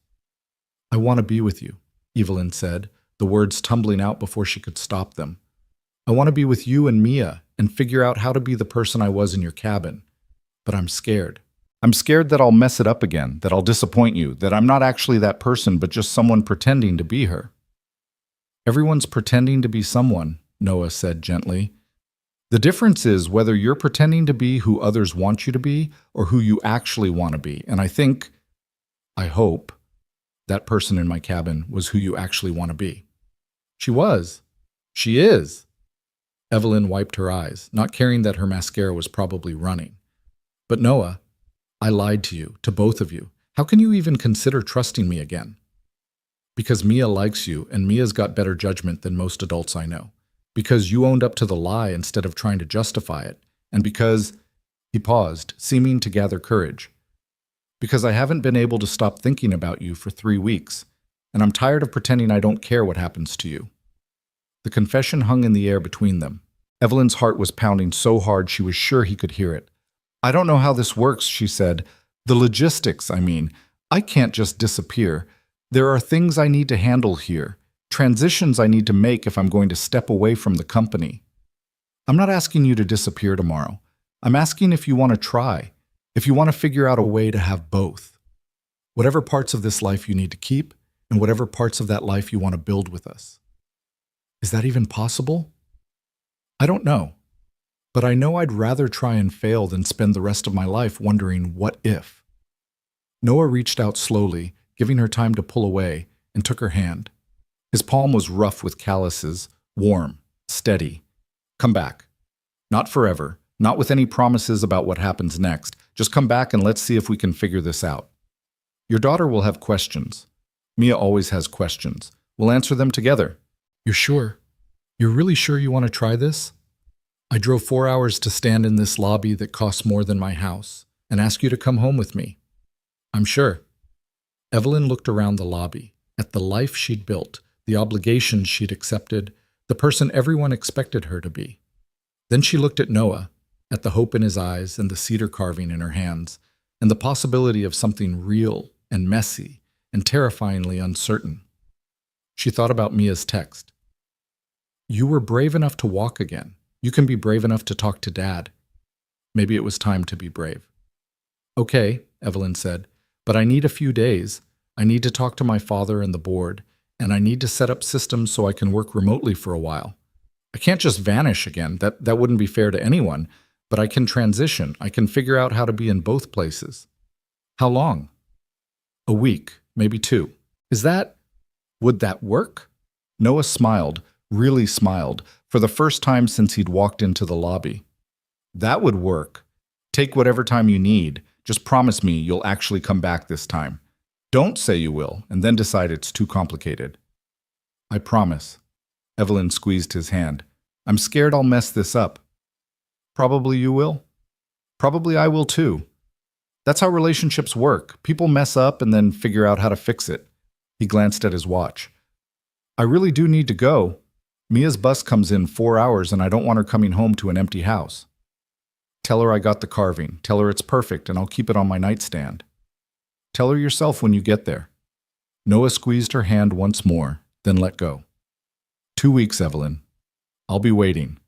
I want to be with you, Evelyn said, the words tumbling out before she could stop them. I want to be with you and Mia and figure out how to be the person I was in your cabin. But I'm scared. I'm scared that I'll mess it up again, that I'll disappoint you, that I'm not actually that person but just someone pretending to be her. Everyone's pretending to be someone, Noah said gently. The difference is whether you're pretending to be who others want you to be or who you actually want to be. And I hope, that person in my cabin was who you actually want to be. She was. She is. Evelyn wiped her eyes, not caring that her mascara was probably running. But Noah, I lied to you, to both of you. How can you even consider trusting me again? Because Mia likes you, and Mia's got better judgment than most adults I know. Because you owned up to the lie instead of trying to justify it. And because, he paused, seeming to gather courage. Because I haven't been able to stop thinking about you for 3 weeks, and I'm tired of pretending I don't care what happens to you. The confession hung in the air between them. Evelyn's heart was pounding so hard she was sure he could hear it. I don't know how this works, she said. The logistics, I mean. I can't just disappear. There are things I need to handle here. Transitions I need to make if I'm going to step away from the company. I'm not asking you to disappear tomorrow. I'm asking if you want to try. If you want to figure out a way to have both. Whatever parts of this life you need to keep, and whatever parts of that life you want to build with us. Is that even possible? I don't know. But I know I'd rather try and fail than spend the rest of my life wondering what if. Noah reached out slowly, giving her time to pull away, and took her hand. His palm was rough with calluses, warm, steady. Come back. Not forever, not with any promises about what happens next. Just come back and let's see if we can figure this out. Your daughter will have questions. Mia always has questions. We'll answer them together. You're sure? You're really sure you want to try this? I drove 4 hours to stand in this lobby that costs more than my house and ask you to come home with me. I'm sure. Evelyn looked around the lobby, at the life she'd built, the obligations she'd accepted, the person everyone expected her to be. Then she looked at Noah, at the hope in his eyes and the cedar carving in her hands, and the possibility of something real and messy and terrifyingly uncertain. She thought about Mia's text. You were brave enough to walk again. You can be brave enough to talk to Dad. Maybe it was time to be brave. Okay, Evelyn said, but I need a few days. I need to talk to my father and the board, and I need to set up systems so I can work remotely for a while. I can't just vanish again. That wouldn't be fair to anyone, but I can transition. I can figure out how to be in both places. How long? A week, maybe 2. Would that work? Noah smiled, really smiled, for the first time since he'd walked into the lobby. That would work. Take whatever time you need. Just promise me you'll actually come back this time. Don't say you will, and then decide it's too complicated. I promise. Evelyn squeezed his hand. I'm scared I'll mess this up. Probably you will. Probably I will too. That's how relationships work. People mess up and then figure out how to fix it. He glanced at his watch. I really do need to go. Mia's bus comes in 4 hours and I don't want her coming home to an empty house. Tell her I got the carving. Tell her it's perfect and I'll keep it on my nightstand. Tell her yourself when you get there. Noah squeezed her hand once more, then let go. 2 weeks, Evelyn. I'll be waiting.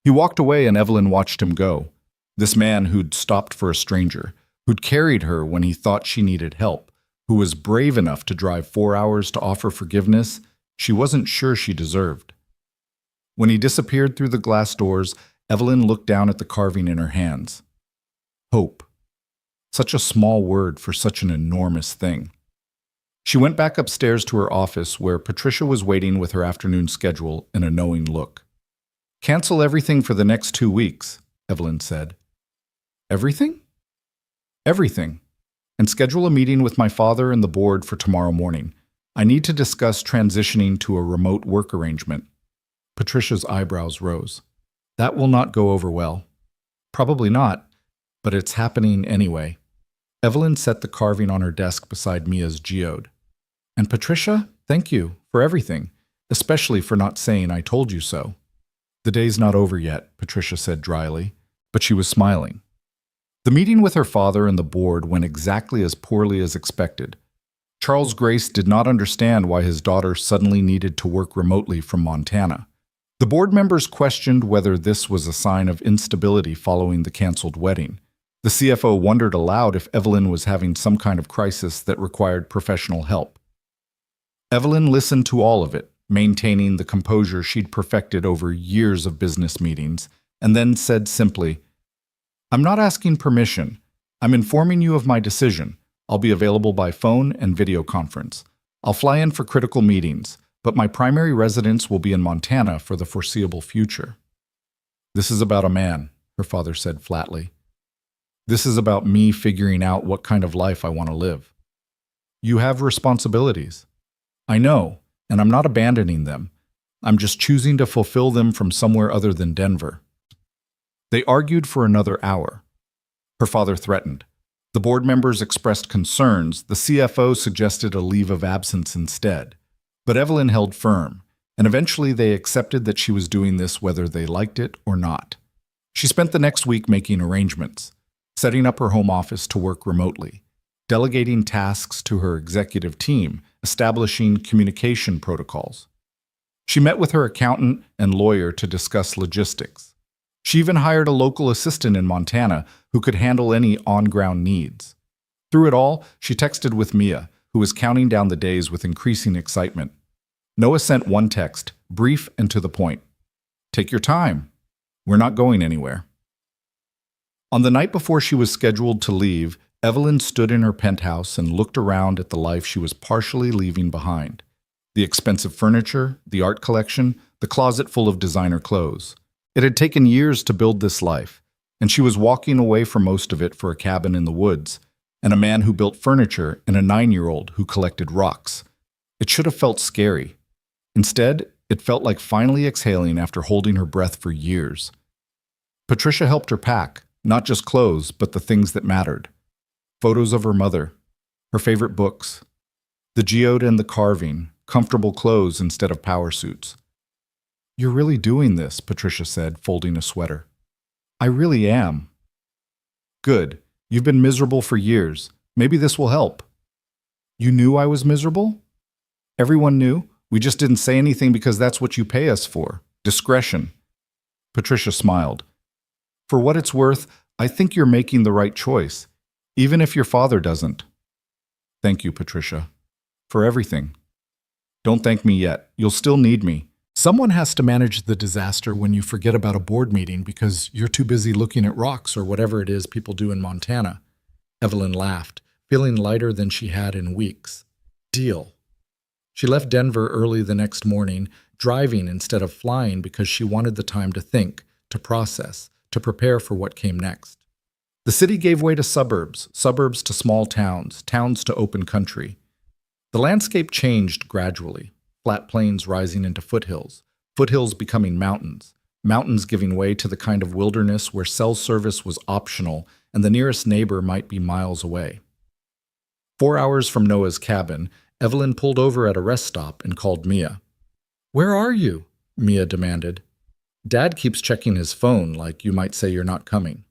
He walked away and Evelyn watched him go. This man who'd stopped for a stranger, who'd carried her when he thought she needed help, who was brave enough to drive 4 hours to offer forgiveness she wasn't sure she deserved. When he disappeared through the glass doors, Evelyn looked down at the carving in her hands. Hope. Such a small word for such an enormous thing. She went back upstairs to her office where Patricia was waiting with her afternoon schedule and a knowing look. "Cancel everything for the next 2 weeks," Evelyn said. "Everything?" "Everything. And schedule a meeting with my father and the board for tomorrow morning. I need to discuss transitioning to a remote work arrangement." Patricia's eyebrows rose. "That will not go over well." "Probably not, but it's happening anyway." Evelyn set the carving on her desk beside Mia's geode. "And Patricia, thank you for everything, especially for not saying I told you so." "The day's not over yet," Patricia said dryly, but she was smiling. The meeting with her father and the board went exactly as poorly as expected. Charles Grace did not understand why his daughter suddenly needed to work remotely from Montana. The board members questioned whether this was a sign of instability following the canceled wedding. The CFO wondered aloud if Evelyn was having some kind of crisis that required professional help. Evelyn listened to all of it, maintaining the composure she'd perfected over years of business meetings, and then said simply, "I'm not asking permission. I'm informing you of my decision. I'll be available by phone and video conference. I'll fly in for critical meetings, but my primary residence will be in Montana for the foreseeable future." "This is about a man," her father said flatly. "This is about me figuring out what kind of life I want to live." "You have responsibilities." "I know, and I'm not abandoning them. I'm just choosing to fulfill them from somewhere other than Denver." They argued for another hour. Her father threatened. The board members expressed concerns. The CFO suggested a leave of absence instead. But Evelyn held firm, and eventually they accepted that she was doing this whether they liked it or not. She spent the next week making arrangements, setting up her home office to work remotely, delegating tasks to her executive team, establishing communication protocols. She met with her accountant and lawyer to discuss logistics. She even hired a local assistant in Montana who could handle any on-ground needs. Through it all, she texted with Mia, who was counting down the days with increasing excitement. Noah sent one text, brief and to the point. "Take your time. We're not going anywhere." On the night before she was scheduled to leave, Evelyn stood in her penthouse and looked around at the life she was partially leaving behind. The expensive furniture, the art collection, the closet full of designer clothes. It had taken years to build this life, and she was walking away from most of it for a cabin in the woods, and a man who built furniture and a 9-year-old who collected rocks. It should have felt scary. Instead, it felt like finally exhaling after holding her breath for years. Patricia helped her pack, not just clothes, but the things that mattered. Photos of her mother, her favorite books, the geode and the carving, comfortable clothes instead of power suits. "You're really doing this," Patricia said, folding a sweater. "I really am." "Good. You've been miserable for years. Maybe this will help." "You knew I was miserable?" "Everyone knew. We just didn't say anything because that's what you pay us for. Discretion." Patricia smiled. "For what it's worth, I think you're making the right choice, even if your father doesn't." "Thank you, Patricia. For everything." "Don't thank me yet. You'll still need me." Someone has to manage the disaster when you forget about a board meeting because you're too busy looking at rocks or whatever it is people do in Montana. Evelyn laughed, feeling lighter than she had in weeks. Deal. She left Denver early the next morning, driving instead of flying because she wanted the time to think, to process, to prepare for what came next. The city gave way to suburbs, suburbs to small towns, towns to open country. The landscape changed gradually. Flat plains rising into foothills, foothills becoming mountains, mountains giving way to the kind of wilderness where cell service was optional and the nearest neighbor might be miles away. 4 hours from Noah's cabin, Evelyn pulled over at a rest stop and called Mia. "Where are you?" Mia demanded. "Dad keeps checking his phone like you might say you're not coming."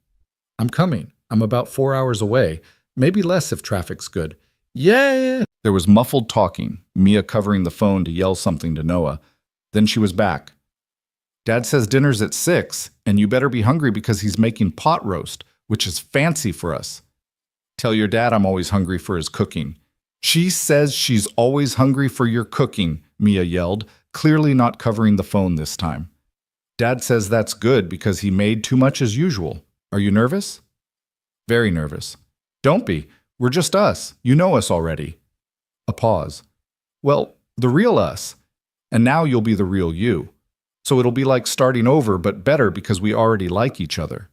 "I'm coming. I'm about 4 hours away, maybe less if traffic's good." "Yeah!" There was muffled talking, Mia covering the phone to yell something to Noah. Then she was back. "Dad says dinner's at 6, and you better be hungry because he's making pot roast, which is fancy for us." "Tell your dad I'm always hungry for his cooking." "She says she's always hungry for your cooking," Mia yelled, clearly not covering the phone this time. "Dad says that's good because he made too much as usual. Are you nervous?" "Very nervous." "Don't be. We're just us. You know us already." A pause. Well, the real us. And now you'll be the real you. So it'll be like starting over, but better because we already like each other.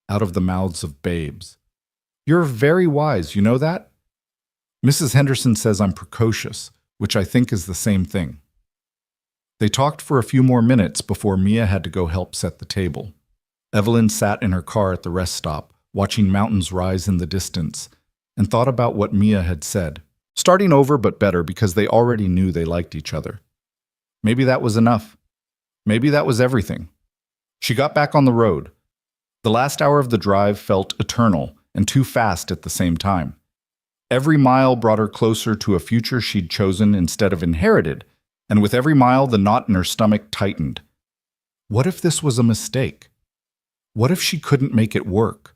Out of the mouths of babes. You're very wise, you know that? Mrs. Henderson says I'm precocious, which I think is the same thing. They talked for a few more minutes before Mia had to go help set the table. Evelyn sat in her car at the rest stop, watching mountains rise in the distance, and thought about what Mia had said. Starting over but better because they already knew they liked each other. Maybe that was enough. Maybe that was everything. She got back on the road. The last hour of the drive felt eternal and too fast at the same time. Every mile brought her closer to a future she'd chosen instead of inherited, and with every mile the knot in her stomach tightened. What if this was a mistake? What if she couldn't make it work?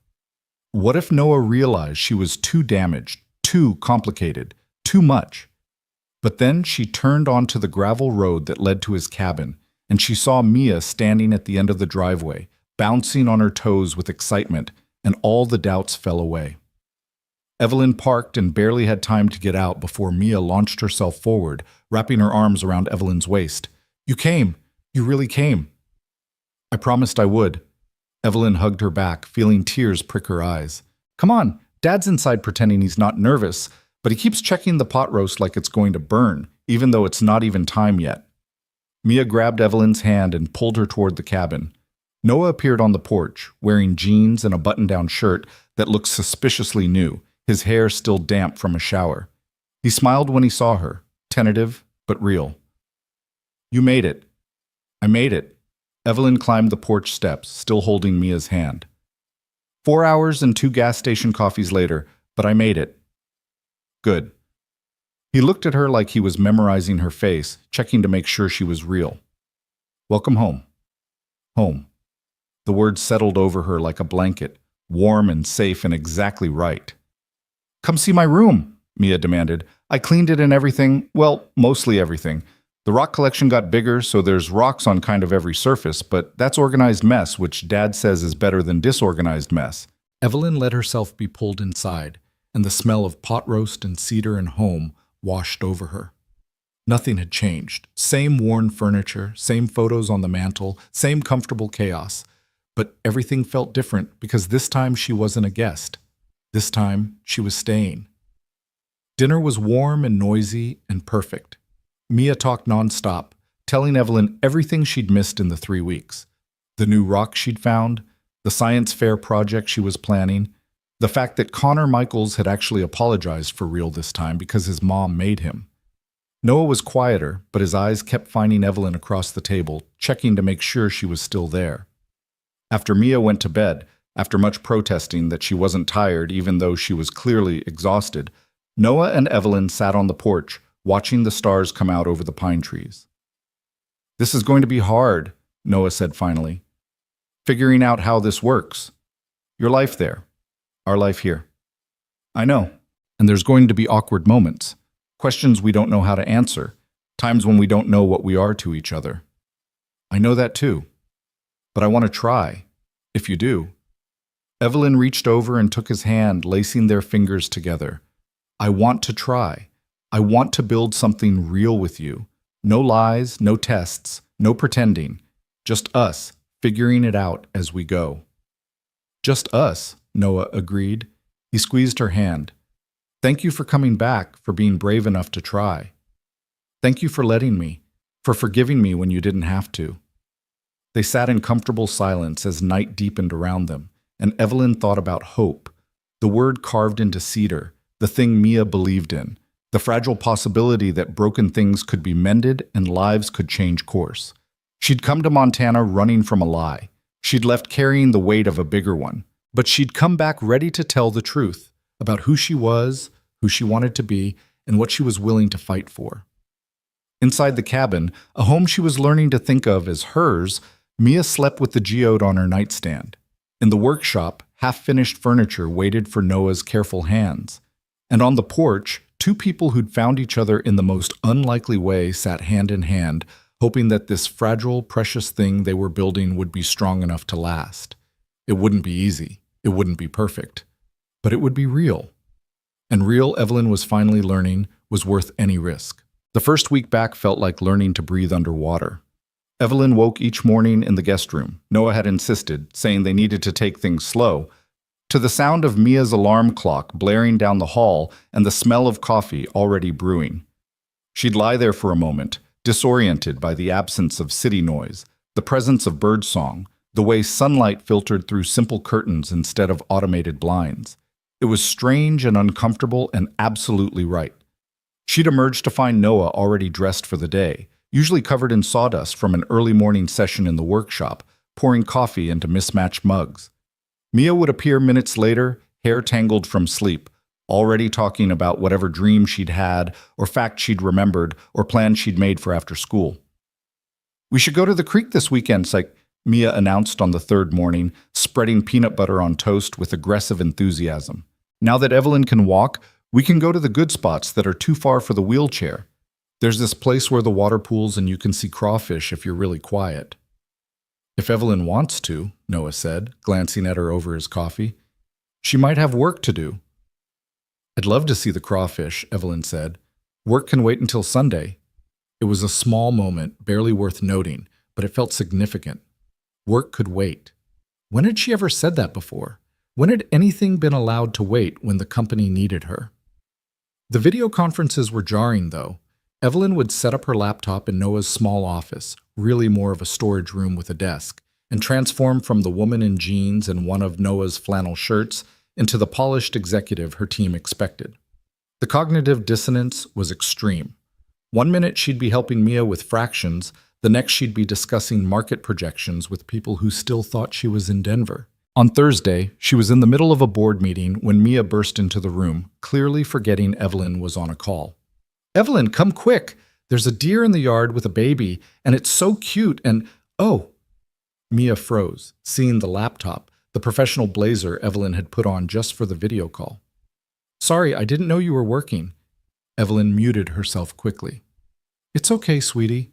What if Noah realized she was too damaged, too complicated, too much? But then she turned onto the gravel road that led to his cabin, and she saw Mia standing at the end of the driveway, bouncing on her toes with excitement, and all the doubts fell away. Evelyn parked and barely had time to get out before Mia launched herself forward, wrapping her arms around Evelyn's waist. You came. You really came. I promised I would. Evelyn hugged her back, feeling tears prick her eyes. Come on, Dad's inside pretending he's not nervous, but he keeps checking the pot roast like it's going to burn, even though it's not even time yet. Mia grabbed Evelyn's hand and pulled her toward the cabin. Noah appeared on the porch, wearing jeans and a button-down shirt that looked suspiciously new, his hair still damp from a shower. He smiled when he saw her, tentative but real. You made it. I made it. Evelyn climbed the porch steps, still holding Mia's hand. 4 hours and 2 gas station coffees later, but I made it. Good. He looked at her like he was memorizing her face, checking to make sure she was real. Welcome home. Home. The words settled over her like a blanket, warm and safe and exactly right. Come see my room, Mia demanded. I cleaned it and everything, well, mostly everything. The rock collection got bigger, so there's rocks on kind of every surface, but that's organized mess, which Dad says is better than disorganized mess. Evelyn let herself be pulled inside, and the smell of pot roast and cedar and home washed over her. Nothing had changed. Same worn furniture, same photos on the mantle, same comfortable chaos. But everything felt different because this time she wasn't a guest. This time she was staying. Dinner was warm and noisy and perfect. Mia talked nonstop, telling Evelyn everything she'd missed in the 3 weeks. The new rock she'd found, the science fair project she was planning, the fact that Connor Michaels had actually apologized for real this time because his mom made him. Noah was quieter, but his eyes kept finding Evelyn across the table, checking to make sure she was still there. After Mia went to bed, after much protesting that she wasn't tired even though she was clearly exhausted, Noah and Evelyn sat on the porch, watching the stars come out over the pine trees. This is going to be hard, Noah said finally. Figuring out how this works. Your life there. Our life here. I know. And there's going to be awkward moments. Questions we don't know how to answer. Times when we don't know what we are to each other. I know that too. But I want to try. If you do. Evelyn reached over and took his hand, lacing their fingers together. I want to try. I want to build something real with you. No lies, no tests, no pretending. Just us, figuring it out as we go. Just us, Noah agreed. He squeezed her hand. Thank you for coming back, for being brave enough to try. Thank you for letting me, for forgiving me when you didn't have to. They sat in comfortable silence as night deepened around them, and Evelyn thought about hope, the word carved into cedar, the thing Mia believed in. The fragile possibility that broken things could be mended and lives could change course. She'd come to Montana running from a lie. She'd left carrying the weight of a bigger one. But she'd come back ready to tell the truth about who she was, who she wanted to be, and what she was willing to fight for. Inside the cabin, a home she was learning to think of as hers, Mia slept with the geode on her nightstand. In the workshop, half-finished furniture waited for Noah's careful hands. And on the porch, 2 people who'd found each other in the most unlikely way sat hand in hand, hoping that this fragile, precious thing they were building would be strong enough to last. It wouldn't be easy. It wouldn't be perfect. But it would be real. And real, Evelyn was finally learning, was worth any risk. The first week back felt like learning to breathe underwater. Evelyn woke each morning in the guest room. Noah had insisted, saying they needed to take things slow, to the sound of Mia's alarm clock blaring down the hall and the smell of coffee already brewing. She'd lie there for a moment, disoriented by the absence of city noise, the presence of birdsong, the way sunlight filtered through simple curtains instead of automated blinds. It was strange and uncomfortable and absolutely right. She'd emerged to find Noah already dressed for the day, usually covered in sawdust from an early morning session in the workshop, pouring coffee into mismatched mugs. Mia would appear minutes later, hair tangled from sleep, already talking about whatever dream she'd had, or fact she'd remembered, or plans she'd made for after school. "We should go to the creek this weekend," Mia announced on the third morning, spreading peanut butter on toast with aggressive enthusiasm. "Now that Evelyn can walk, we can go to the good spots that are too far for the wheelchair. There's this place where the water pools and you can see crawfish if you're really quiet." "If Evelyn wants to," Noah said, glancing at her over his coffee. "She might have work to do." "I'd love to see the crawfish," Evelyn said. "Work can wait until Sunday." It was a small moment, barely worth noting, but it felt significant. Work could wait. When had she ever said that before? When had anything been allowed to wait when the company needed her? The video conferences were jarring, though. Evelyn would set up her laptop in Noah's small office, really more of a storage room with a desk, and transform from the woman in jeans and one of Noah's flannel shirts into the polished executive her team expected. The cognitive dissonance was extreme. One minute she'd be helping Mia with fractions, the next she'd be discussing market projections with people who still thought she was in Denver. On Thursday, she was in the middle of a board meeting when Mia burst into the room, clearly forgetting Evelyn was on a call. "Evelyn, come quick! There's a deer in the yard with a baby, and it's so cute, and oh!" Mia froze, seeing the laptop, the professional blazer Evelyn had put on just for the video call. "Sorry, I didn't know you were working." Evelyn muted herself quickly. "It's okay, sweetie.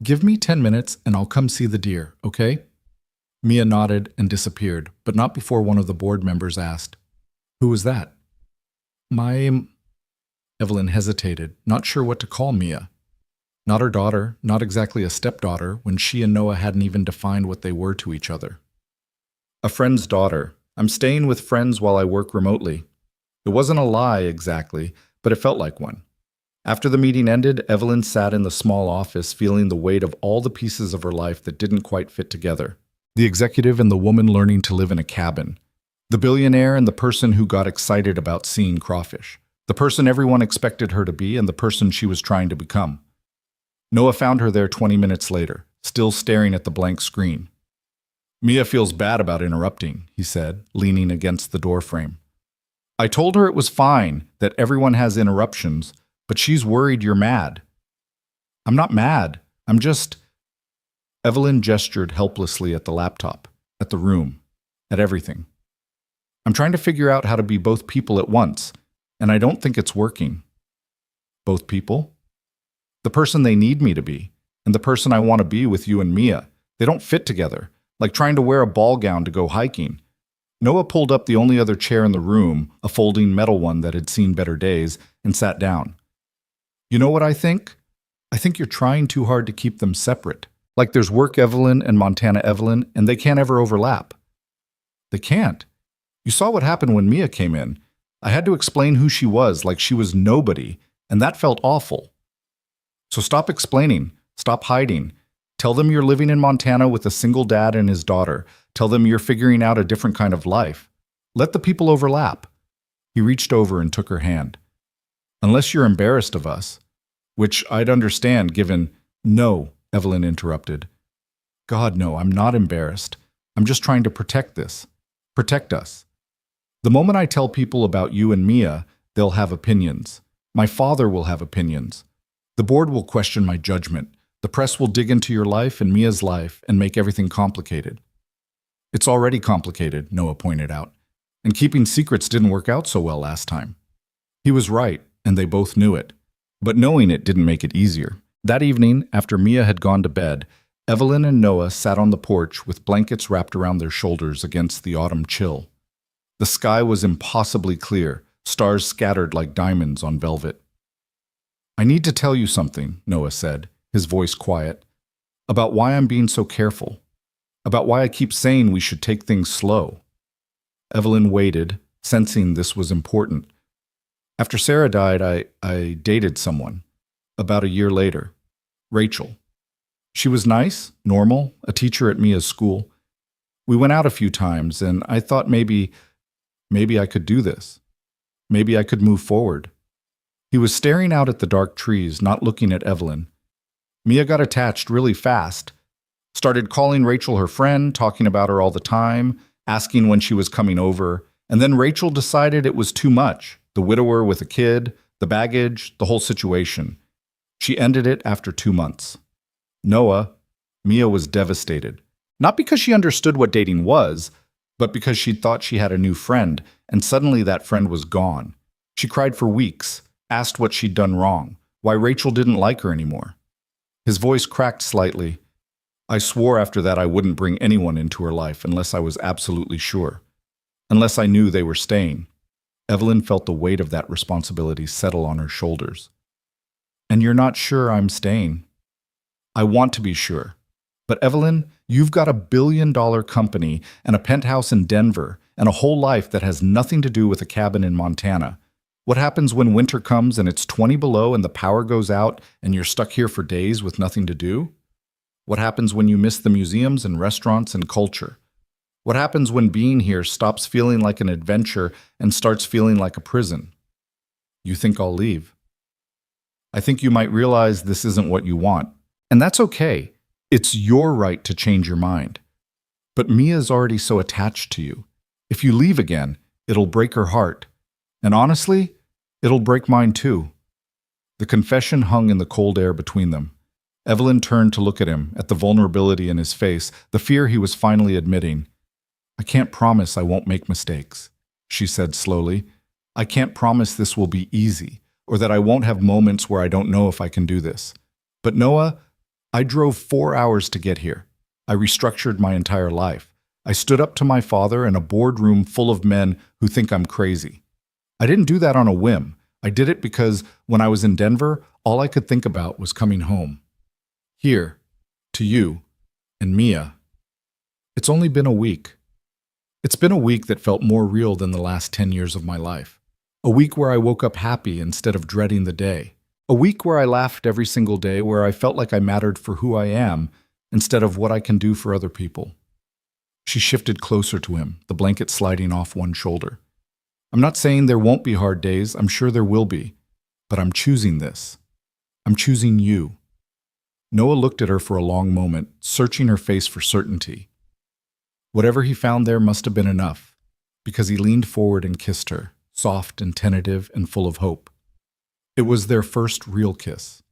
Give me 10 minutes and I'll come see the deer, okay?" Mia nodded and disappeared, but not before one of the board members asked, "Who was that?" "My..." Evelyn hesitated, not sure what to call Mia. Not her daughter, not exactly a stepdaughter, when she and Noah hadn't even defined what they were to each other. "A friend's daughter. I'm staying with friends while I work remotely." It wasn't a lie exactly, but it felt like one. After the meeting ended, Evelyn sat in the small office feeling the weight of all the pieces of her life that didn't quite fit together. The executive and the woman learning to live in a cabin. The billionaire and the person who got excited about seeing crawfish. The person everyone expected her to be and the person she was trying to become. Noah found her there 20 minutes later, still staring at the blank screen. "Mia feels bad about interrupting," he said, leaning against the doorframe. "I told her it was fine, that everyone has interruptions, but she's worried you're mad." "I'm not mad. I'm just..." Evelyn gestured helplessly at the laptop, at the room, at everything. "I'm trying to figure out how to be both people at once, and I don't think it's working." "Both people?" "The person they need me to be, and the person I want to be with you and Mia. They don't fit together, like trying to wear a ball gown to go hiking." Noah pulled up the only other chair in the room, a folding metal one that had seen better days, and sat down. "You know what I think? I think you're trying too hard to keep them separate. Like there's Work Evelyn and Montana Evelyn, and they can't ever overlap." "They can't. You saw what happened when Mia came in. I had to explain who she was like she was nobody, and that felt awful. So stop explaining. Stop hiding. Tell them you're living in Montana with a single dad and his daughter. Tell them you're figuring out a different kind of life. Let the people overlap." He reached over and took her hand. "Unless you're embarrassed of us." Which I'd understand given... "No," Evelyn interrupted. "God, no, I'm not embarrassed. I'm just trying to protect this. Protect us. The moment I tell people about you and Mia, they'll have opinions. My father will have opinions. The board will question my judgment. The press will dig into your life and Mia's life and make everything complicated." "It's already complicated," Noah pointed out. "And keeping secrets didn't work out so well last time." He was right, and they both knew it. But knowing it didn't make it easier. That evening, after Mia had gone to bed, Evelyn and Noah sat on the porch with blankets wrapped around their shoulders against the autumn chill. The sky was impossibly clear, stars scattered like diamonds on velvet. I need to tell you something, Noah said, his voice quiet, about why I'm being so careful, about why I keep saying we should take things slow. Evelyn waited, sensing this was important. After Sarah died, I dated someone. About a year later. Rachel. She was nice, normal, a teacher at Mia's school. We went out a few times, and I thought maybe I could do this. Maybe I could move forward. He was staring out at the dark trees, not looking at Evelyn. Mia got attached really fast. Started calling Rachel her friend, talking about her all the time, asking when she was coming over, and then Rachel decided it was too much. The widower with a kid, the baggage, the whole situation. She ended it after 2 months. Mia was devastated. Not because she understood what dating was, but because she thought she had a new friend, and suddenly that friend was gone. She cried for weeks, asked what she'd done wrong, why Rachel didn't like her anymore. His voice cracked slightly. I swore after that I wouldn't bring anyone into her life unless I was absolutely sure. Unless I knew they were staying. Evelyn felt the weight of that responsibility settle on her shoulders. And you're not sure I'm staying. I want to be sure. But Evelyn, you've got $1 billion company and a penthouse in Denver and a whole life that has nothing to do with a cabin in Montana. What happens when winter comes and it's 20 below and the power goes out and you're stuck here for days with nothing to do? What happens when you miss the museums and restaurants and culture? What happens when being here stops feeling like an adventure and starts feeling like a prison? You think I'll leave. I think you might realize this isn't what you want. And that's okay. It's your right to change your mind. But Mia's already so attached to you. If you leave again, it'll break her heart. And honestly, it'll break mine too. The confession hung in the cold air between them. Evelyn turned to look at him, at the vulnerability in his face, the fear he was finally admitting. I can't promise I won't make mistakes, she said slowly. I can't promise this will be easy, or that I won't have moments where I don't know if I can do this. But Noah, I drove 4 hours to get here. I restructured my entire life. I stood up to my father in a boardroom full of men who think I'm crazy. I didn't do that on a whim. I did it because when I was in Denver, all I could think about was coming home. Here, to you, and Mia. It's only been a week. It's been a week that felt more real than the last 10 years of my life. A week where I woke up happy instead of dreading the day. A week where I laughed every single day, where I felt like I mattered for who I am instead of what I can do for other people. She shifted closer to him, the blanket sliding off one shoulder. I'm not saying there won't be hard days, I'm sure there will be, but I'm choosing this. I'm choosing you. Noah looked at her for a long moment, searching her face for certainty. Whatever he found there must have been enough, because he leaned forward and kissed her, soft and tentative and full of hope. It was their first real kiss.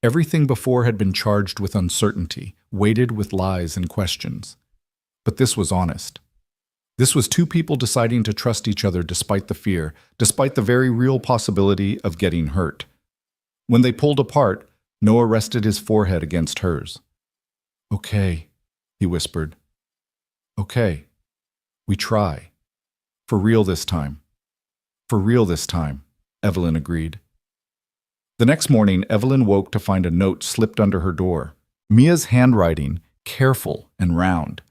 Everything before had been charged with uncertainty, weighted with lies and questions. But this was honest. This was two people deciding to trust each other despite the fear, despite the very real possibility of getting hurt. When they pulled apart, Noah rested his forehead against hers. Okay, he whispered. Okay, we try. For real this time. For real this time, Evelyn agreed. The next morning, Evelyn woke to find a note slipped under her door. Mia's handwriting, careful and round.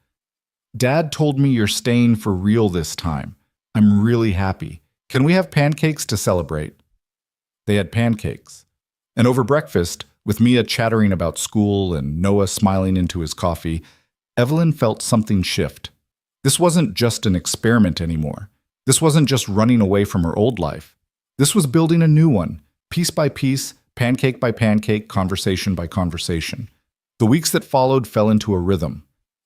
Dad told me you're staying for real this time. I'm really happy. Can we have pancakes to celebrate? They had pancakes. And over breakfast, with Mia chattering about school and Noah smiling into his coffee, Evelyn felt something shift. This wasn't just an experiment anymore. This wasn't just running away from her old life. This was building a new one, piece by piece, pancake by pancake, conversation by conversation. The weeks that followed fell into a rhythm.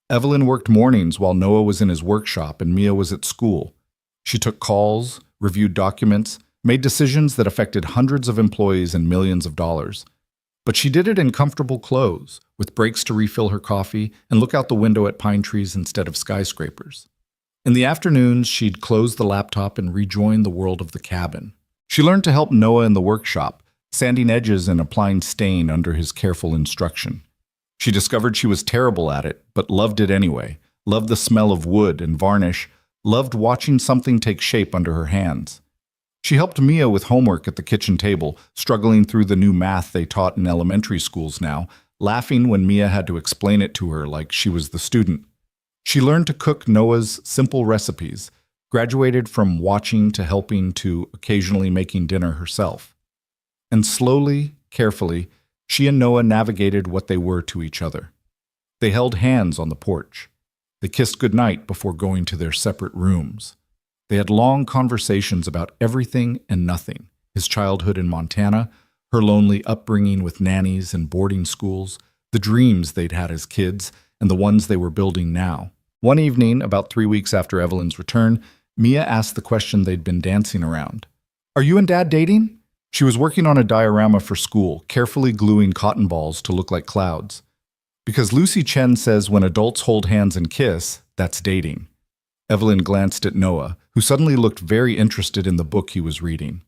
Evelyn worked mornings while Noah was in his workshop and Mia was at school. She took calls, reviewed documents, made decisions that affected hundreds of employees and millions of dollars. But she did it in comfortable clothes, with breaks to refill her coffee and look out the window at pine trees instead of skyscrapers. In the afternoons, she'd close the laptop and rejoin the world of the cabin. She learned to help Noah in the workshop, sanding edges and applying stain under his careful instruction. She discovered she was terrible at it, but loved it anyway, loved the smell of wood and varnish, loved watching something take shape under her hands. She helped Mia with homework at the kitchen table, struggling through the new math they taught in elementary schools now, laughing when Mia had to explain it to her like she was the student. She learned to cook Noah's simple recipes, graduated from watching to helping to occasionally making dinner herself. And slowly, carefully, she and Noah navigated what they were to each other. They held hands on the porch. They kissed goodnight before going to their separate rooms. They had long conversations about everything and nothing, his childhood in Montana, her lonely upbringing with nannies and boarding schools, the dreams they'd had as kids, and the ones they were building now. One evening, about 3 weeks after Evelyn's return, Mia asked the question they'd been dancing around. "Are you and Dad dating?" She was working on a diorama for school, carefully gluing cotton balls to look like clouds. Because Lucy Chen says when adults hold hands and kiss, that's dating. Evelyn glanced at Noah, who suddenly looked very interested in the book he was reading.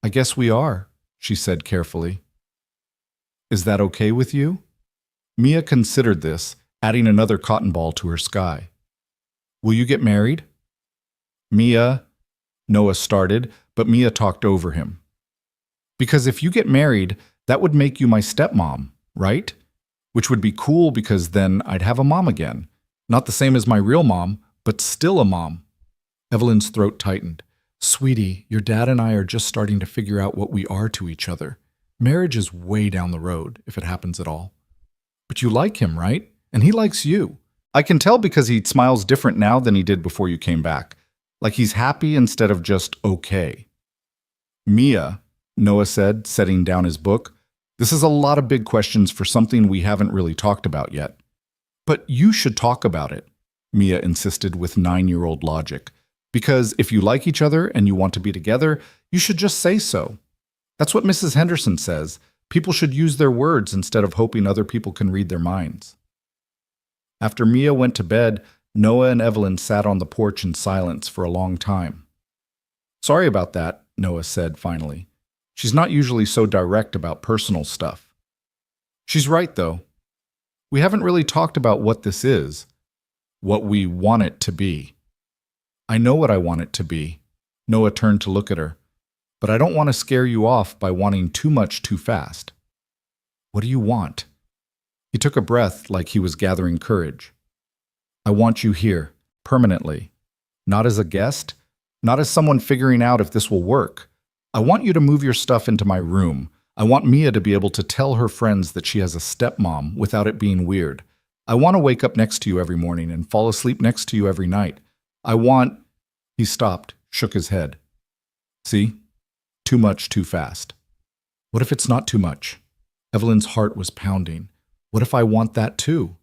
"I guess we are," she said carefully. "Is that okay with you?" Mia considered this, adding another cotton ball to her sky. "Will you get married?" Noah started, but Mia talked over him. "Because if you get married, that would make you my stepmom, right? Which would be cool because then I'd have a mom again. Not the same as my real mom, but still a mom." Evelyn's throat tightened. "Sweetie, your dad and I are just starting to figure out what we are to each other. Marriage is way down the road, if it happens at all. But you like him, right? And he likes you. I can tell because he smiles different now than he did before you came back. Like he's happy instead of just okay." "Mia," Noah said, setting down his book, "this is a lot of big questions for something we haven't really talked about yet." "But you should talk about it," Mia insisted with 9-year-old logic. "Because if you like each other and you want to be together, you should just say so. That's what Mrs. Henderson says. People should use their words instead of hoping other people can read their minds." After Mia went to bed, Noah and Evelyn sat on the porch in silence for a long time. "Sorry about that," Noah said finally. "She's not usually so direct about personal stuff." "She's right, though. We haven't really talked about what this is, what we want it to be." "I know what I want it to be." Noah turned to look at her. "But I don't want to scare you off by wanting too much too fast." "What do you want?" He took a breath like he was gathering courage. "I want you here, permanently. Not as a guest, not as someone figuring out if this will work. I want you to move your stuff into my room. I want Mia to be able to tell her friends that she has a stepmom without it being weird. I want to wake up next to you every morning and fall asleep next to you every night. I want—" He stopped, shook his head. "See? Too much too fast." "What if it's not too much?" Evelyn's heart was pounding. "What if I want that too?"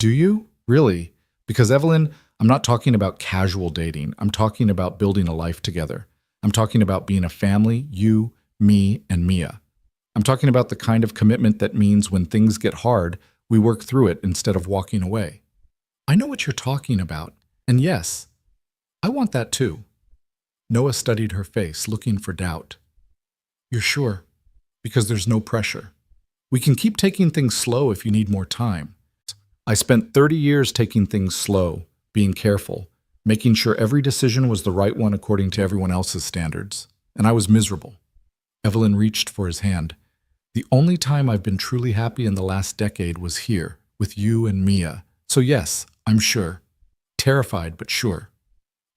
"Do you? Really? Because Evelyn, I'm not talking about casual dating. I'm talking about building a life together. I'm talking about being a family, you, me, and Mia. I'm talking about the kind of commitment that means when things get hard, we work through it instead of walking away." "I know what you're talking about. And yes, I want that too." Noah studied her face, looking for doubt. "You're sure? Because there's no pressure. We can keep taking things slow if you need more time. I spent 30 years taking things slow, being careful, making sure every decision was the right one according to everyone else's standards. And I was miserable." Evelyn reached for his hand. "The only time I've been truly happy in the last decade was here, with you and Mia. So yes, I'm sure. Terrified, but sure."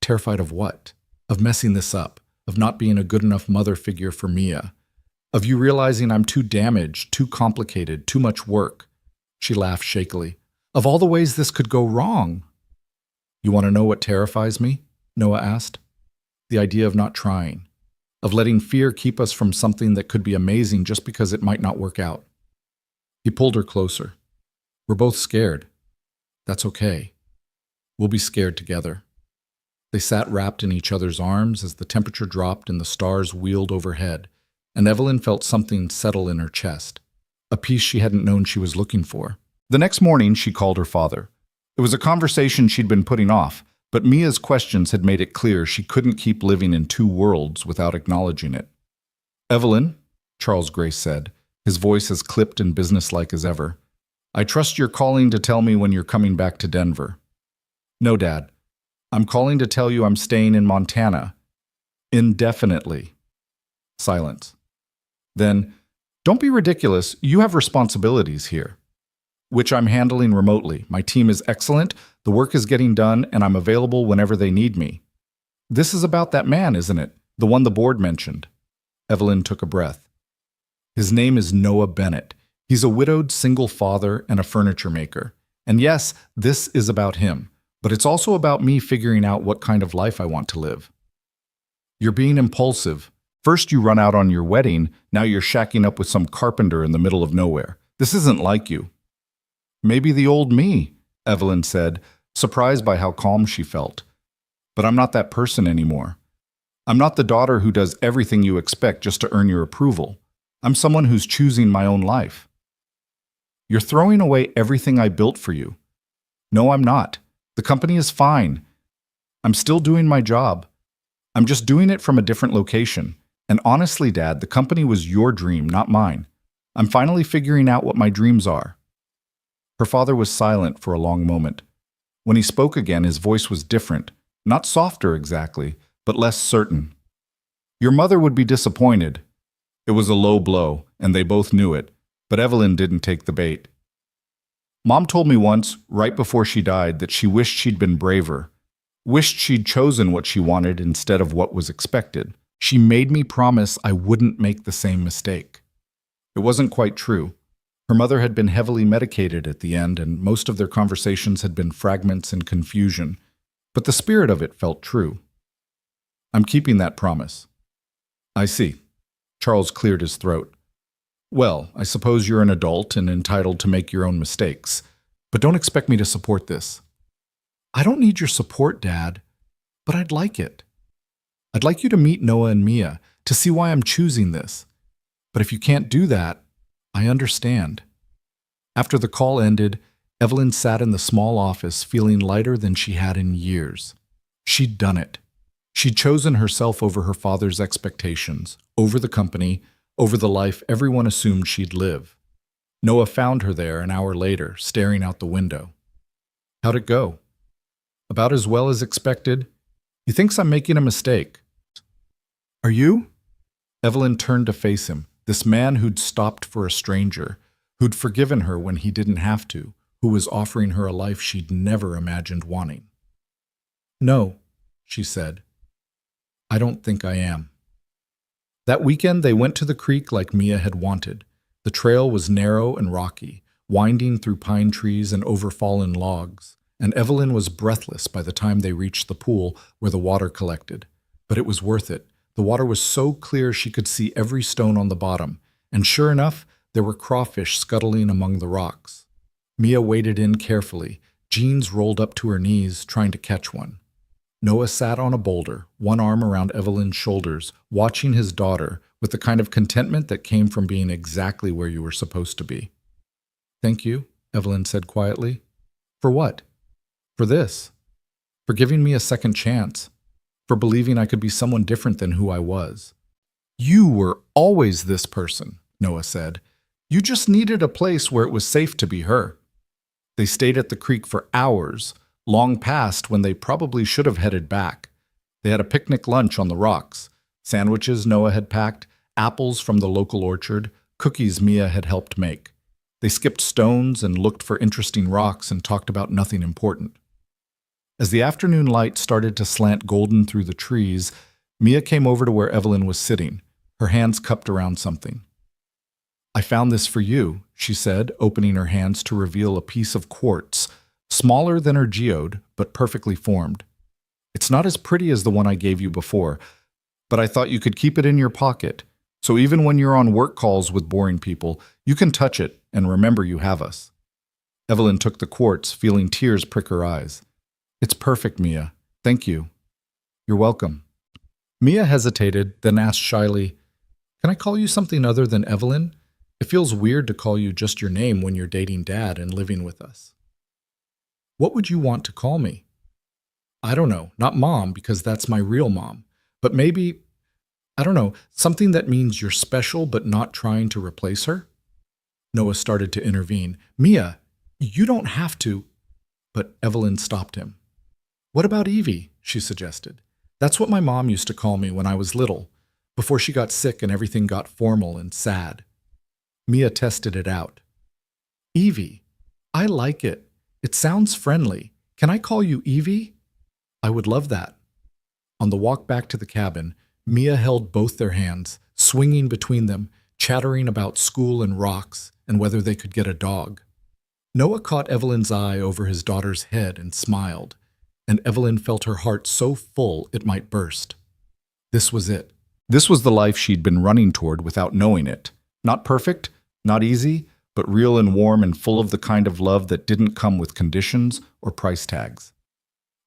"Terrified of what?" "Of messing this up, of not being a good enough mother figure for Mia, of you realizing I'm too damaged, too complicated, too much work." She laughed shakily. "Of all the ways this could go wrong." "You want to know what terrifies me?" Noah asked. "The idea of not trying, of letting fear keep us from something that could be amazing just because it might not work out." He pulled her closer. "We're both scared. That's okay. We'll be scared together." They sat wrapped in each other's arms as the temperature dropped and the stars wheeled overhead, and Evelyn felt something settle in her chest, a peace she hadn't known she was looking for. The next morning, she called her father. It was a conversation she'd been putting off, but Mia's questions had made it clear she couldn't keep living in two worlds without acknowledging it. "Evelyn," Charles Grace said, his voice as clipped and businesslike as ever, "I trust you're calling to tell me when you're coming back to Denver." "No, Dad. I'm calling to tell you I'm staying in Montana." Indefinitely. Silence. Then, don't be ridiculous. You have responsibilities here, which I'm handling remotely. My team is excellent, the work is getting done, and I'm available whenever they need me. This is about that man, isn't it? The one the board mentioned. Evelyn took a breath. His name is Noah Bennett. He's a widowed single father and a furniture maker. And yes, this is about him, but it's also about me figuring out what kind of life I want to live. You're being impulsive. First you run out on your wedding, now you're shacking up with some carpenter in the middle of nowhere. This isn't like you. Maybe the old me, Evelyn said, surprised by how calm she felt. But I'm not that person anymore. I'm not the daughter who does everything you expect just to earn your approval. I'm someone who's choosing my own life. You're throwing away everything I built for you. No, I'm not. The company is fine. I'm still doing my job. I'm just doing it from a different location. And honestly, Dad, the company was your dream, not mine. I'm finally figuring out what my dreams are. Her father was silent for a long moment. When he spoke again, his voice was different, not softer exactly, but less certain. Your mother would be disappointed. It was a low blow, and they both knew it, but Evelyn didn't take the bait. Mom told me once, right before she died, that she wished she'd been braver, wished she'd chosen what she wanted instead of what was expected. She made me promise I wouldn't make the same mistake. It wasn't quite true. Her mother had been heavily medicated at the end, and most of their conversations had been fragments and confusion, but the spirit of it felt true. I'm keeping that promise. I see. Charles cleared his throat. Well, I suppose you're an adult and entitled to make your own mistakes, but don't expect me to support this. I don't need your support, Dad, but I'd like it. I'd like you to meet Noah and Mia, to see why I'm choosing this. But if you can't do that, I understand. After the call ended, Evelyn sat in the small office feeling lighter than she had in years. She'd done it. She'd chosen herself over her father's expectations, over the company, over the life everyone assumed she'd live. Noah found her there an hour later, staring out the window. How'd it go? About as well as expected. He thinks I'm making a mistake. Are you? Evelyn turned to face him, this man who'd stopped for a stranger, who'd forgiven her when he didn't have to, who was offering her a life she'd never imagined wanting. No, she said. I don't think I am. That weekend they went to the creek like Mia had wanted. The trail was narrow and rocky, winding through pine trees and over fallen logs, and Evelyn was breathless by the time they reached the pool where the water collected. But it was worth it. The water was so clear she could see every stone on the bottom, and sure enough, there were crawfish scuttling among the rocks. Mia waded in carefully, jeans rolled up to her knees, trying to catch one. Noah sat on a boulder, one arm around Evelyn's shoulders, watching his daughter with the kind of contentment that came from being exactly where you were supposed to be. Thank you, Evelyn said quietly. For what? For this. For giving me a second chance. For believing I could be someone different than who I was. You were always this person, Noah said. You just needed a place where it was safe to be her. They stayed at the creek for hours, long past when they probably should have headed back. They had a picnic lunch on the rocks. Sandwiches Noah had packed, apples from the local orchard, cookies Mia had helped make. They skipped stones and looked for interesting rocks and talked about nothing important. As the afternoon light started to slant golden through the trees, Mia came over to where Evelyn was sitting, her hands cupped around something. I found this for you, she said, opening her hands to reveal a piece of quartz, smaller than her geode, but perfectly formed. It's not as pretty as the one I gave you before, but I thought you could keep it in your pocket, so even when you're on work calls with boring people, you can touch it and remember you have us. Evelyn took the quartz, feeling tears prick her eyes. It's perfect, Mia. Thank you. You're welcome. Mia hesitated, then asked shyly, Can I call you something other than Evelyn? It feels weird to call you just your name when you're dating Dad and living with us. What would you want to call me? I don't know, not Mom, because that's my real mom. But maybe, I don't know, something that means you're special but not trying to replace her? Noah started to intervene. Mia, you don't have to. But Evelyn stopped him. What about Evie? She suggested. That's what my mom used to call me when I was little, before she got sick and everything got formal and sad. Mia tested it out. Evie, I like it. It sounds friendly. Can I call you Evie? I would love that. On the walk back to the cabin, Mia held both their hands, swinging between them, chattering about school and rocks and whether they could get a dog. Noah caught Evelyn's eye over his daughter's head and smiled, and Evelyn felt her heart so full it might burst. This was it. This was the life she'd been running toward without knowing it. Not perfect, not easy, but real and warm and full of the kind of love that didn't come with conditions or price tags.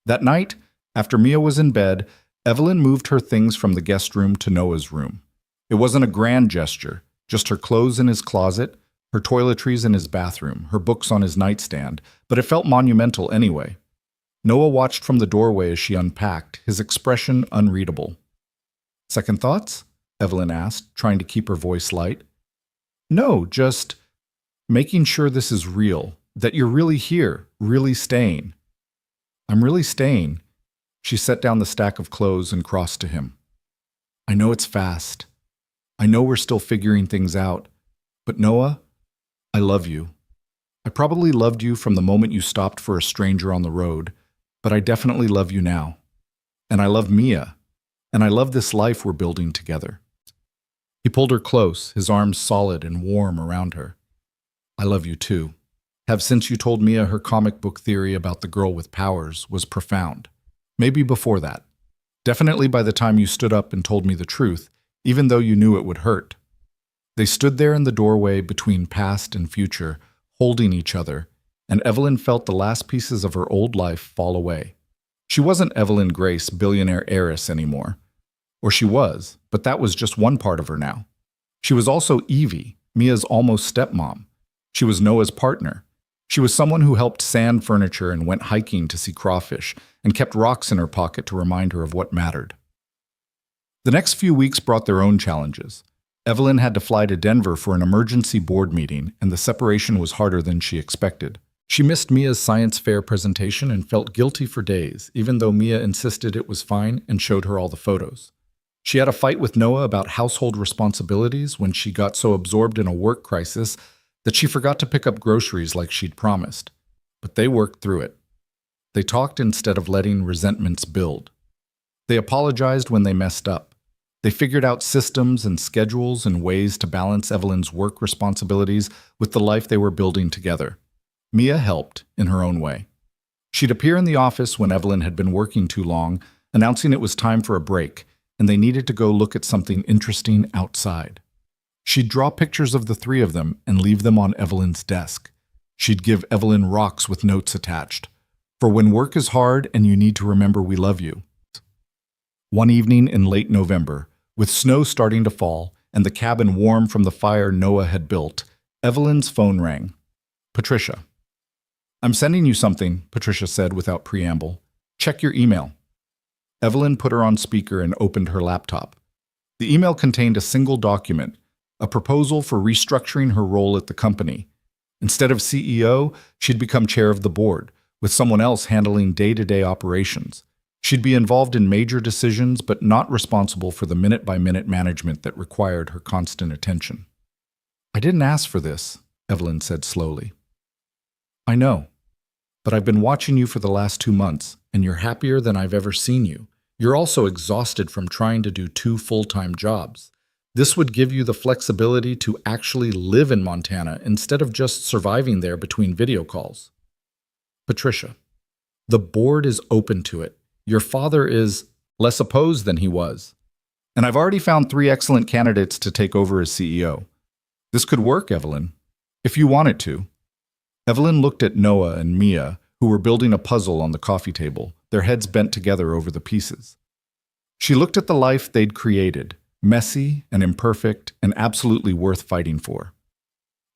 That night, after Mia was in bed, Evelyn moved her things from the guest room to Noah's room. It wasn't a grand gesture, just her clothes in his closet, her toiletries in his bathroom, her books on his nightstand, but it felt monumental anyway. Noah watched from the doorway as she unpacked, his expression unreadable. Second thoughts? Evelyn asked, trying to keep her voice light. No, just making sure this is real, that you're really here, really staying. I'm really staying. She set down the stack of clothes and crossed to him. I know it's fast. I know we're still figuring things out. But Noah, I love you. I probably loved you from the moment you stopped for a stranger on the road, but I definitely love you now. And I love Mia. And I love this life we're building together. He pulled her close, his arms solid and warm around her. I love you too. Have since you told Mia her comic book theory about the girl with powers was profound. Maybe before that. Definitely by the time you stood up and told me the truth, even though you knew it would hurt. They stood there in the doorway between past and future, holding each other, and Evelyn felt the last pieces of her old life fall away. She wasn't Evelyn Grace, billionaire heiress anymore. Or she was, but that was just one part of her now. She was also Evie, Mia's almost stepmom. She was Noah's partner. She was someone who helped sand furniture and went hiking to see crawfish, and kept rocks in her pocket to remind her of what mattered. The next few weeks brought their own challenges. Evelyn had to fly to Denver for an emergency board meeting, and the separation was harder than she expected. She missed Mia's science fair presentation and felt guilty for days, even though Mia insisted it was fine and showed her all the photos. She had a fight with Noah about household responsibilities when she got so absorbed in a work crisis that she forgot to pick up groceries like she'd promised. But they worked through it. They talked instead of letting resentments build. They apologized when they messed up. They figured out systems and schedules and ways to balance Evelyn's work responsibilities with the life they were building together. Mia helped in her own way. She'd appear in the office when Evelyn had been working too long, announcing it was time for a break, and they needed to go look at something interesting outside. She'd draw pictures of the three of them and leave them on Evelyn's desk. She'd give Evelyn rocks with notes attached. For when work is hard and you need to remember we love you. One evening in late November, with snow starting to fall and the cabin warm from the fire Noah had built, Evelyn's phone rang. Patricia. I'm sending you something, Patricia said without preamble. Check your email. Evelyn put her on speaker and opened her laptop. The email contained a single document, a proposal for restructuring her role at the company. Instead of CEO, she'd become chair of the board, with someone else handling day-to-day operations. She'd be involved in major decisions, but not responsible for the minute-by-minute management that required her constant attention. I didn't ask for this, Evelyn said slowly. I know, but I've been watching you for the last 2 months, and you're happier than I've ever seen you. You're also exhausted from trying to do 2 full-time jobs. This would give you the flexibility to actually live in Montana instead of just surviving there between video calls. Patricia, the board is open to it. Your father is less opposed than he was. And I've already found 3 excellent candidates to take over as CEO. This could work, Evelyn, if you want it to. Evelyn looked at Noah and Mia, who were building a puzzle on the coffee table, their heads bent together over the pieces. She looked at the life they'd created, messy and imperfect and absolutely worth fighting for.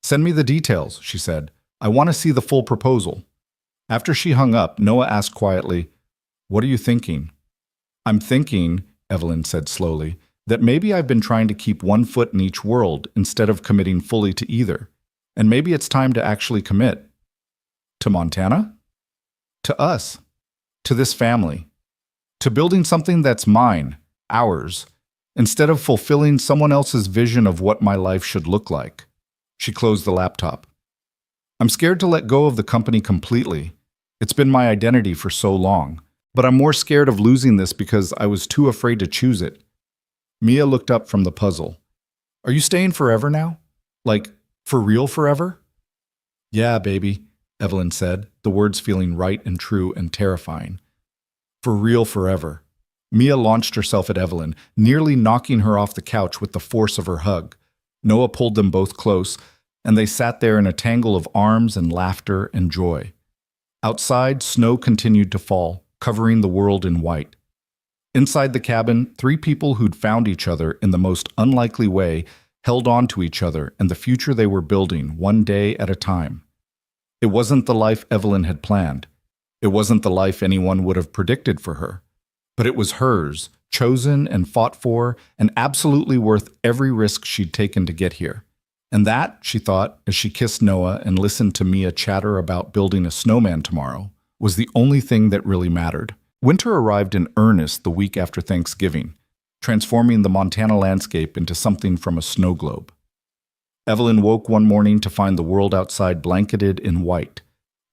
Send me the details, she said. I want to see the full proposal. After she hung up, Noah asked quietly, What are you thinking? I'm thinking, Evelyn said slowly, that maybe I've been trying to keep one foot in each world instead of committing fully to either. And maybe it's time to actually commit. To Montana? To us. To this family. to building something that's mine, ours, instead of fulfilling someone else's vision of what my life should look like. She closed the laptop. I'm scared to let go of the company completely. It's been my identity for so long, but I'm more scared of losing this because I was too afraid to choose it. Mia looked up from the puzzle. Are you staying forever now? Like, for real forever? Yeah, baby, Evelyn said, the words feeling right and true and terrifying. For real forever. Mia launched herself at Evelyn, nearly knocking her off the couch with the force of her hug. Noah pulled them both close, and they sat there in a tangle of arms and laughter and joy. Outside, snow continued to fall, covering the world in white. Inside the cabin, three people who'd found each other in the most unlikely way held on to each other and the future they were building one day at a time. It wasn't the life Evelyn had planned. It wasn't the life anyone would have predicted for her. But it was hers, chosen and fought for, and absolutely worth every risk she'd taken to get here. And that, she thought, as she kissed Noah and listened to Mia chatter about building a snowman tomorrow, was the only thing that really mattered. Winter arrived in earnest the week after Thanksgiving, transforming the Montana landscape into something from a snow globe. Evelyn woke one morning to find the world outside blanketed in white,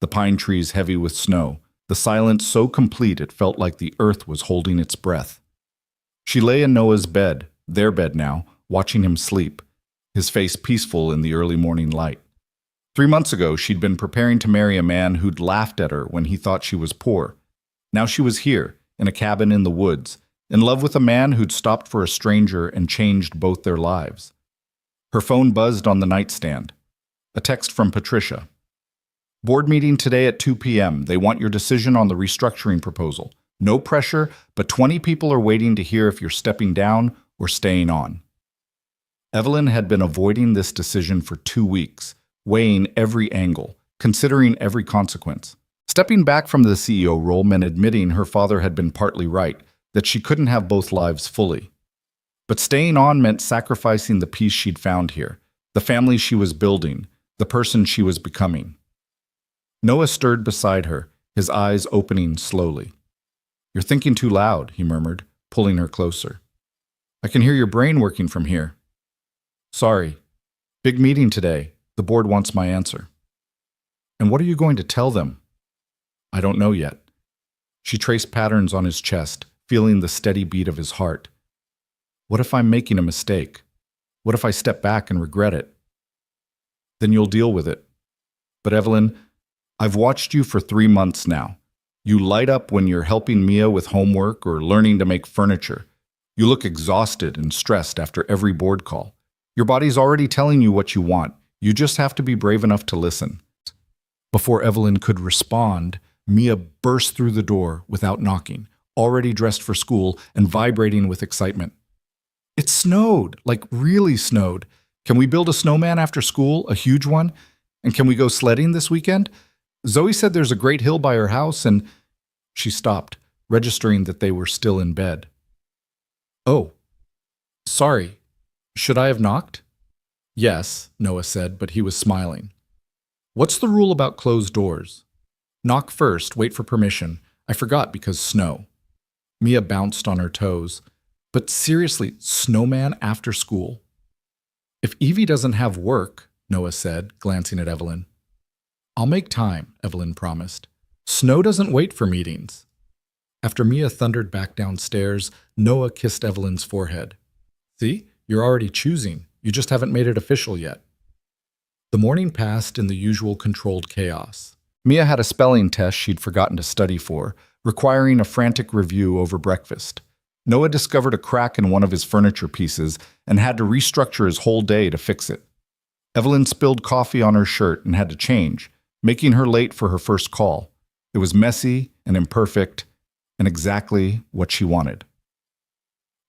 the pine trees heavy with snow, the silence so complete it felt like the earth was holding its breath. She lay in Noah's bed, their bed now, watching him sleep, his face peaceful in the early morning light. 3 months ago, she'd been preparing to marry a man who'd laughed at her when he thought she was poor. Now she was here, in a cabin in the woods, in love with a man who'd stopped for a stranger and changed both their lives. Her phone buzzed on the nightstand. A text from Patricia. Board meeting today at 2 p.m. They want your decision on the restructuring proposal. No pressure, but 20 people are waiting to hear if you're stepping down or staying on. Evelyn had been avoiding this decision for 2 weeks, weighing every angle, considering every consequence. Stepping back from the CEO role meant admitting her father had been partly right, that she couldn't have both lives fully. But staying on meant sacrificing the peace she'd found here, the family she was building, the person she was becoming. Noah stirred beside her, his eyes opening slowly. You're thinking too loud, he murmured, pulling her closer. I can hear your brain working from here. Sorry. Big meeting today. The board wants my answer. And what are you going to tell them? I don't know yet. She traced patterns on his chest, feeling the steady beat of his heart. What if I'm making a mistake? What if I step back and regret it? Then you'll deal with it. But Evelyn, I've watched you for 3 months now. You light up when you're helping Mia with homework or learning to make furniture. You look exhausted and stressed after every board call. Your body's already telling you what you want. You just have to be brave enough to listen. Before Evelyn could respond, Mia burst through the door without knocking, already dressed for school and vibrating with excitement. It snowed, like really snowed. Can we build a snowman after school, a huge one? And can we go sledding this weekend? Zoe said there's a great hill by her house and... She stopped, registering that they were still in bed. Oh, sorry. Should I have knocked? Yes, Noah said, but he was smiling. What's the rule about closed doors? Knock first, wait for permission. I forgot because snow. Mia bounced on her toes. But seriously, snowman after school? If Evie doesn't have work, Noah said, glancing at Evelyn. I'll make time, Evelyn promised. Snow doesn't wait for meetings. After Mia thundered back downstairs, Noah kissed Evelyn's forehead. See, you're already choosing. You just haven't made it official yet. The morning passed in the usual controlled chaos. Mia had a spelling test she'd forgotten to study for, requiring a frantic review over breakfast. Noah discovered a crack in one of his furniture pieces and had to restructure his whole day to fix it. Evelyn spilled coffee on her shirt and had to change, making her late for her first call. It was messy and imperfect and exactly what she wanted.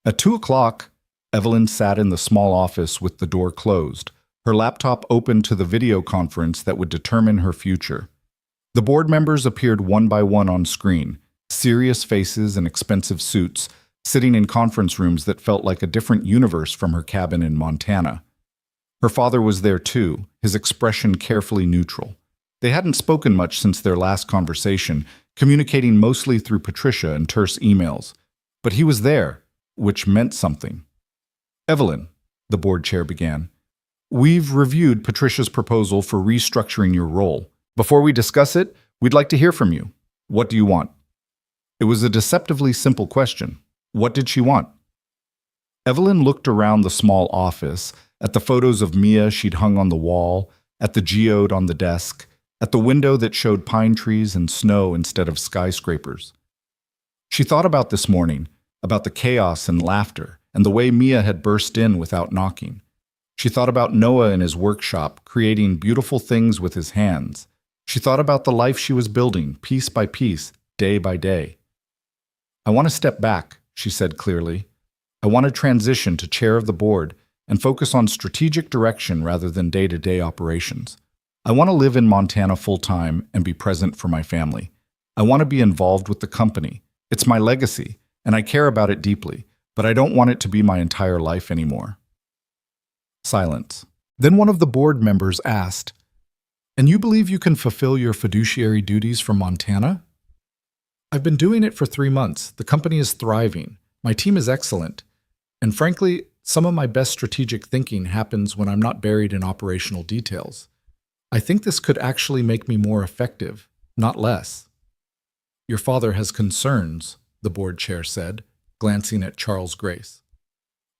At 2 o'clock, Evelyn sat in the small office with the door closed, her laptop open to the video conference that would determine her future. The board members appeared one by one on screen, serious faces and expensive suits, sitting in conference rooms that felt like a different universe from her cabin in Montana. Her father was there too, his expression carefully neutral. They hadn't spoken much since their last conversation, communicating mostly through Patricia and terse emails. But he was there, which meant something. Evelyn, the board chair began, we've reviewed Patricia's proposal for restructuring your role. Before we discuss it, we'd like to hear from you. What do you want? It was a deceptively simple question. What did she want? Evelyn looked around the small office, at the photos of Mia she'd hung on the wall, at the geode on the desk, at the window that showed pine trees and snow instead of skyscrapers. She thought about this morning, about the chaos and laughter, and the way Mia had burst in without knocking. She thought about Noah in his workshop, creating beautiful things with his hands. She thought about the life she was building, piece by piece, day by day. I want to step back, she said clearly. I want to transition to chair of the board and focus on strategic direction rather than day-to-day operations. I want to live in Montana full-time and be present for my family. I want to be involved with the company. It's my legacy, and I care about it deeply, but I don't want it to be my entire life anymore. Silence. Then one of the board members asked, "And you believe you can fulfill your fiduciary duties from Montana?" "I've been doing it for 3 months. The company is thriving. My team is excellent. And frankly, some of my best strategic thinking happens when I'm not buried in operational details. I think this could actually make me more effective, not less." "Your father has concerns," the board chair said, glancing at Charles Grace.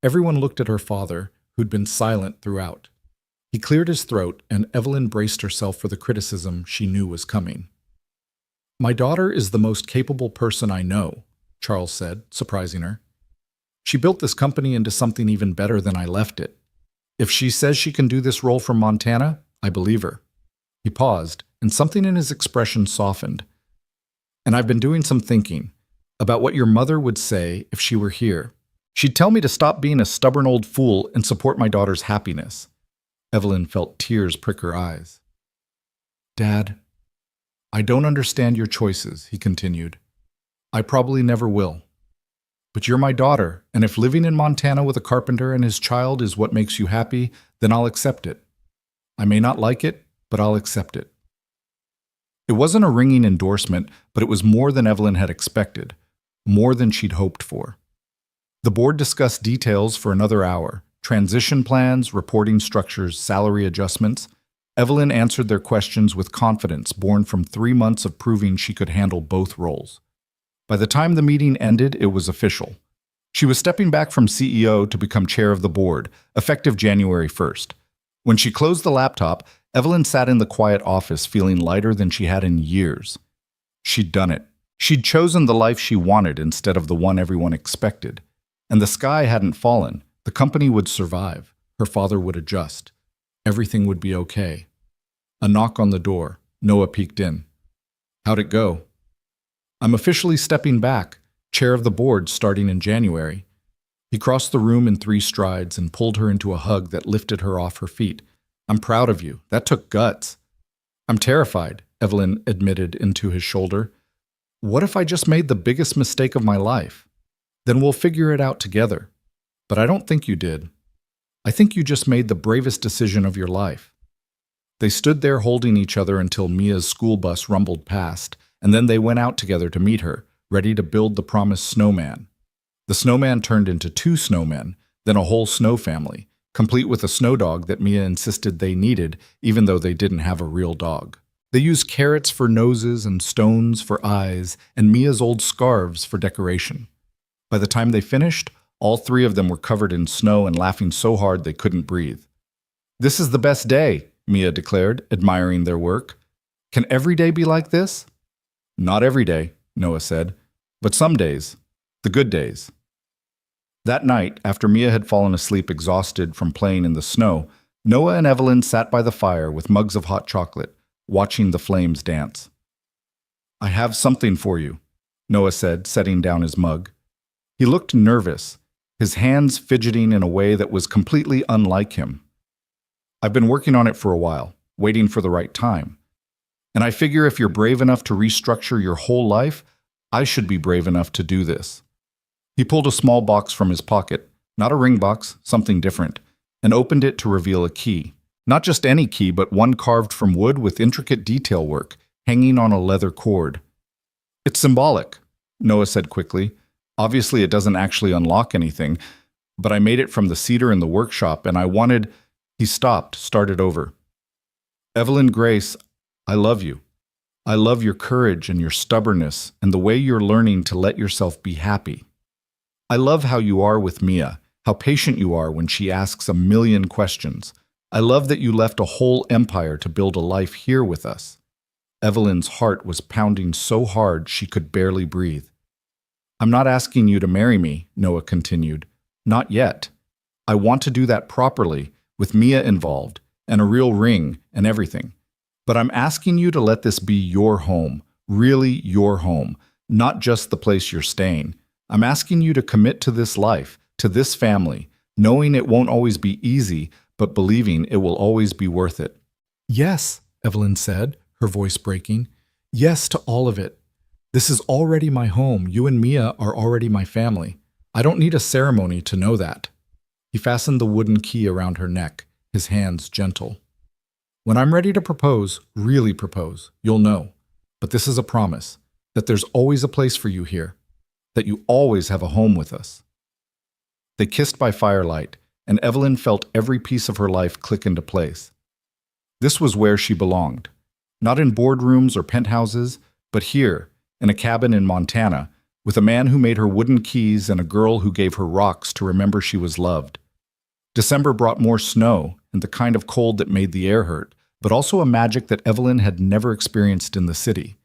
Everyone looked at her father, who'd been silent throughout. He cleared his throat, and Evelyn braced herself for the criticism she knew was coming. "My daughter is the most capable person I know," Charles said, surprising her. "She built this company into something even better than I left it. If she says she can do this role from Montana, I believe her." He paused, and something in his expression softened. "And I've been doing some thinking about what your mother would say if she were here. She'd tell me to stop being a stubborn old fool and support my daughter's happiness." Evelyn felt tears prick her eyes. "Dad, I don't understand your choices," he continued. "I probably never will. But you're my daughter, and if living in Montana with a carpenter and his child is what makes you happy, then I'll accept it. I may not like it, but I'll accept it." It wasn't a ringing endorsement, but it was more than Evelyn had expected, more than she'd hoped for. The board discussed details for another hour, transition plans, reporting structures, salary adjustments. Evelyn answered their questions with confidence born from 3 months of proving she could handle both roles. By the time the meeting ended, it was official. She was stepping back from CEO to become chair of the board, effective January 1st. When she closed the laptop, Evelyn sat in the quiet office feeling lighter than she had in years. She'd done it. She'd chosen the life she wanted instead of the one everyone expected. And the sky hadn't fallen. The company would survive. Her father would adjust. Everything would be okay. A knock on the door. Noah peeked in. "How'd it go?" "I'm officially stepping back, chair of the board starting in January." He crossed the room in 3 strides and pulled her into a hug that lifted her off her feet. "I'm proud of you. That took guts." "I'm terrified," Evelyn admitted into his shoulder. "What if I just made the biggest mistake of my life? Then we'll figure it out together." "But I don't think you did. I think you just made the bravest decision of your life." They stood there holding each other until Mia's school bus rumbled past, and then they went out together to meet her, ready to build the promised snowman. The snowman turned into 2 snowmen, then a whole snow family, complete with a snow dog that Mia insisted they needed, even though they didn't have a real dog. They used carrots for noses and stones for eyes, and Mia's old scarves for decoration. By the time they finished, all 3 of them were covered in snow and laughing so hard they couldn't breathe. "This is the best day," Mia declared, admiring their work. "Can every day be like this?" "Not every day," Noah said, "but some days. The good days." That night, after Mia had fallen asleep exhausted from playing in the snow, Noah and Evelyn sat by the fire with mugs of hot chocolate, watching the flames dance. "I have something for you," Noah said, setting down his mug. He looked nervous, his hands fidgeting in a way that was completely unlike him. "I've been working on it for a while, waiting for the right time. And I figure if you're brave enough to restructure your whole life, I should be brave enough to do this." He pulled a small box from his pocket, not a ring box, something different, and opened it to reveal a key. Not just any key, but one carved from wood with intricate detail work, hanging on a leather cord. It's symbolic, Noah said quickly. Obviously, it doesn't actually unlock anything, but I made it from the cedar in the workshop, and I wanted... He stopped, started over. Evelyn Grace, I love you. I love your courage and your stubbornness and the way you're learning to let yourself be happy. I love how you are with Mia, how patient you are when she asks a million questions. I love that you left a whole empire to build a life here with us. Evelyn's heart was pounding so hard she could barely breathe. I'm not asking you to marry me, Noah continued. Not yet. I want to do that properly, with Mia involved, and a real ring and everything. But I'm asking you to let this be your home, really your home, not just the place you're staying. I'm asking you to commit to this life, to this family, knowing it won't always be easy, but believing it will always be worth it. Yes, Evelyn said, her voice breaking. Yes to all of it. This is already my home. You and Mia are already my family. I don't need a ceremony to know that. He fastened the wooden key around her neck, his hands gentle. When I'm ready to propose, really propose, you'll know. But this is a promise, that there's always a place for you here, that you always have a home with us. They kissed by firelight, and Evelyn felt every piece of her life click into place. This was where she belonged. Not in boardrooms or penthouses, but here, in a cabin in Montana, with a man who made her wooden keys and a girl who gave her rocks to remember she was loved. December brought more snow and the kind of cold that made the air hurt, but also a magic that Evelyn had never experienced in the city.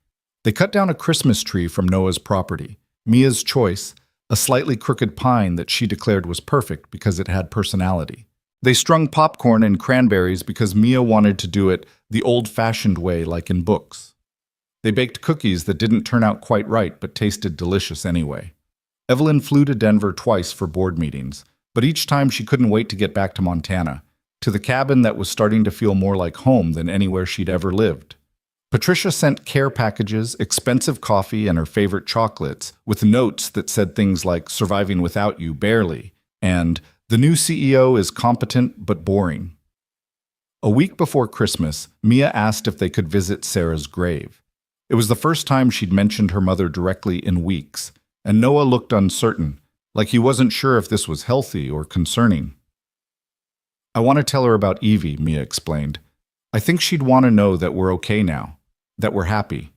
They cut down a Christmas tree from Noah's property, Mia's choice, a slightly crooked pine that she declared was perfect because it had personality. They strung popcorn and cranberries because Mia wanted to do it the old-fashioned way like in books. They baked cookies that didn't turn out quite right but tasted delicious anyway. Evelyn flew to Denver twice for board meetings, but each time she couldn't wait to get back to Montana, to the cabin that was starting to feel more like home than anywhere she'd ever lived. Patricia sent care packages, expensive coffee, and her favorite chocolates, with notes that said things like "surviving without you, barely," and "the new CEO is competent but boring." A week before Christmas, Mia asked if they could visit Sarah's grave. It was the first time she'd mentioned her mother directly in weeks, and Noah looked uncertain, like he wasn't sure if this was healthy or concerning. I want to tell her about Evie, Mia explained. I think she'd want to know that we're okay now, that we're happy.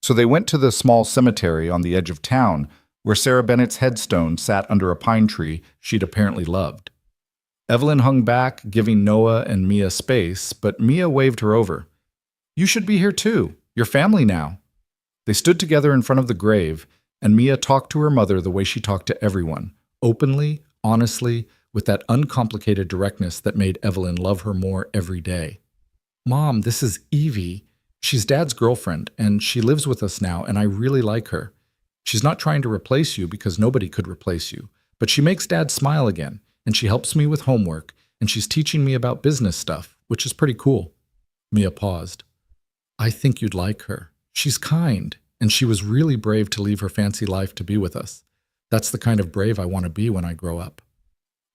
So they went to the small cemetery on the edge of town, where Sarah Bennett's headstone sat under a pine tree she'd apparently loved. Evelyn hung back, giving Noah and Mia space, but Mia waved her over. You should be here too. You're family now. They stood together in front of the grave, and Mia talked to her mother the way she talked to everyone, openly, honestly, with that uncomplicated directness that made Evelyn love her more every day. Mom, this is Evie. She's Dad's girlfriend, and she lives with us now, and I really like her. She's not trying to replace you because nobody could replace you, but she makes Dad smile again, and she helps me with homework, and she's teaching me about business stuff, which is pretty cool. Mia paused. I think you'd like her. She's kind, and she was really brave to leave her fancy life to be with us. That's the kind of brave I want to be when I grow up.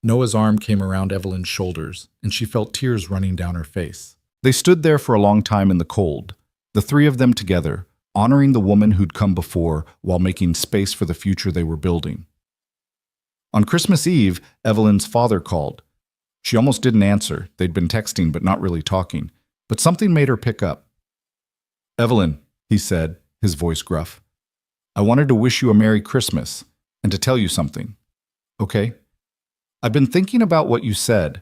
Noah's arm came around Evelyn's shoulders, and she felt tears running down her face. They stood there for a long time in the cold, the three of them together, honoring the woman who'd come before while making space for the future they were building. On Christmas Eve, Evelyn's father called. She almost didn't answer. They'd been texting but not really talking. But something made her pick up. Evelyn, he said, his voice gruff. I wanted to wish you a Merry Christmas and to tell you something. Okay? I've been thinking about what you said,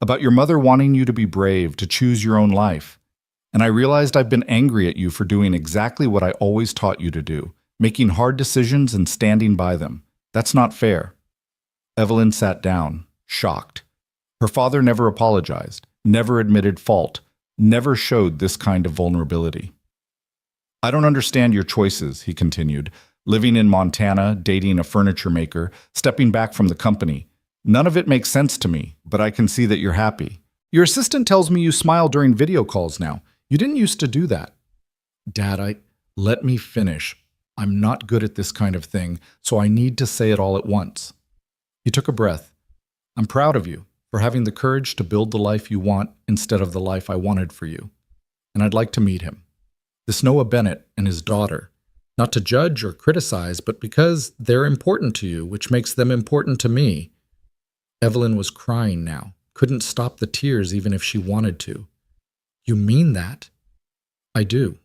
about your mother wanting you to be brave, to choose your own life. And I realized I've been angry at you for doing exactly what I always taught you to do, making hard decisions and standing by them. That's not fair. Evelyn sat down, shocked. Her father never apologized, never admitted fault, never showed this kind of vulnerability. I don't understand your choices, he continued, living in Montana, dating a furniture maker, stepping back from the company. None of it makes sense to me, but I can see that you're happy. Your assistant tells me you smile during video calls now. You didn't used to do that. Dad, let me finish. I'm not good at this kind of thing, so I need to say it all at once. He took a breath. I'm proud of you for having the courage to build the life you want instead of the life I wanted for you. And I'd like to meet him. This Noah Bennett and his daughter. Not to judge or criticize, but because they're important to you, which makes them important to me. Evelyn was crying now, couldn't stop the tears even if she wanted to. You mean that? I do.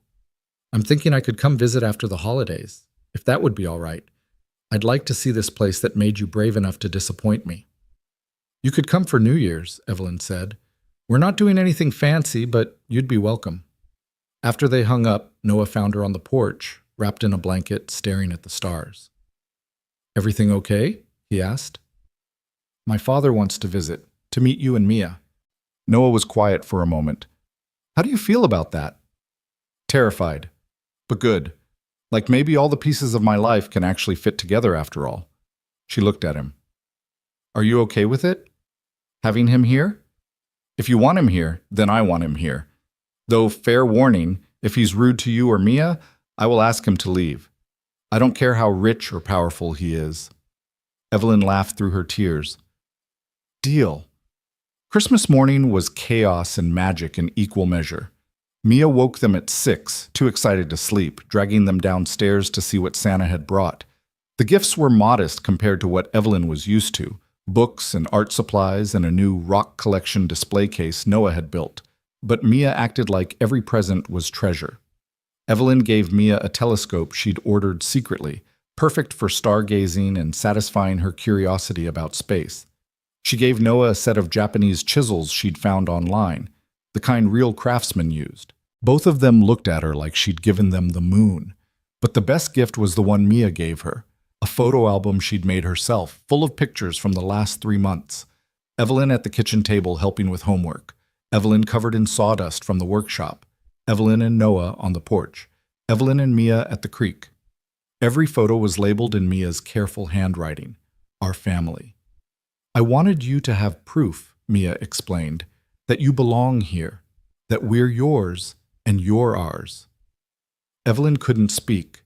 I'm thinking I could come visit after the holidays, if that would be all right. I'd like to see this place that made you brave enough to disappoint me. You could come for New Year's, Evelyn said. We're not doing anything fancy, but you'd be welcome. After they hung up, Noah found her on the porch, wrapped in a blanket, staring at the stars. Everything okay? He asked. My father wants to visit, to meet you and Mia. Noah was quiet for a moment. How do you feel about that? Terrified, but good. Like maybe all the pieces of my life can actually fit together after all. She looked at him. Are you okay with it? Having him here? If you want him here, then I want him here. Though, fair warning, if he's rude to you or Mia, I will ask him to leave. I don't care how rich or powerful he is. Evelyn laughed through her tears. Deal. Christmas morning was chaos and magic in equal measure. Mia woke them at 6, too excited to sleep, dragging them downstairs to see what Santa had brought. The gifts were modest compared to what Evelyn was used to. Books and art supplies and a new rock collection display case Noah had built. But Mia acted like every present was treasure. Evelyn gave Mia a telescope she'd ordered secretly, perfect for stargazing and satisfying her curiosity about space. She gave Noah a set of Japanese chisels she'd found online, the kind real craftsmen used. Both of them looked at her like she'd given them the moon. But the best gift was the one Mia gave her, a photo album she'd made herself, full of pictures from the last 3 months. Evelyn at the kitchen table helping with homework. Evelyn covered in sawdust from the workshop. Evelyn and Noah on the porch. Evelyn and Mia at the creek. Every photo was labeled in Mia's careful handwriting. Our family. I wanted you to have proof, Mia explained, that you belong here, that we're yours and you're ours. Evelyn couldn't speak,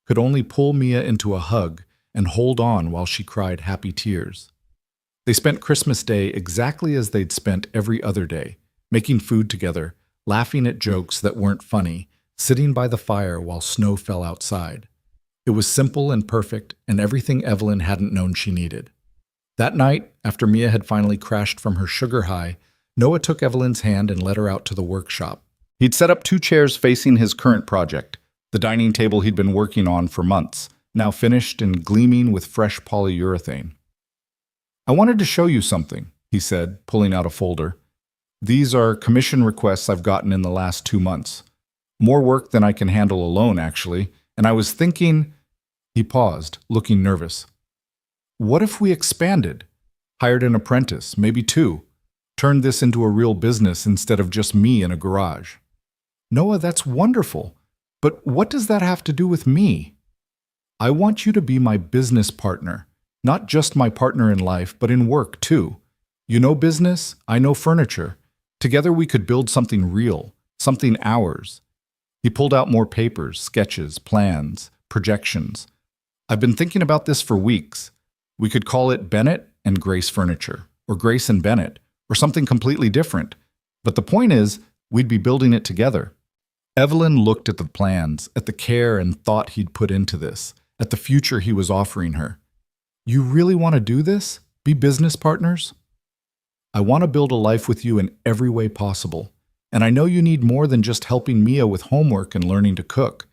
could only pull Mia into a hug and hold on while she cried happy tears. They spent Christmas Day exactly as they'd spent every other day, making food together, laughing at jokes that weren't funny, sitting by the fire while snow fell outside. It was simple and perfect, and everything Evelyn hadn't known she needed. That night, after Mia had finally crashed from her sugar high, Noah took Evelyn's hand and led her out to the workshop. He'd set up 2 chairs facing his current project, the dining table he'd been working on for months, now finished and gleaming with fresh polyurethane. I wanted to show you something, he said, pulling out a folder. These are commission requests I've gotten in the last 2 months. More work than I can handle alone, actually, and I was thinking... He paused, looking nervous. What if we expanded? Hired an apprentice, maybe 2. Turned this into a real business instead of just me in a garage. Noah, that's wonderful. But what does that have to do with me? I want you to be my business partner. Not just my partner in life, but in work, too. You know business, I know furniture. Together we could build something real, something ours. He pulled out more papers, sketches, plans, projections. I've been thinking about this for weeks. We could call it Bennett and Grace Furniture, or Grace and Bennett, or something completely different. But the point is, we'd be building it together. Evelyn looked at the plans, at the care and thought he'd put into this, at the future he was offering her. You really want to do this? Be business partners? I want to build a life with you in every way possible. And I know you need more than just helping Mia with homework and learning to cook.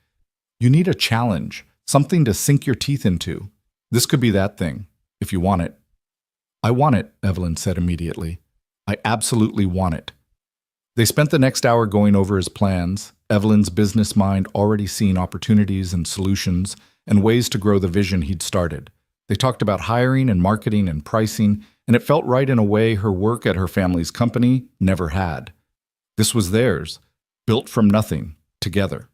You need a challenge, something to sink your teeth into. This could be that thing, if you want it. I want it, Evelyn said immediately. I absolutely want it. They spent the next hour going over his plans, Evelyn's business mind already seeing opportunities and solutions and ways to grow the vision he'd started. They talked about hiring and marketing and pricing, and it felt right in a way her work at her family's company never had. This was theirs, built from nothing, together.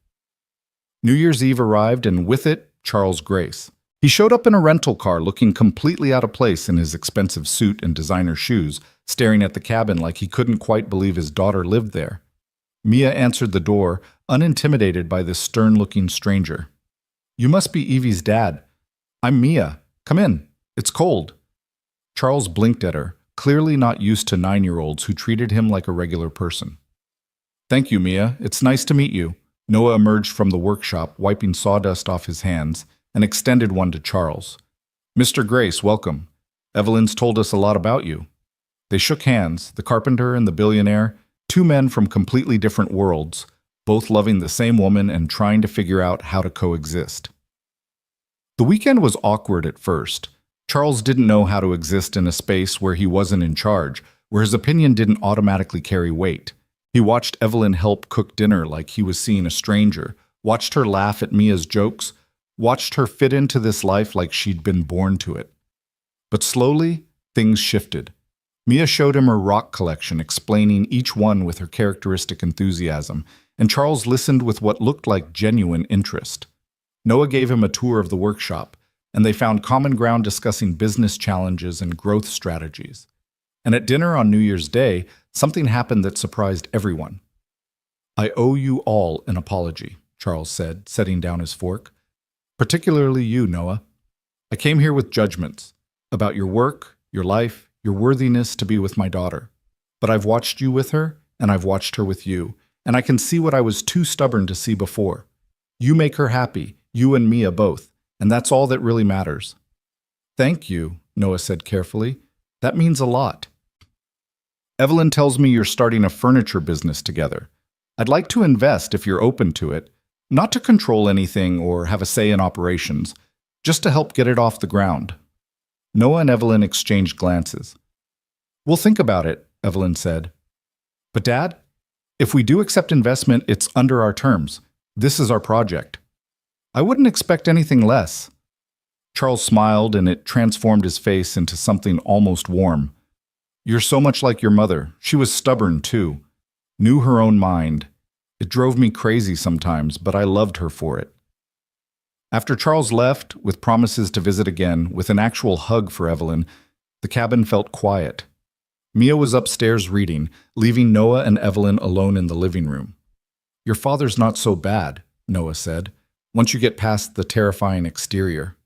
New Year's Eve arrived, and with it, Charles Grace. He showed up in a rental car looking completely out of place in his expensive suit and designer shoes, staring at the cabin like he couldn't quite believe his daughter lived there. Mia answered the door, unintimidated by this stern-looking stranger. You must be Evie's dad. I'm Mia. Come in. It's cold. Charles blinked at her, clearly not used to 9-year-olds who treated him like a regular person. Thank you, Mia. It's nice to meet you. Noah emerged from the workshop, wiping sawdust off his hands, and extended one to Charles. "Mr. Grace, welcome. Evelyn's told us a lot about you." They shook hands, the carpenter and the billionaire, two men from completely different worlds, both loving the same woman and trying to figure out how to coexist. The weekend was awkward at first. Charles didn't know how to exist in a space where he wasn't in charge, where his opinion didn't automatically carry weight. He watched Evelyn help cook dinner like he was seeing a stranger, watched her laugh at Mia's jokes, watched her fit into this life like she'd been born to it. But slowly, things shifted. Mia showed him her rock collection, explaining each one with her characteristic enthusiasm, and Charles listened with what looked like genuine interest. Noah gave him a tour of the workshop, and they found common ground discussing business challenges and growth strategies. And at dinner on New Year's Day, something happened that surprised everyone. "I owe you all an apology," Charles said, setting down his fork. "Particularly you, Noah. I came here with judgments about your work, your life, your worthiness to be with my daughter. But I've watched you with her, and I've watched her with you, and I can see what I was too stubborn to see before. You make her happy, you and Mia both, and that's all that really matters." "Thank you," Noah said carefully. "That means a lot. Evelyn tells me you're starting a furniture business together. I'd like to invest if you're open to it, not to control anything or have a say in operations, just to help get it off the ground." Noah and Evelyn exchanged glances. "We'll think about it," Evelyn said. "But Dad, if we do accept investment, it's under our terms. This is our project." "I wouldn't expect anything less." Charles smiled, and it transformed his face into something almost warm. "You're so much like your mother. She was stubborn, too. Knew her own mind. It drove me crazy sometimes, but I loved her for it." After Charles left, with promises to visit again, with an actual hug for Evelyn, the cabin felt quiet. Mia was upstairs reading, leaving Noah and Evelyn alone in the living room. "Your father's not so bad," Noah said, "once you get past the terrifying exterior.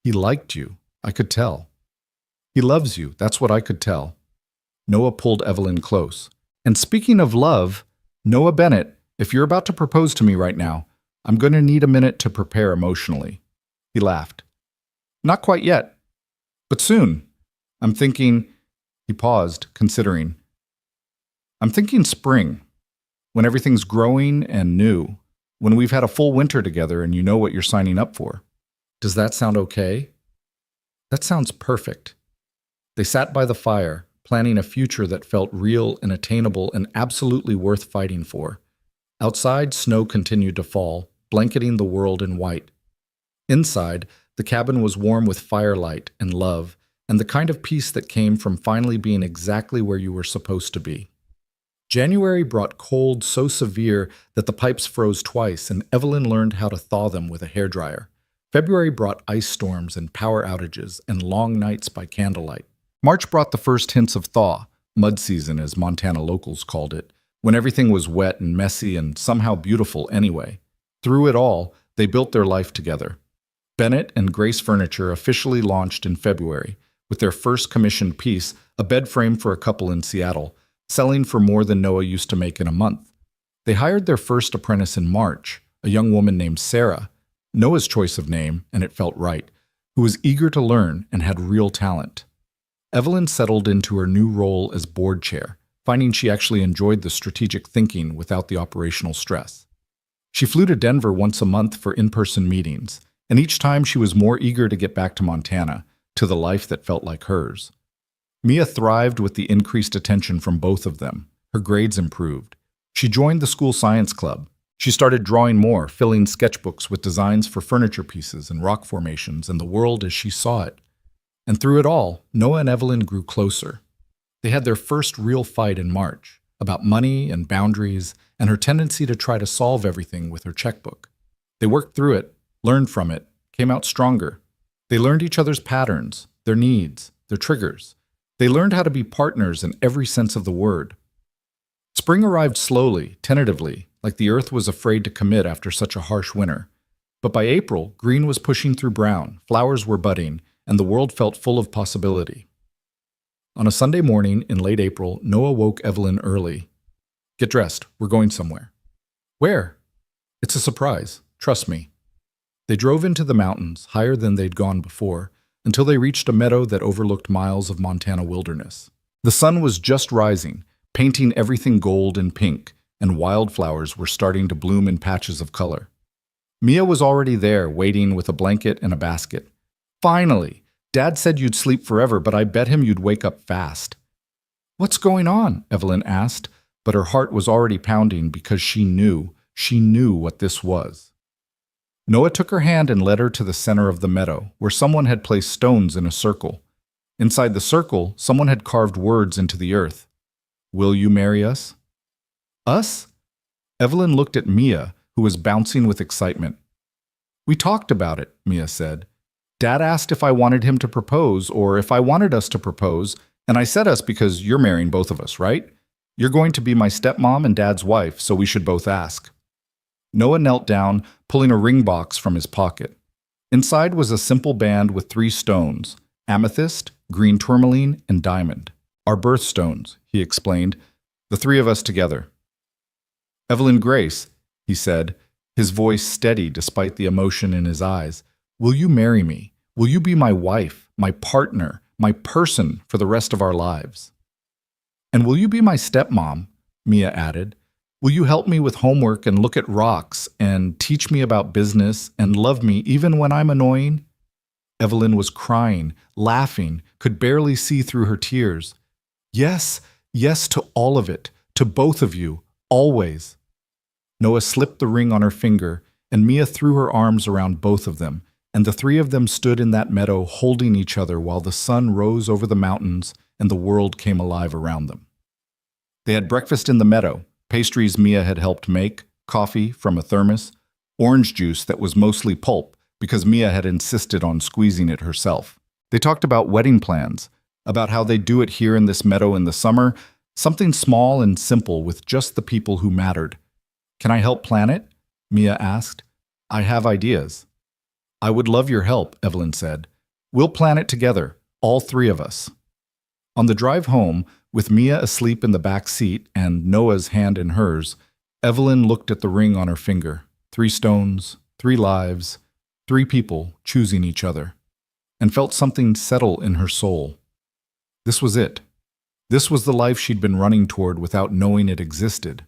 He liked you, I could tell. He loves you, that's what I could tell." Noah pulled Evelyn close. "And speaking of love, Noah Bennett, if you're about to propose to me right now, I'm going to need a minute to prepare emotionally." He laughed. "Not quite yet, but soon. I'm thinking," he paused, considering. "I'm thinking spring, when everything's growing and new, when we've had a full winter together and you know what you're signing up for. Does that sound okay?" "That sounds perfect." They sat by the fire, planning a future that felt real and attainable and absolutely worth fighting for. Outside, snow continued to fall, blanketing the world in white. Inside, the cabin was warm with firelight and love, and the kind of peace that came from finally being exactly where you were supposed to be. January brought cold so severe that the pipes froze twice, and Evelyn learned how to thaw them with a hairdryer. February brought ice storms and power outages and long nights by candlelight. March brought the first hints of thaw, mud season as Montana locals called it, when everything was wet and messy and somehow beautiful anyway. Through it all, they built their life together. Bennett and Grace Furniture officially launched in February, with their first commissioned piece, a bed frame for a couple in Seattle, selling for more than Noah used to make in a month. They hired their first apprentice in March, a young woman named Sarah, Noah's choice of name, and it felt right, who was eager to learn and had real talent. Evelyn settled into her new role as board chair, finding she actually enjoyed the strategic thinking without the operational stress. She flew to Denver once a month for in-person meetings, and each time she was more eager to get back to Montana, to the life that felt like hers. Mia thrived with the increased attention from both of them. Her grades improved. She joined the school science club. She started drawing more, filling sketchbooks with designs for furniture pieces and rock formations and the world as she saw it. And through it all, Noah and Evelyn grew closer. They had their first real fight in March, about money and boundaries and her tendency to try to solve everything with her checkbook. They worked through it, learned from it, came out stronger. They learned each other's patterns, their needs, their triggers. They learned how to be partners in every sense of the word. Spring arrived slowly, tentatively, like the earth was afraid to commit after such a harsh winter. But by April, green was pushing through brown, flowers were budding, and the world felt full of possibility. On a Sunday morning in late April, Noah woke Evelyn early. "Get dressed, we're going somewhere." "Where?" It's a surprise. Trust me. They drove into the mountains, higher than they'd gone before, until they reached a meadow that overlooked miles of Montana wilderness. The sun was just rising, painting everything gold and pink, and wildflowers were starting to bloom in patches of color. Mia was already there, waiting with a blanket and a basket. Finally! Dad said you'd sleep forever, but I bet him you'd wake up fast. What's going on? Evelyn asked, but her heart was already pounding because she knew what this was. Noah took her hand and led her to the center of the meadow, where someone had placed stones in a circle. Inside the circle, someone had carved words into the earth. Will you marry us? Us? Evelyn looked at Mia, who was bouncing with excitement. We talked about it, Mia said. Dad asked if I wanted him to propose or if I wanted us to propose, and I said us because you're marrying both of us, right? You're going to be my stepmom and Dad's wife, so we should both ask. Noah knelt down, pulling a ring box from his pocket. Inside was a simple band with 3 stones, amethyst, green tourmaline, and diamond. Our birthstones, he explained, the 3 of us together. Evelyn Grace, he said, his voice steady despite the emotion in his eyes. Will you marry me? Will you be my wife, my partner, my person for the rest of our lives? And will you be my stepmom? Mia added. Will you help me with homework and look at rocks and teach me about business and love me even when I'm annoying? Evelyn was crying, laughing, could barely see through her tears. Yes, yes to all of it, to both of you, always. Noah slipped the ring on her finger, and Mia threw her arms around both of them, and the 3 of them stood in that meadow holding each other while the sun rose over the mountains and the world came alive around them. They had breakfast in the meadow, pastries Mia had helped make, coffee from a thermos, orange juice that was mostly pulp because Mia had insisted on squeezing it herself. They talked about wedding plans, about how they'd do it here in this meadow in the summer, something small and simple with just the people who mattered. Can I help plan it? Mia asked. I have ideas. I would love your help, Evelyn said. We'll plan it together, all 3 of us. On the drive home, with Mia asleep in the back seat and Noah's hand in hers, Evelyn looked at the ring on her finger. 3 stones, 3 lives, 3 people choosing each other, and felt something settle in her soul. This was it. This was the life she'd been running toward without knowing it existed.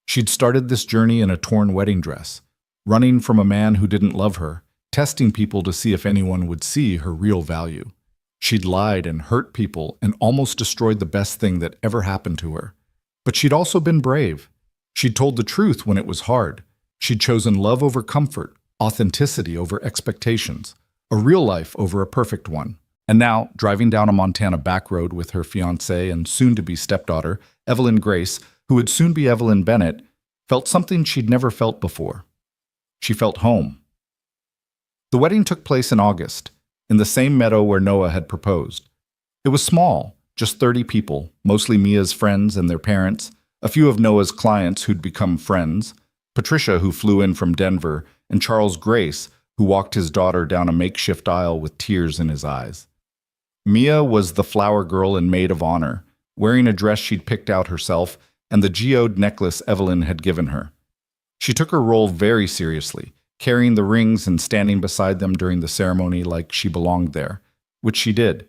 She'd started this journey in a torn wedding dress, running from a man who didn't love her, testing people to see if anyone would see her real value. She'd lied and hurt people and almost destroyed the best thing that ever happened to her. But she'd also been brave. She'd told the truth when it was hard. She'd chosen love over comfort, authenticity over expectations, a real life over a perfect one. And now, driving down a Montana back road with her fiancé and soon-to-be stepdaughter, Evelyn Grace, who would soon be Evelyn Bennett, felt something she'd never felt before. She felt home. The wedding took place in August, in the same meadow where Noah had proposed. It was small, just 30 people, mostly Mia's friends and their parents, a few of Noah's clients who'd become friends, Patricia, who flew in from Denver, and Charles Grace, who walked his daughter down a makeshift aisle with tears in his eyes. Mia was the flower girl and maid of honor, wearing a dress she'd picked out herself and the geode necklace Evelyn had given her. She took her role very seriously, carrying the rings and standing beside them during the ceremony like she belonged there, which she did.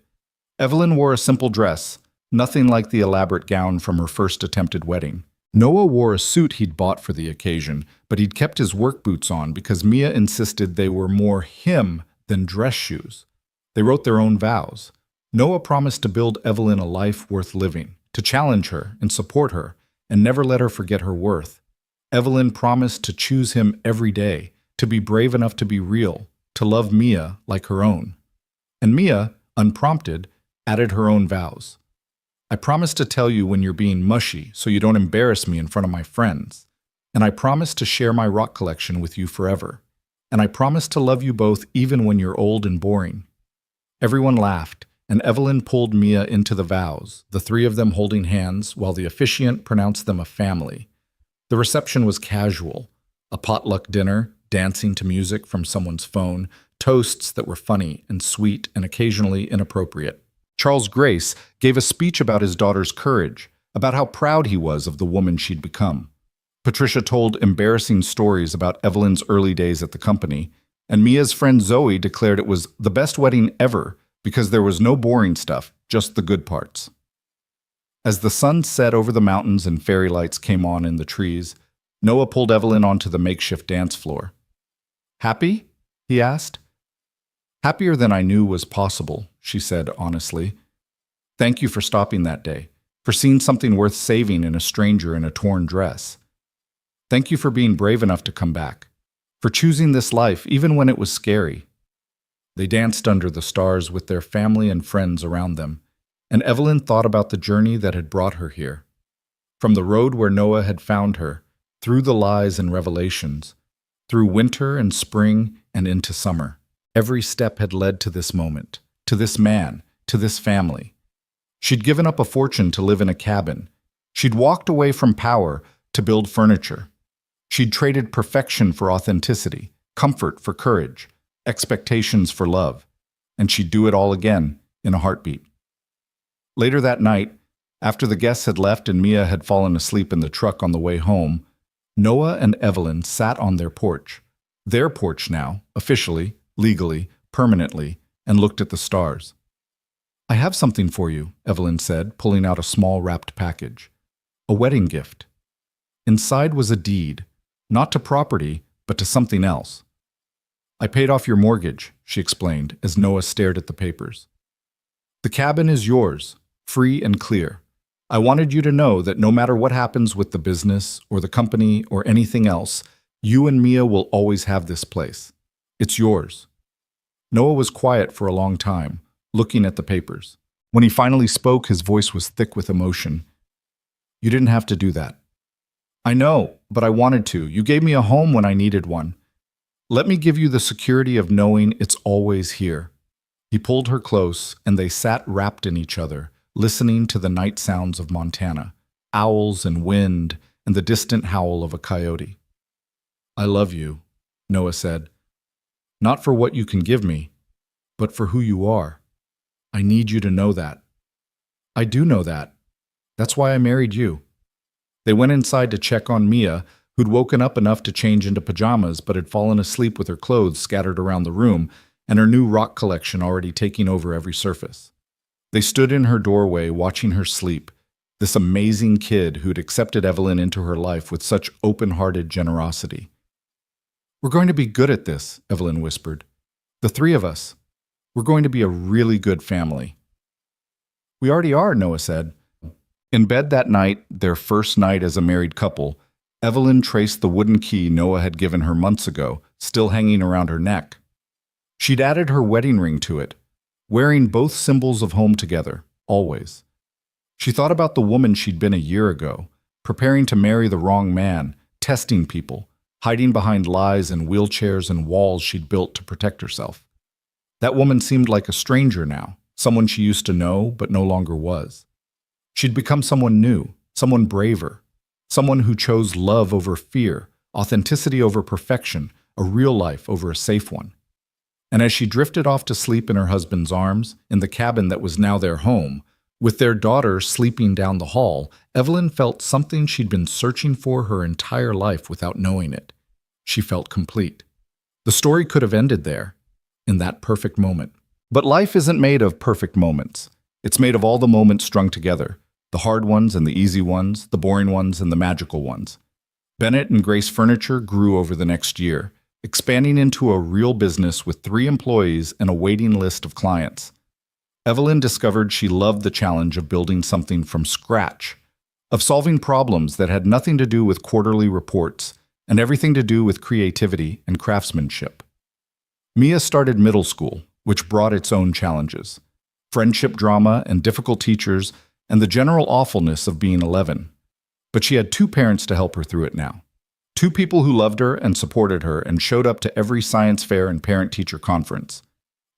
Evelyn wore a simple dress, nothing like the elaborate gown from her first attempted wedding. Noah wore a suit he'd bought for the occasion, but he'd kept his work boots on because Mia insisted they were more him than dress shoes. They wrote their own vows. Noah promised to build Evelyn a life worth living, to challenge her and support her, and never let her forget her worth. Evelyn promised to choose him every day, to be brave enough to be real, to love Mia like her own. And Mia, unprompted, added her own vows. I promise to tell you when you're being mushy so you don't embarrass me in front of my friends. And I promise to share my rock collection with you forever. And I promise to love you both even when you're old and boring. Everyone laughed, and Evelyn pulled Mia into the vows, the 3 of them holding hands while the officiant pronounced them a family. The reception was casual, a potluck dinner, dancing to music from someone's phone, toasts that were funny and sweet and occasionally inappropriate. Charles Grace gave a speech about his daughter's courage, about how proud he was of the woman she'd become. Patricia told embarrassing stories about Evelyn's early days at the company, and Mia's friend Zoe declared it was the best wedding ever because there was no boring stuff, just the good parts. As the sun set over the mountains and fairy lights came on in the trees, Noah pulled Evelyn onto the makeshift dance floor. "Happy?" he asked. "Happier than I knew was possible," she said honestly. "Thank you for stopping that day, for seeing something worth saving in a stranger in a torn dress. Thank you for being brave enough to come back, for choosing this life even when it was scary." They danced under the stars with their family and friends around them, and Evelyn thought about the journey that had brought her here. From the road where Noah had found her, through the lies and revelations, through winter and spring and into summer, every step had led to this moment, to this man, to this family. She'd given up a fortune to live in a cabin. She'd walked away from power to build furniture. She'd traded perfection for authenticity, comfort for courage, expectations for love, and she'd do it all again in a heartbeat. Later that night, after the guests had left and Mia had fallen asleep in the truck on the way home, Noah and Evelyn sat on their porch now, officially, legally, permanently, and looked at the stars. "I have something for you," Evelyn said, pulling out a small wrapped package. "A wedding gift." Inside was a deed, not to property, but to something else. "I paid off your mortgage," she explained as Noah stared at the papers. "The cabin is yours, free and clear. I wanted you to know that no matter what happens with the business or the company or anything else, you and Mia will always have this place. It's yours." Noah was quiet for a long time, looking at the papers. When he finally spoke, his voice was thick with emotion. "You didn't have to do that." "I know, but I wanted to. You gave me a home when I needed one. Let me give you the security of knowing it's always here." He pulled her close, and they sat wrapped in each other, listening to the night sounds of Montana, owls and wind, and the distant howl of a coyote. "I love you," Noah said. "Not for what you can give me, but for who you are. I need you to know that." "I do know that. That's why I married you." They went inside to check on Mia, who'd woken up enough to change into pajamas but had fallen asleep with her clothes scattered around the room and her new rock collection already taking over every surface. They stood in her doorway watching her sleep, this amazing kid who'd accepted Evelyn into her life with such open-hearted generosity. "We're going to be good at this," Evelyn whispered. "The three of us. We're going to be a really good family." "We already are," Noah said. In bed that night, their first night as a married couple, Evelyn traced the wooden key Noah had given her months ago, still hanging around her neck. She'd added her wedding ring to it, wearing both symbols of home together, always. She thought about the woman she'd been a year ago, preparing to marry the wrong man, testing people, hiding behind lies and wheelchairs and walls she'd built to protect herself. That woman seemed like a stranger now, someone she used to know but no longer was. She'd become someone new, someone braver, someone who chose love over fear, authenticity over perfection, a real life over a safe one. And as she drifted off to sleep in her husband's arms, in the cabin that was now their home, with their daughter sleeping down the hall, Evelyn felt something she'd been searching for her entire life without knowing it. She felt complete. The story could have ended there, in that perfect moment. But life isn't made of perfect moments. It's made of all the moments strung together. The hard ones and the easy ones, the boring ones and the magical ones. Bennett and Grace Furniture grew over the next year, expanding into a real business with 3 employees and a waiting list of clients. Evelyn discovered she loved the challenge of building something from scratch, of solving problems that had nothing to do with quarterly reports and everything to do with creativity and craftsmanship. Mia started middle school, which brought its own challenges. Friendship drama and difficult teachers and the general awfulness of being 11. But she had 2 parents to help her through it now. 2 people who loved her and supported her and showed up to every science fair and parent-teacher conference.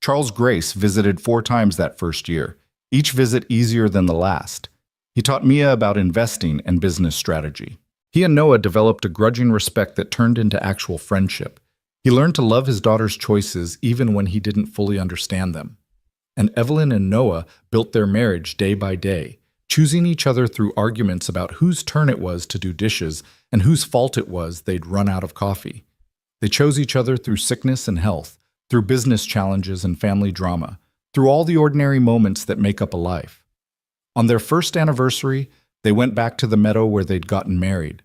Charles Grace visited 4 times that first year, each visit easier than the last. He taught Mia about investing and business strategy. He and Noah developed a grudging respect that turned into actual friendship. He learned to love his daughter's choices even when he didn't fully understand them. And Evelyn and Noah built their marriage day by day, choosing each other through arguments about whose turn it was to do dishes and whose fault it was they'd run out of coffee. They chose each other through sickness and health, through business challenges and family drama, through all the ordinary moments that make up a life. On their first anniversary, they went back to the meadow where they'd gotten married.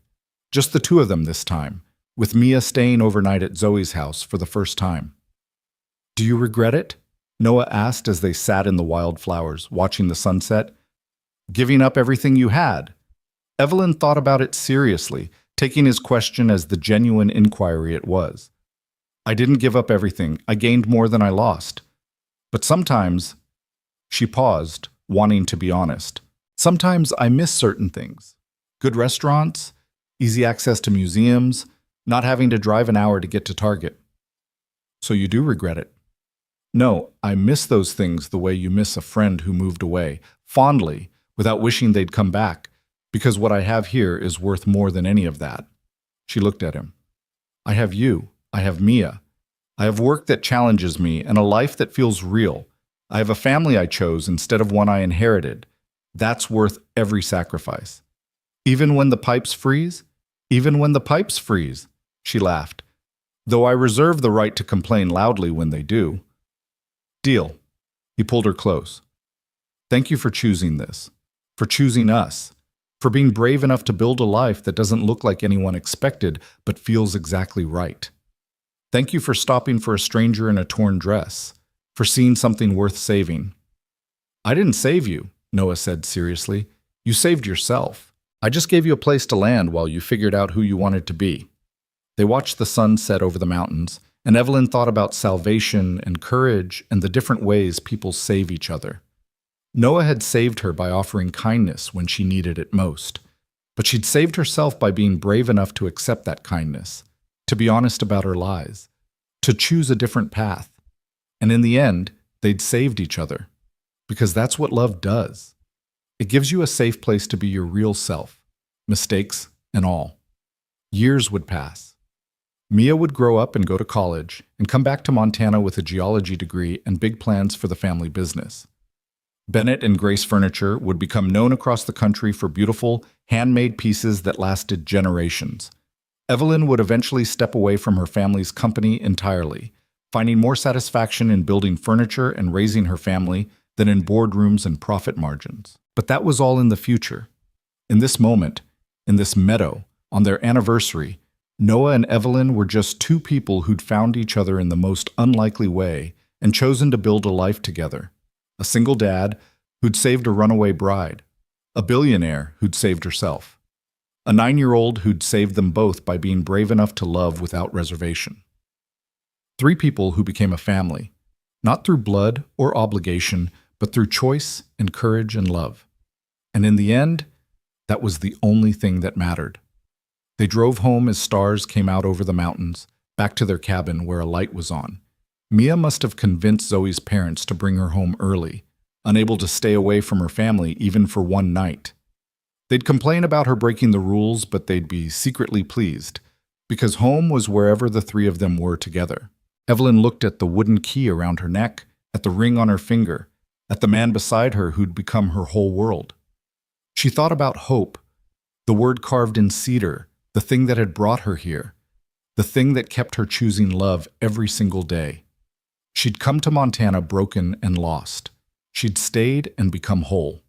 Just the two of them this time, with Mia staying overnight at Zoe's house for the first time. "Do you regret it?" Noah asked as they sat in the wildflowers, watching the sunset. "Giving up everything you had?" Evelyn thought about it seriously, taking his question as the genuine inquiry it was. "I didn't give up everything. I gained more than I lost. But sometimes," she paused, wanting to be honest, "sometimes I miss certain things. Good restaurants, easy access to museums, not having to drive an hour to get to Target." "So you do regret it?" "No, I miss those things the way you miss a friend who moved away, fondly, without wishing they'd come back, because what I have here is worth more than any of that." She looked at him. "I have you. I have Mia. I have work that challenges me and a life that feels real. I have a family I chose instead of one I inherited. That's worth every sacrifice." "Even when the pipes freeze?" "Even when the pipes freeze," she laughed, "though I reserve the right to complain loudly when they do." "Deal." He pulled her close. "Thank you for choosing this, for choosing us, for being brave enough to build a life that doesn't look like anyone expected but feels exactly right. Thank you for stopping for a stranger in a torn dress, for seeing something worth saving." "I didn't save you," Noah said seriously. "You saved yourself. I just gave you a place to land while you figured out who you wanted to be." They watched the sun set over the mountains, and Evelyn thought about salvation and courage and the different ways people save each other. Noah had saved her by offering kindness when she needed it most, but she'd saved herself by being brave enough to accept that kindness, to be honest about her lies, to choose a different path. And in the end, they'd saved each other, because that's what love does. It gives you a safe place to be your real self, mistakes and all. Years would pass. Mia would grow up and go to college and come back to Montana with a geology degree and big plans for the family business. Bennett and Grace Furniture would become known across the country for beautiful, handmade pieces that lasted generations. Evelyn would eventually step away from her family's company entirely, finding more satisfaction in building furniture and raising her family than in boardrooms and profit margins. But that was all in the future. In this moment, in this meadow, on their anniversary, Noah and Evelyn were just two people who'd found each other in the most unlikely way and chosen to build a life together. A single dad who'd saved a runaway bride, a billionaire who'd saved herself, a 9-year-old who'd saved them both by being brave enough to love without reservation. 3 people who became a family, not through blood or obligation, but through choice and courage and love. And in the end, that was the only thing that mattered. They drove home as stars came out over the mountains, back to their cabin where a light was on. Mia must have convinced Zoe's parents to bring her home early, unable to stay away from her family even for one night. They'd complain about her breaking the rules, but they'd be secretly pleased, because home was wherever the 3 of them were together. Evelyn looked at the wooden key around her neck, at the ring on her finger, at the man beside her who'd become her whole world. She thought about hope, the word carved in cedar, the thing that had brought her here, the thing that kept her choosing love every single day. She'd come to Montana broken and lost. She'd stayed and become whole.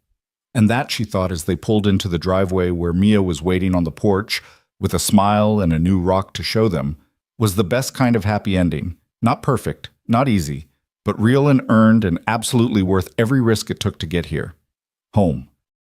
And that, she thought as they pulled into the driveway where Mia was waiting on the porch with a smile and a new rock to show them, was the best kind of happy ending. Not perfect, not easy, but real and earned and absolutely worth every risk it took to get here. Home.